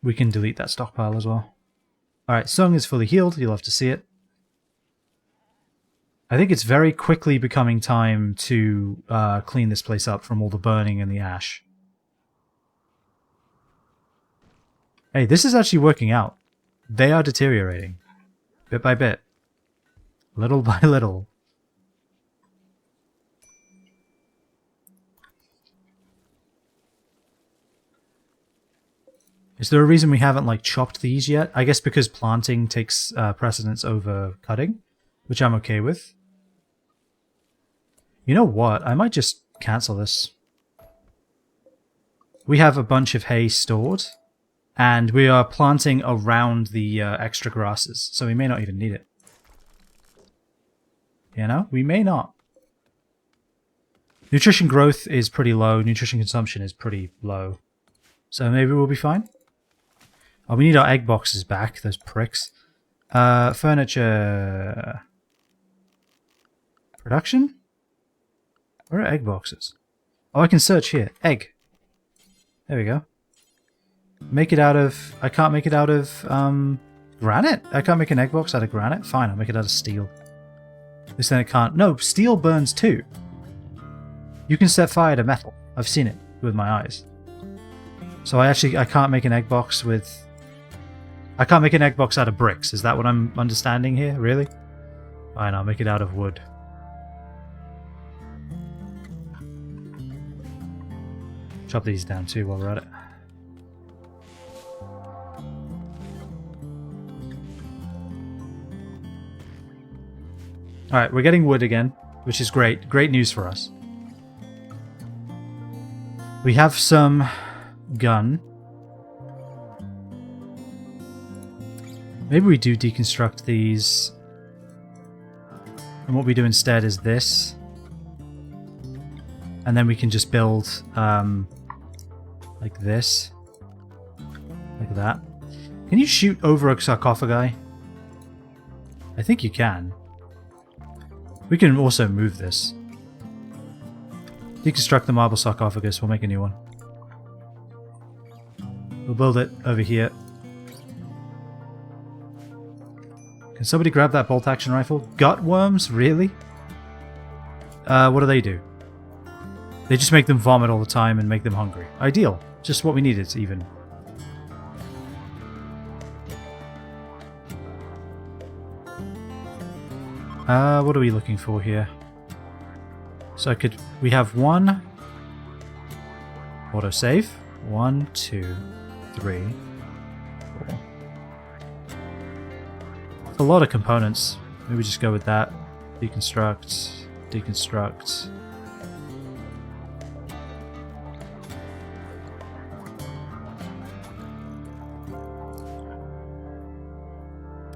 We can delete that stockpile as well. Alright, Sung is fully healed. You'll have to see it. I think it's very quickly becoming time to clean this place up from all the burning and the ash. Hey, this is actually working out. They are deteriorating. Bit by bit. Little by little. Is there a reason we haven't, like, chopped these yet? I guess because planting takes precedence over cutting, which I'm okay with. You know what? I might just cancel this. We have a bunch of hay stored, and we are planting around the extra grasses, so we may not even need it. You know? We may not. Nutrition growth is pretty low. Nutrition consumption is pretty low. So maybe we'll be fine. Oh, we need our egg boxes back, those pricks. Furniture. Production? Where are egg boxes? Oh, I can search here. Egg. There we go. Make it out of... I can't make it out of granite? I can't make an egg box out of granite? Fine, I'll make it out of steel. At least then it can't... No, steel burns too. You can set fire to metal. I've seen it with my eyes. So I can't make an egg box with... I can't make an egg box out of bricks. Is that what I'm understanding here? Really? Fine, I'll make it out of wood. Chop these down too while we're at it. Alright, we're getting wood again, which is great. Great news for us. We have some gun. Maybe we do deconstruct these. And what we do instead is this. And then we can just build like this. Like that. Can you shoot over a sarcophagi? I think you can. We can also move this. Deconstruct the marble sarcophagus, we'll make a new one. We'll build it over here. Can somebody grab that bolt action rifle? Gut worms? Really? What do? They just make them vomit all the time and make them hungry. Ideal. Just what we needed, even. What are we looking for here? So we have one autosave. 1, 2, 3, 4. It's a lot of components. Maybe just go with that. Deconstruct, deconstruct.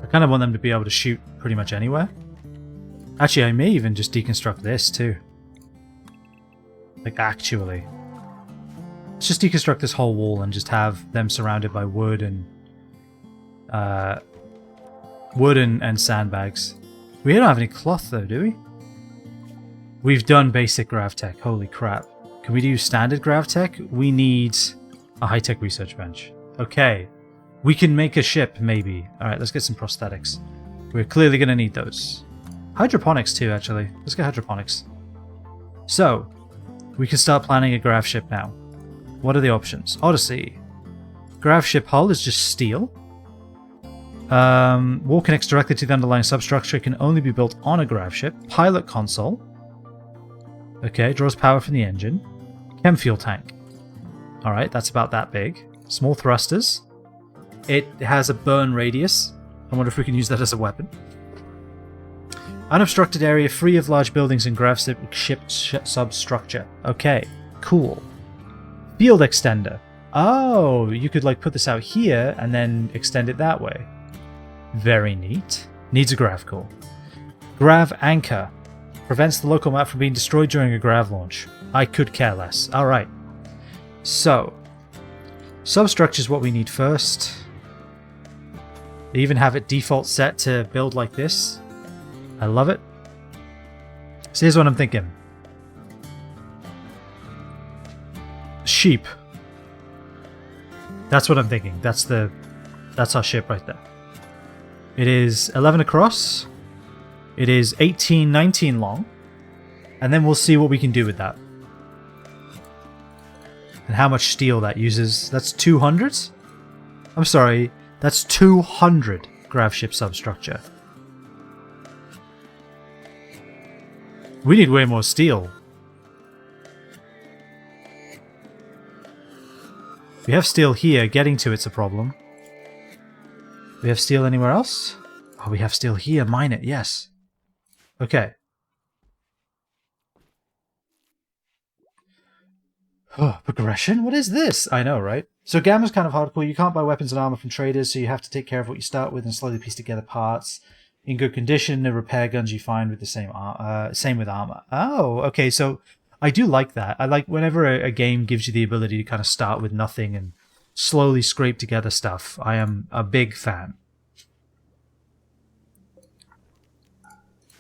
I kind of want them to be able to shoot pretty much anywhere. Actually, I may even just deconstruct this too. Like, actually. Let's just deconstruct this whole wall and just have them surrounded by wood and sandbags. We don't have any cloth though, do we? We've done basic gravtech. Holy crap. Can we do standard gravtech? We need a high-tech research bench. Okay. We can make a ship, maybe. Alright, let's get some prosthetics. We're clearly going to need those. Hydroponics too, actually. Let's get hydroponics. So, we can start planning a grav ship now. What are the options? Odyssey. Grav ship hull is just steel. Wall connects directly to the underlying substructure. It can only be built on a grav ship. Pilot console. Okay, draws power from the engine. Chem fuel tank. Alright, that's about that big. Small thrusters. It has a burn radius. I wonder if we can use that as a weapon. Unobstructed area free of large buildings and grav ship substructure. Okay, cool. Field extender. Oh, you could like put this out here and then extend it that way. Very neat. Needs a grav core. Grav anchor. Prevents the local map from being destroyed during a grav launch. I could care less. Alright. So, substructure is what we need first. They even have it default set to build like this. I love it. So here's what I'm thinking. Sheep. That's what I'm thinking. That's our ship right there. It is 11 across. It is 18, 19 long. And then we'll see what we can do with that. And how much steel that uses. That's 200? I'm sorry. That's 200 grav ship substructure. We need way more steel. We have steel here. Getting to it's a problem. We have steel anywhere else? Oh, we have steel here. Mine it. Yes. Okay. Oh, progression? What is this? I know, right? So Gamma's kind of hardcore. You can't buy weapons and armor from traders, so you have to take care of what you start with and slowly piece together parts. In good condition, the repair guns you find with the same with armor. Oh, okay, so I do like that. I like whenever a game gives you the ability to kind of start with nothing and slowly scrape together stuff. I am a big fan.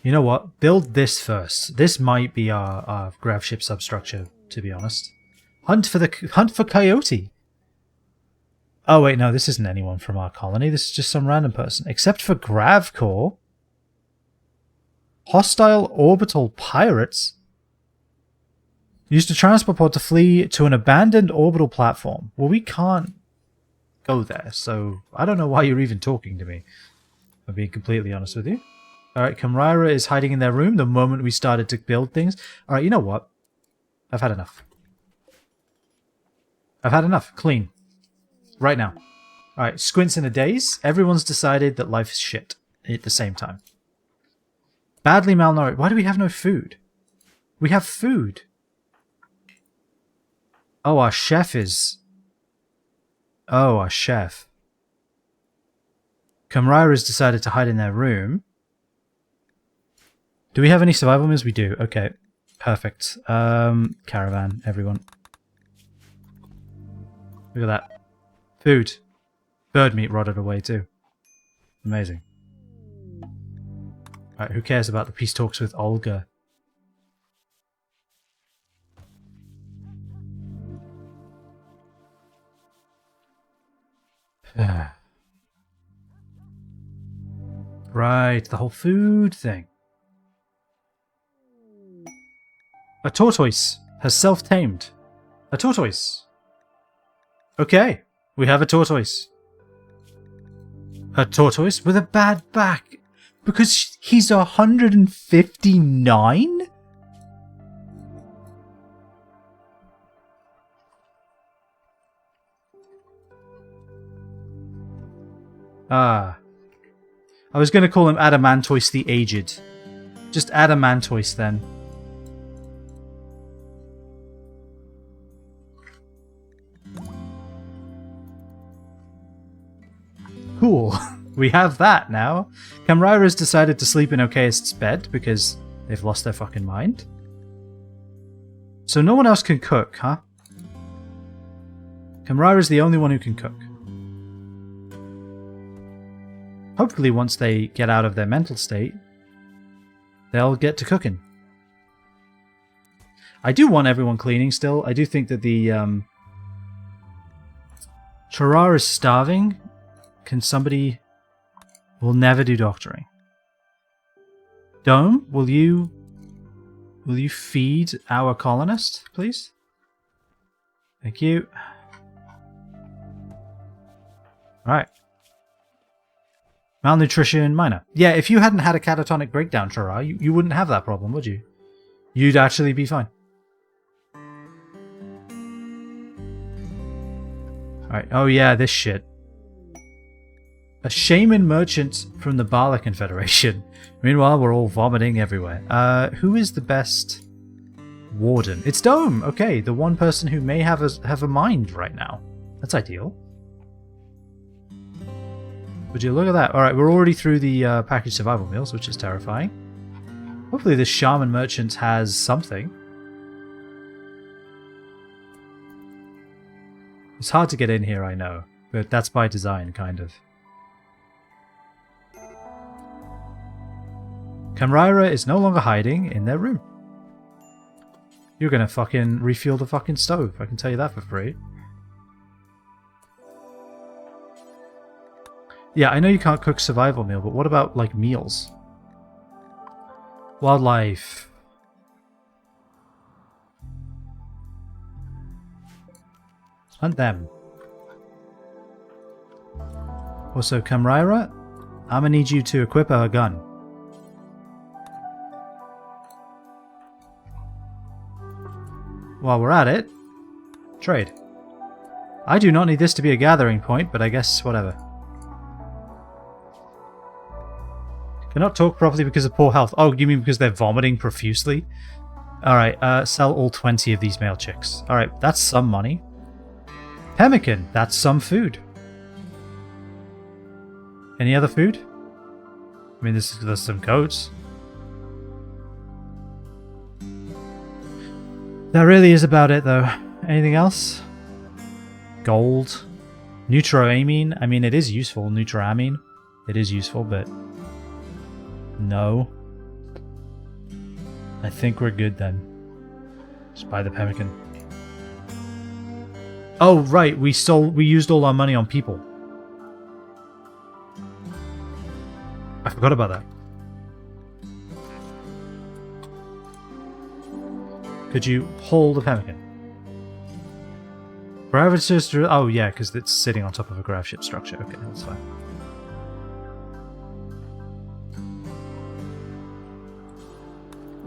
You know what? Build this first. This might be our grav ship substructure to be honest. Hunt for coyote. Oh wait, no, this isn't anyone from our colony. This is just some random person. Except for Gravcore. Hostile orbital pirates. Used a transport pod to flee to an abandoned orbital platform. Well, we can't go there, so I don't know why you're even talking to me. I'm being completely honest with you. Alright, Kamrira is hiding in their room the moment we started to build things. Alright, you know what? I've had enough. I've had enough. Clean. Right now. Alright, squints in a daze. Everyone's decided that life is shit at the same time. Badly malnourished. Why do we have no food? We have food. Oh, our chef is... Oh, our chef. Kamrira's decided to hide in their room. Do we have any survival meals? We do. Okay. Perfect. Caravan, everyone. Look at that. Food. Bird meat rotted away too. Amazing. Alright, who cares about the peace talks with Olga? Right, the whole food thing. A tortoise has self-tamed. A tortoise. Okay, we have a tortoise. A tortoise with a bad back. Because he's 159? Ah. I was going to call him Adamantoise the Aged. Just Adamantoise then. Cool. We have that now. Kamrira's decided to sleep in Okayist's bed because they've lost their fucking mind. So no one else can cook, huh? Kamrira's the only one who can cook. Hopefully once they get out of their mental state, they'll get to cooking. I do want everyone cleaning still. I do think that the Charar is starving. Can somebody... We'll never do doctoring. Dome, will you feed our colonist, please? Thank you. Alright. Malnutrition minor. Yeah, if you hadn't had a catatonic breakdown, Charar, you wouldn't have that problem, would you? You'd actually be fine. Alright, oh yeah, this shit. A shaman merchant from the Bala Confederation. Meanwhile, we're all vomiting everywhere. Who is the best warden? It's Dome! Okay, the one person who may have a mind right now. That's ideal. Would you look at that? Alright, we're already through the packaged survival meals, which is terrifying. Hopefully this shaman merchant has something. It's hard to get in here, I know. But that's by design, kind of. Kamrira is no longer hiding in their room. You're gonna fucking refuel the fucking stove, I can tell you that for free. Yeah, I know you can't cook survival meal, but what about, like, meals? Wildlife. Hunt them. Also, Kamrira, I'm gonna need you to equip a gun. While we're at it, trade. I do not need this to be a gathering point, but I guess whatever. Cannot talk properly because of poor health. Oh, you mean because they're vomiting profusely? Alright, sell all 20 of these male chicks. Alright, that's some money. Pemmican, that's some food. Any other food? I mean, there's some goats. That really is about it, though. Anything else? Gold. Neutroamine. I mean, it is useful. Neutroamine. It is useful, but... No. I think we're good, then. Just buy the pemmican. Oh, right, we used all our money on people. I forgot about that. Could you hold the pemmican? Gravitas... Oh, yeah, because it's sitting on top of a grav ship structure. Okay, that's fine.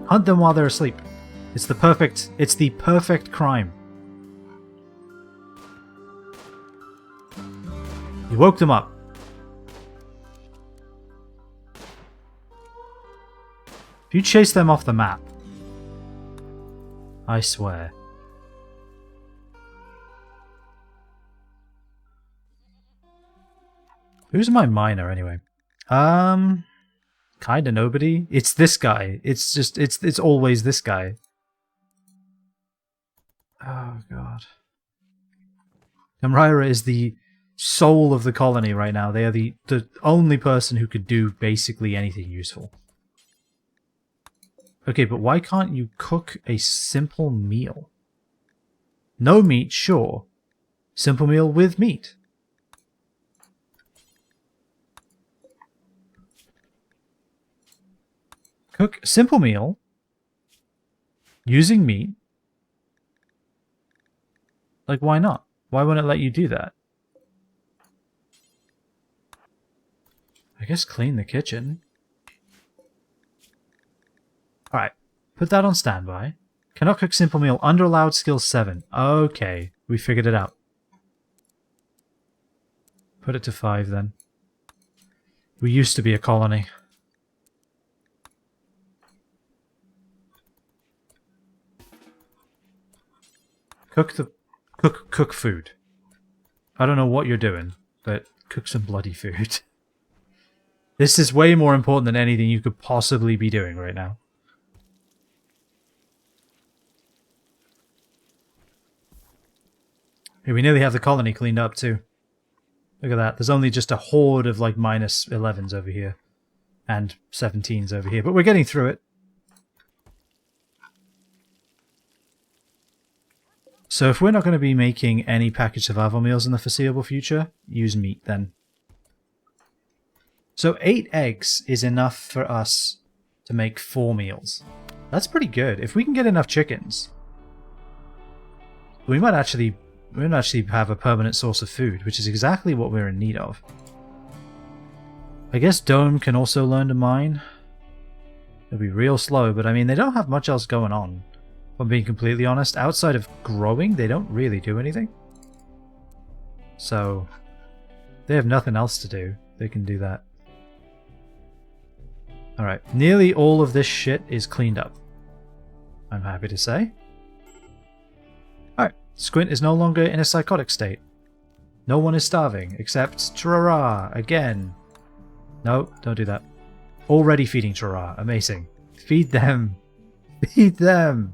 Hunt them while they're asleep. It's the perfect crime. You woke them up. If you chase them off the map, I swear. Who's my miner anyway? Kinda nobody. It's this guy. It's just it's always this guy. Oh god. Amrira is the soul of the colony right now. They are the only person who could do basically anything useful. Okay, but why can't you cook a simple meal? No meat, sure. Simple meal with meat. Cook simple meal using meat. Like, why not? Why wouldn't it let you do that? I guess clean the kitchen. Alright, put that on standby. Cannot cook simple meal under allowed skill 7. Okay, we figured it out. Put it to 5 then. We used to be a colony. Cook food. I don't know what you're doing, but cook some bloody food. This is way more important than anything you could possibly be doing right now. Here, we nearly have the colony cleaned up too. Look at that. There's only just a horde of like minus 11s over here. And 17s over here. But we're getting through it. So if we're not going to be making any packaged survival meals in the foreseeable future, use meat then. So 8 eggs is enough for us to make 4 meals. That's pretty good. If we can get enough chickens, we might actually have a permanent source of food, which is exactly what we're in need of. I guess Dome can also learn to mine. It'll be real slow, but I mean, they don't have much else going on. If I'm being completely honest, outside of growing, they don't really do anything. So, they have nothing else to do. They can do that. Alright, nearly all of this shit is cleaned up, I'm happy to say. Alright, Squint is no longer in a psychotic state. No one is starving, except Trara, again. No, don't do that. Already feeding Trara, amazing. Feed them! Feed them!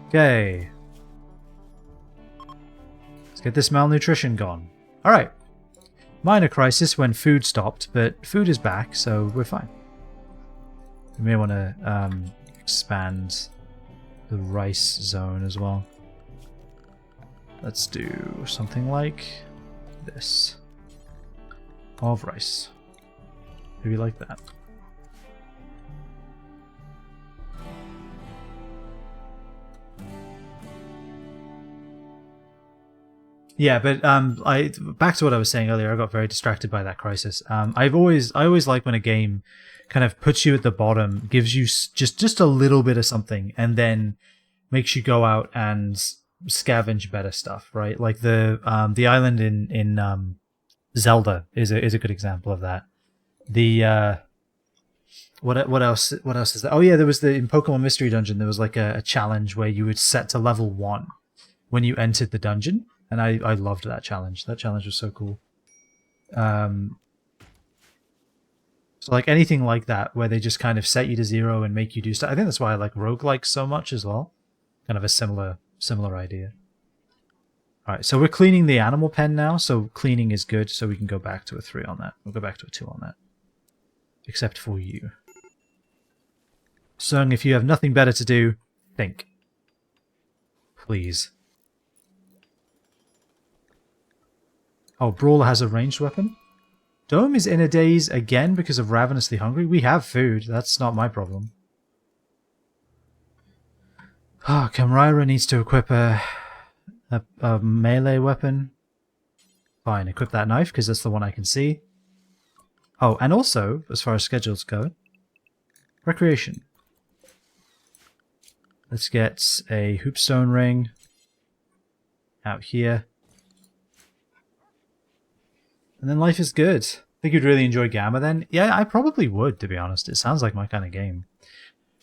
Okay. Let's get this malnutrition gone. Alright. Minor crisis when food stopped, but food is back, so we're fine. We may want to expand the rice zone as well. Let's do something like this. Of rice. Maybe like that. Yeah, but back to what I was saying earlier. I got very distracted by that crisis. I always like when a game kind of puts you at the bottom, gives you just a little bit of something, and then makes you go out and scavenge better stuff, right? Like the island in Zelda is a good example of that. The what else is there? Oh yeah, there was in Pokemon Mystery Dungeon there was like a challenge where you would set to level 1 when you entered the dungeon. And I loved that challenge. That challenge was so cool. So like anything like that, where they just kind of set you to 0 and make you do stuff. I think that's why I like roguelikes so much as well. Kind of a similar idea. Alright, so we're cleaning the animal pen now, so cleaning is good, so we can go back to a 3 on that. We'll go back to a 2 on that. Except for you. Sung, if you have nothing better to do, think. Please. Oh, Brawler has a ranged weapon? Dome is in a daze again because of ravenously hungry. We have food. That's not my problem. Ah, oh, Kamryra needs to equip a melee weapon. Fine, equip that knife because that's the one I can see. Oh, and also, as far as schedules go, recreation. Let's get a hoopstone ring out here. And then life is good. Think you'd really enjoy Gamma then? Yeah, I probably would, to be honest. It sounds like my kind of game.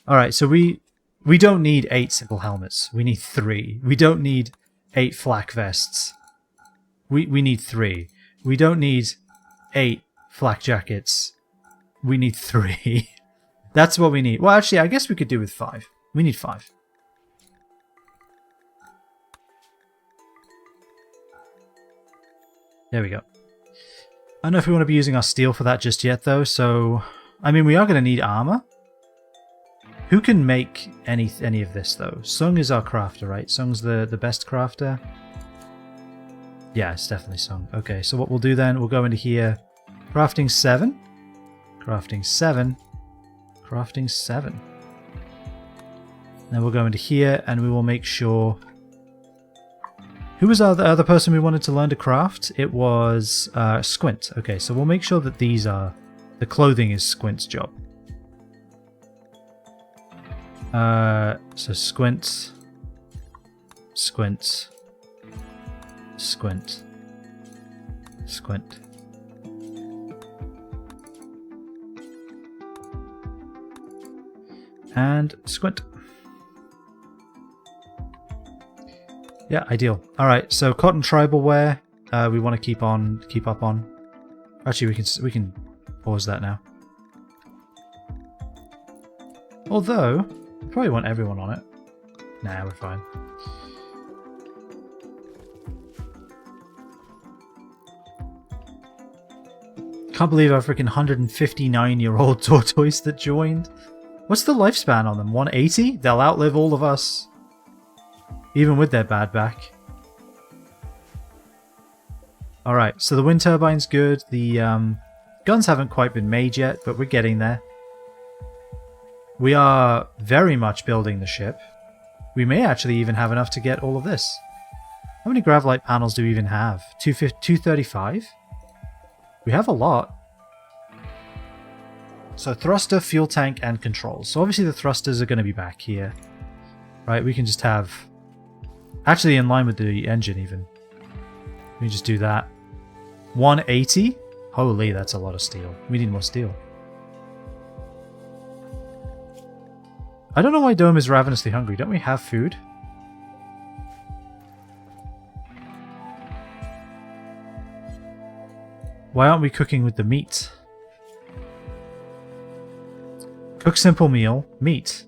Alright, so we don't need 8 simple helmets. We need 3. We don't need 8 flak vests. We need 3. We don't need 8 flak jackets. We need 3. That's what we need. Well, actually, I guess we could do with 5. We need 5. There we go. I don't know if we want to be using our steel for that just yet, though, so... I mean, we are going to need armor. Who can make any of this, though? Sung is our crafter, right? Sung's the best crafter. Yeah, it's definitely Sung. Okay, so what we'll do then, we'll go into here. Crafting 7. Crafting 7. Crafting 7. Then we'll go into here, and we will make sure... Who was the other person we wanted to learn to craft? It was Squint. Okay, so we'll make sure that these are... The clothing is Squint's job. So Squint... Squint... Squint... Squint... And Squint. Yeah, ideal. Alright, so cotton tribal wear, we want to keep up on. Actually, we can pause that now. Although, we probably want everyone on it. Nah, we're fine. Can't believe our freaking 159-year-old tortoise that joined. What's the lifespan on them? 180? They'll outlive all of us. Even with their bad back. Alright, so the wind turbine's good. The guns haven't quite been made yet, but we're getting there. We are very much building the ship. We may actually even have enough to get all of this. How many Gravelite panels do we even have? 235? We have a lot. So thruster, fuel tank, and controls. So obviously the thrusters are going to be back here. Right, we can just have... Actually in line with the engine even. We can just do that. 180? Holy, that's a lot of steel. We need more steel. I don't know why Dome is ravenously hungry. Don't we have food? Why aren't we cooking with the meat? Cook simple meal, meat.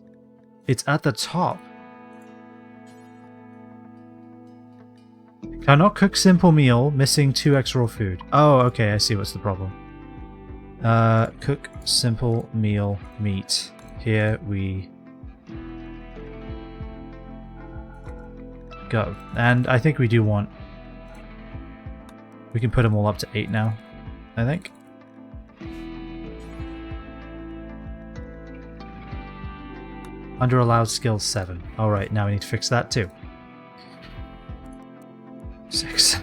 It's at the top. Cannot cook simple meal, missing 2 extra raw food. Oh, okay, I see what's the problem. Cook simple meal, meat. Here we go. And I think we do want... We can put them all up to 8 now, I think. Under allowed skill 7. Alright, now we need to fix that too. 6.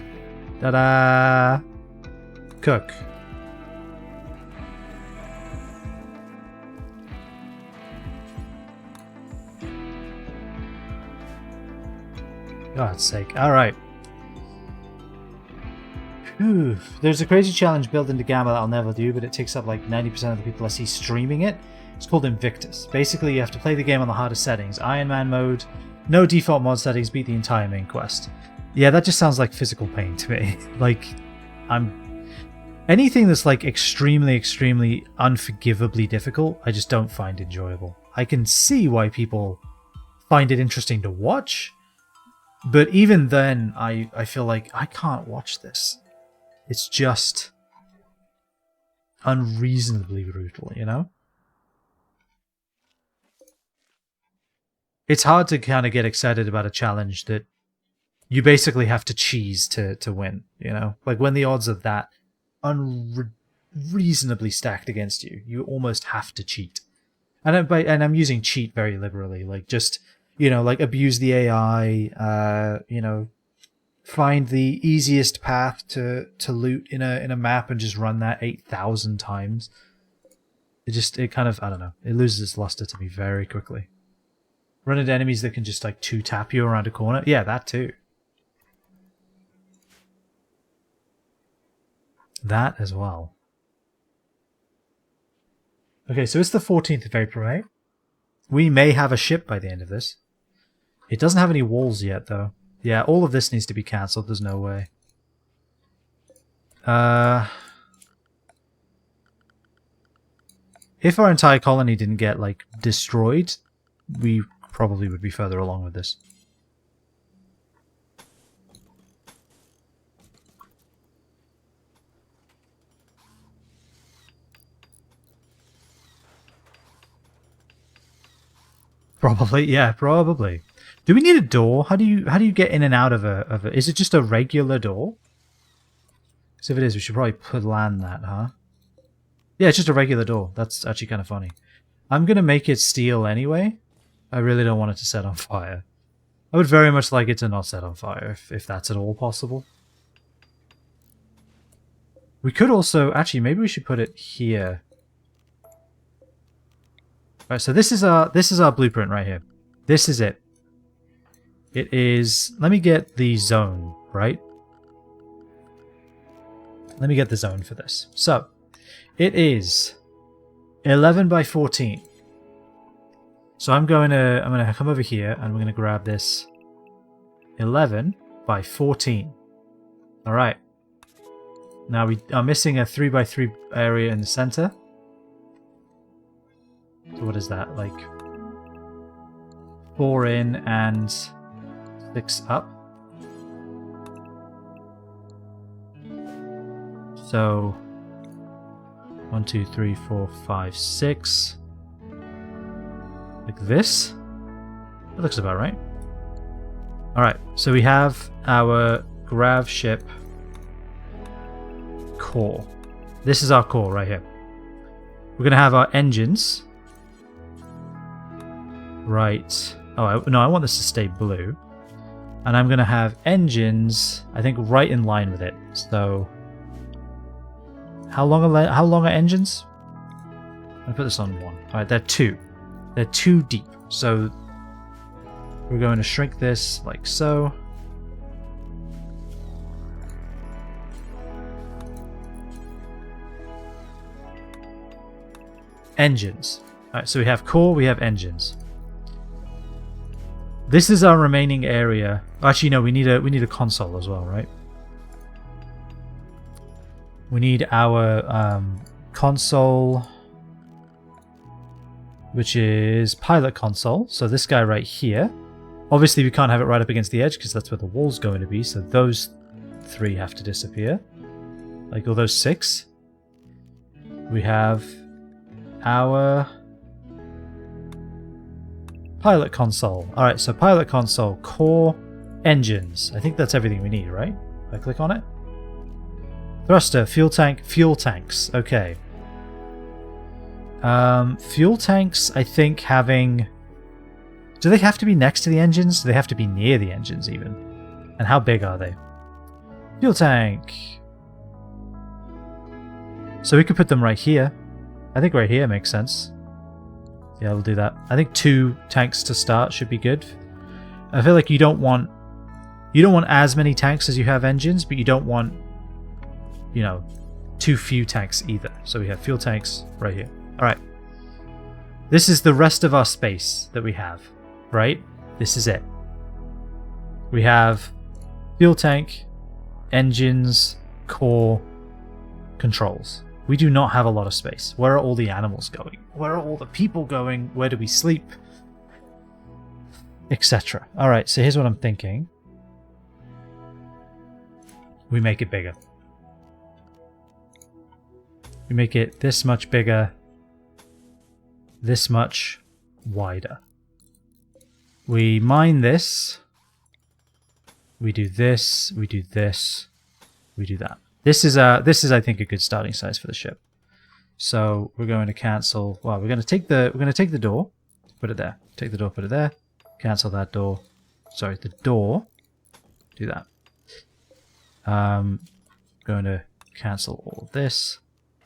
Ta-da! Cook. God's sake. Alright. There's a crazy challenge built into Gamma that I'll never do, but it takes up like 90% of the people I see streaming it. It's called Invictus. Basically, you have to play the game on the hardest settings. Iron Man mode, no default mod settings, beat the entire main quest. Yeah, that just sounds like physical pain to me. Like, anything that's like extremely unforgivably difficult, I just don't find enjoyable. I can see why people find it interesting to watch, but even then, I feel like I can't watch this. It's just unreasonably brutal, you know? it's hard to kind of get excited about a challenge that you basically have to cheese to win, you know? Like when the odds are that unreasonably stacked against you, you almost have to cheat. And I'm using cheat very liberally, like just, you know, like abuse the AI, you know, find the easiest path to loot in a map and just run that 8,000 times. It kind of, I don't know, it loses its luster to me very quickly. Run into enemies that can just like 2-tap you around a corner. Yeah, that too. That as well. Okay, so it's the 14th of April, right? We may have a ship by the end of this. It doesn't have any walls yet, though. Yeah, all of this needs to be cancelled. There's no way. If our entire colony didn't get, like, destroyed, we probably would be further along with this. Probably, yeah, probably. Do we need a door? How do you get in and out of a is it just a regular door? Because if it is, we should probably plan that, huh? Yeah, it's just a regular door. That's actually kind of funny. I'm gonna make it steel anyway. I really don't want it to set on fire. I would very much like it to not set on fire, if that's at all possible. We could also actually maybe we should put it here. Alright, so this is our blueprint right here. This is it. It is... Let me get the zone, right? Let me get the zone for this. So, it is 11 by 14. So I'm gonna come over here and we're gonna grab this 11 by 14. Alright. Now we are missing a 3 by 3 area in the center. So what is that? Like 4 in and 6 up. So 1, 2, 3, 4, 5, 6. Like this. That looks about right. Alright, so we have our grav ship core. This is our core right here. We're going to have our engines. Right. Oh, no, I want this to stay blue. And I'm going to have engines, I think, right in line with it. So, how long are engines? I'll put this on 1. Alright, they're 2. They're 2 deep. So, we're going to shrink this like so. Engines. Alright, so we have core, we have engines. This is our remaining area. Actually, no, we need a console as well, right? We need our console, which is pilot console. So this guy right here. Obviously, we can't have it right up against the edge because that's where the wall's going to be. So those 3 have to disappear. Like all those 6. We have our pilot console. Alright, so pilot console, core, engines. I think that's everything we need, right? If I click on it. Thruster, fuel tank, fuel tanks. Okay. Fuel tanks, I think having... Do they have to be next to the engines? Do they have to be near the engines even? And how big are they? Fuel tank. So we could put them right here. I think right here makes sense. Yeah, we'll do that. I think 2 tanks to start should be good. I feel like you don't want as many tanks as you have engines, but you don't want, you know, too few tanks either. So we have fuel tanks right here. Alright. This is the rest of our space that we have, right? This is it. We have fuel tank, engines, core, controls. We do not have a lot of space. Where are all the animals going? Where are all the people going? Where do we sleep? Etc. Alright, so here's what I'm thinking. We make it bigger. We make it this much bigger. This much wider. We mine this. We do this. We do this. We do that. This is I think a good starting size for the ship. So we're going to cancel. Well, we're going to take the door, put it there. Take the door, put it there. Cancel that door. Sorry, the door. Do that. Going to cancel all of this.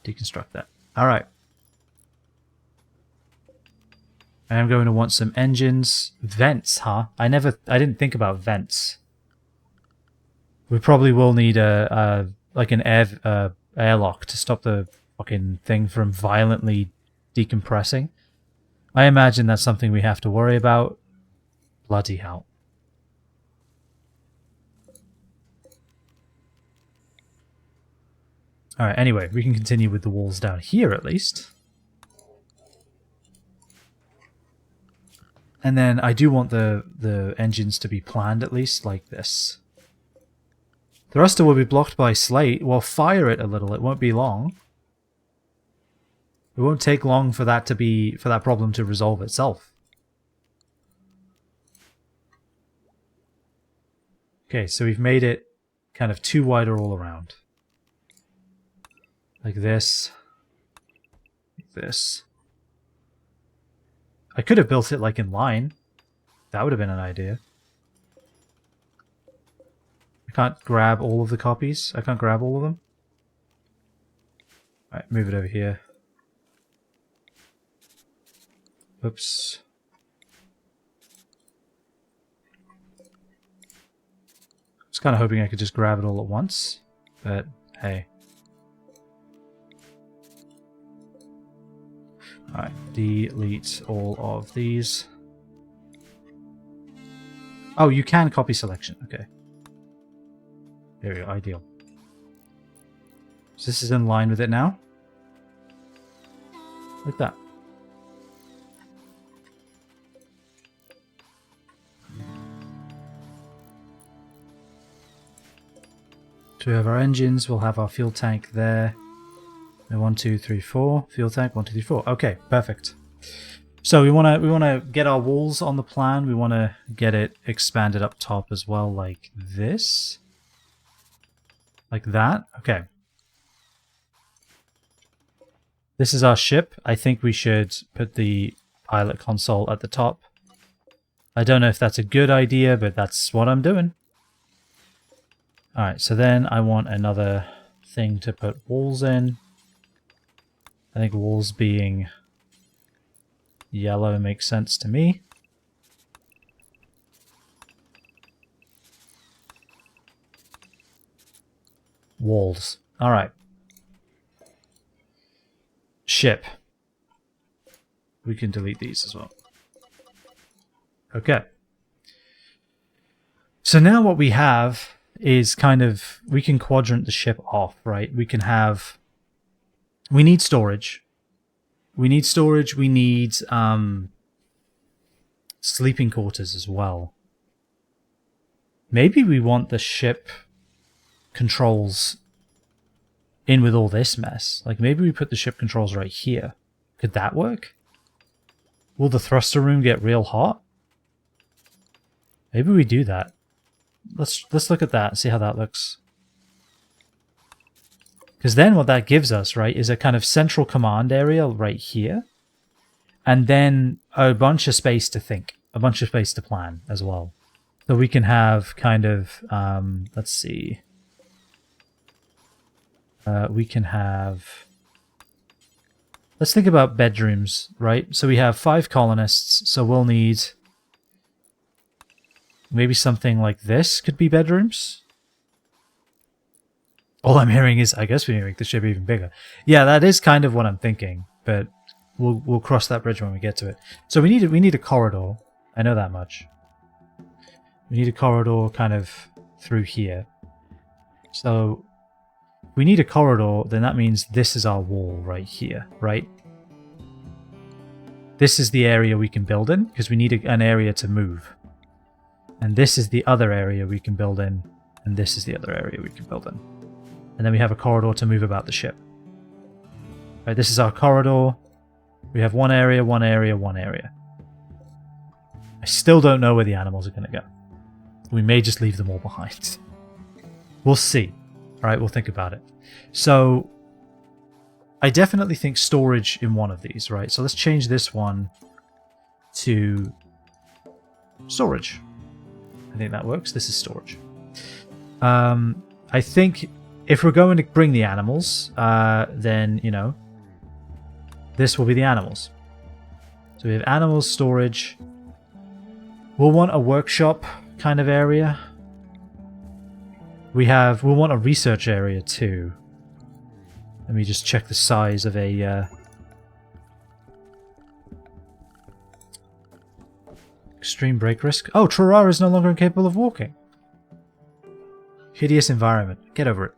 Deconstruct that. All right. I am going to want some engines. Vents, huh? I didn't think about vents. We probably will need like an airlock to stop the fucking thing from violently decompressing. I imagine that's something we have to worry about. Bloody hell. Alright, anyway, we can continue with the walls down here at least. And then I do want the engines to be planned at least like this. Thruster will be blocked by slate. Well, fire it a little. It won't be long. It won't take long for that problem to resolve itself. Okay, so we've made it kind of too wider all around. Like this. Like this. I could have built it like in line. That would have been an idea. I can't grab all of the copies. I can't grab all of them. Alright, move it over here. Oops. I was kind of hoping I could just grab it all at once, but hey. Alright, delete all of these. Oh, you can copy selection. Okay. There we go, ideal. So this is in line with it now. Like that. So we have our engines, we'll have our fuel tank there. 1, 2, 3, 4. Fuel tank, 1, 2, 3, 4. Okay, perfect. So we wanna get our walls on the plan. We wanna get it expanded up top as well, like this. Like that. Okay. This is our ship. I think we should put the pilot console at the top. I don't know if that's a good idea, but that's what I'm doing. Alright, so then I want another thing to put walls in. I think walls being yellow makes sense to me. Walls. Alright. Ship. We can delete these as well. Okay. So now what we have is kind of, we can quadrant the ship off, right? We can have, we need storage. We need storage, we need sleeping quarters as well. Maybe we want the ship controls in with all this mess. Like maybe we put the ship controls right here. Could that work? Will the thruster room get real hot? Maybe we do that. Let's look at that and see how that looks. Because then what that gives us, right, is a kind of central command area right here. And then a bunch of space to think. A bunch of space to plan as well. So we can have kind of, let's see. We can have, let's think about bedrooms, right? So we have 5 colonists, so we'll need maybe something like this could be bedrooms. All I'm hearing is, I guess we need to make the ship even bigger. Yeah, that is kind of what I'm thinking, but we'll cross that bridge when we get to it. So we need a corridor. I know that much. We need a corridor kind of through here. So if we need a corridor, then that means this is our wall right here, right? This is the area we can build in, because we need an area to move. And this is the other area we can build in, and this is the other area we can build in. And then we have a corridor to move about the ship. Right, this is our corridor. We have one area, one area, one area. I still don't know where the animals are going to go. We may just leave them all behind. We'll see. Alright, we'll think about it. So, I definitely think storage in one of these, right? So let's change this one to storage. I think that works. This is storage. I think if we're going to bring the animals, then, you know, this will be the animals. So we have animals, storage. We'll want a workshop kind of area. We'll want a research area too. Let me just check the size of a extreme break risk. Oh, Trorara is no longer incapable of walking. Hideous environment. Get over it.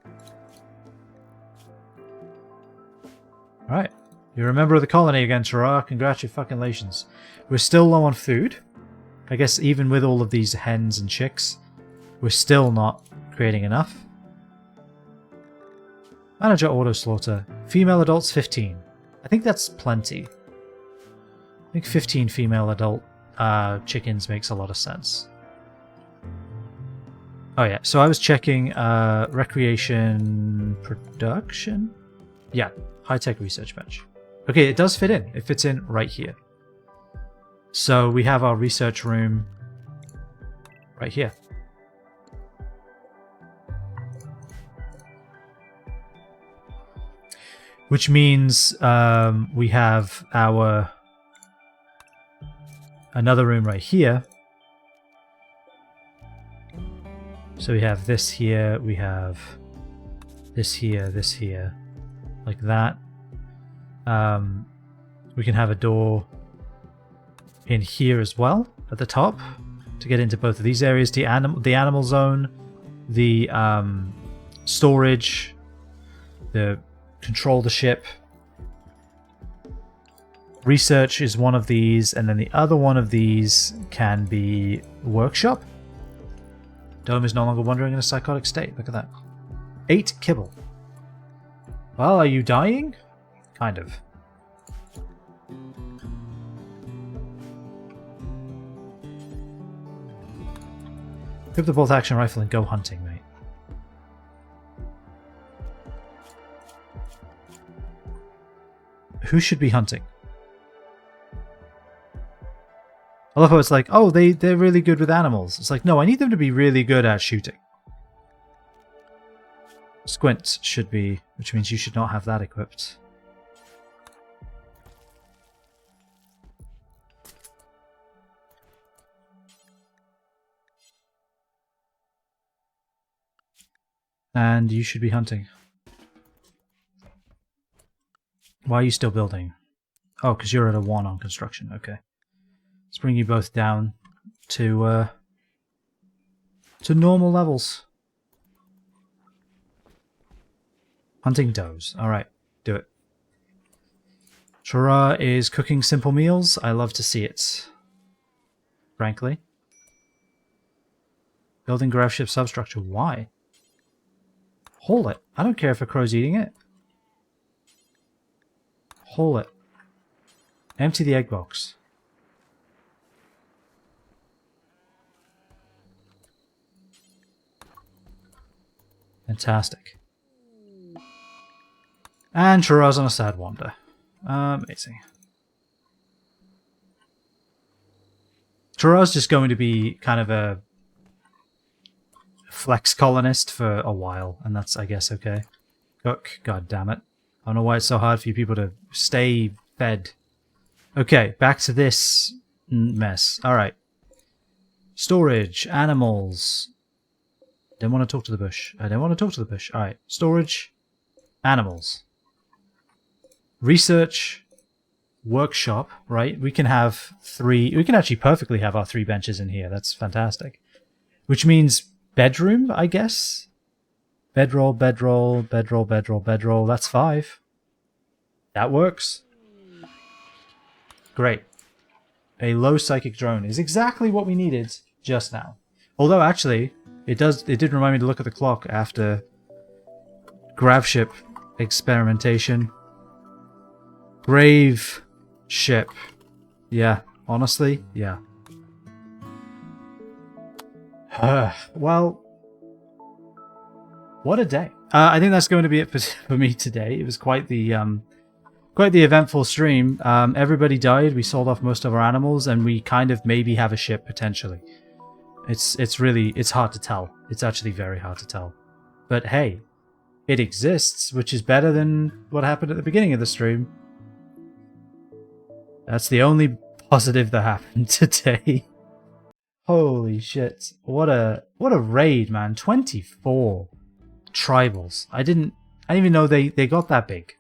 Alright. You're a member of the colony again, Trorara. Congratulations. We're still low on food. I guess even with all of these hens and chicks, we're still not creating enough. Manager auto slaughter. Female adults 15. I think that's plenty. I think 15 female adult chickens makes a lot of sense. Oh yeah, so I was checking recreation production. Yeah, high-tech research bench. Okay, it does fit in. It fits in right here. So we have our research room right here. Which means we have our another room right here. So we have this here, we have this here, like that. We can have a door in here as well, at the top, to get into both of these areas. The animal zone, the storage, the control the ship. Research is one of these, and then the other one of these can be workshop. Dome is no longer wandering in a psychotic state. Look at that. 8 kibble. Well, are you dying? Kind of. Equip the bolt action rifle and go hunting, mate. Who should be hunting? I love how it's like, oh, they're really good with animals. It's like, no, I need them to be really good at shooting. Squint should be, which means you should not have that equipped. And you should be hunting. Why are you still building? Oh, because you're at a 1 on construction. Okay. Let's bring you both down to normal levels. Hunting does. Alright, do it. Chora is cooking simple meals. I love to see it. Frankly. Building grav ship substructure. Why? Haul it. I don't care if a crow's eating it. Haul it. Empty the egg box. Fantastic. And Chira's on a sad wander. Amazing. Chira's just going to be kind of a flex colonist for a while, and that's, I guess, okay. Cook. God damn it. I don't know why it's so hard for you people to stay fed. Okay, back to this mess. Alright. Storage. Animals. Don't want to talk to the bush. I don't want to talk to the bush. Alright. Storage. Animals. Research. Workshop. Right? We can have 3... We can actually perfectly have our 3 benches in here. That's fantastic. Which means bedroom, I guess? Bedroll, bedroll, bedroll, bedroll, bedroll. That's 5. That works. Great. A low psychic drone is exactly what we needed just now. Although, actually... It did remind me to look at the clock after grav ship experimentation. Grave ship. Yeah, honestly, yeah. Well, what a day. I think that's going to be it for me today. It was quite the eventful stream. Everybody died. We sold off most of our animals, and we kind of maybe have a ship potentially. It's hard to tell. It's actually very hard to tell. But hey, it exists, which is better than what happened at the beginning of the stream. That's the only positive that happened today. Holy shit. What a raid, man. 24 tribals. I didn't even know they got that big.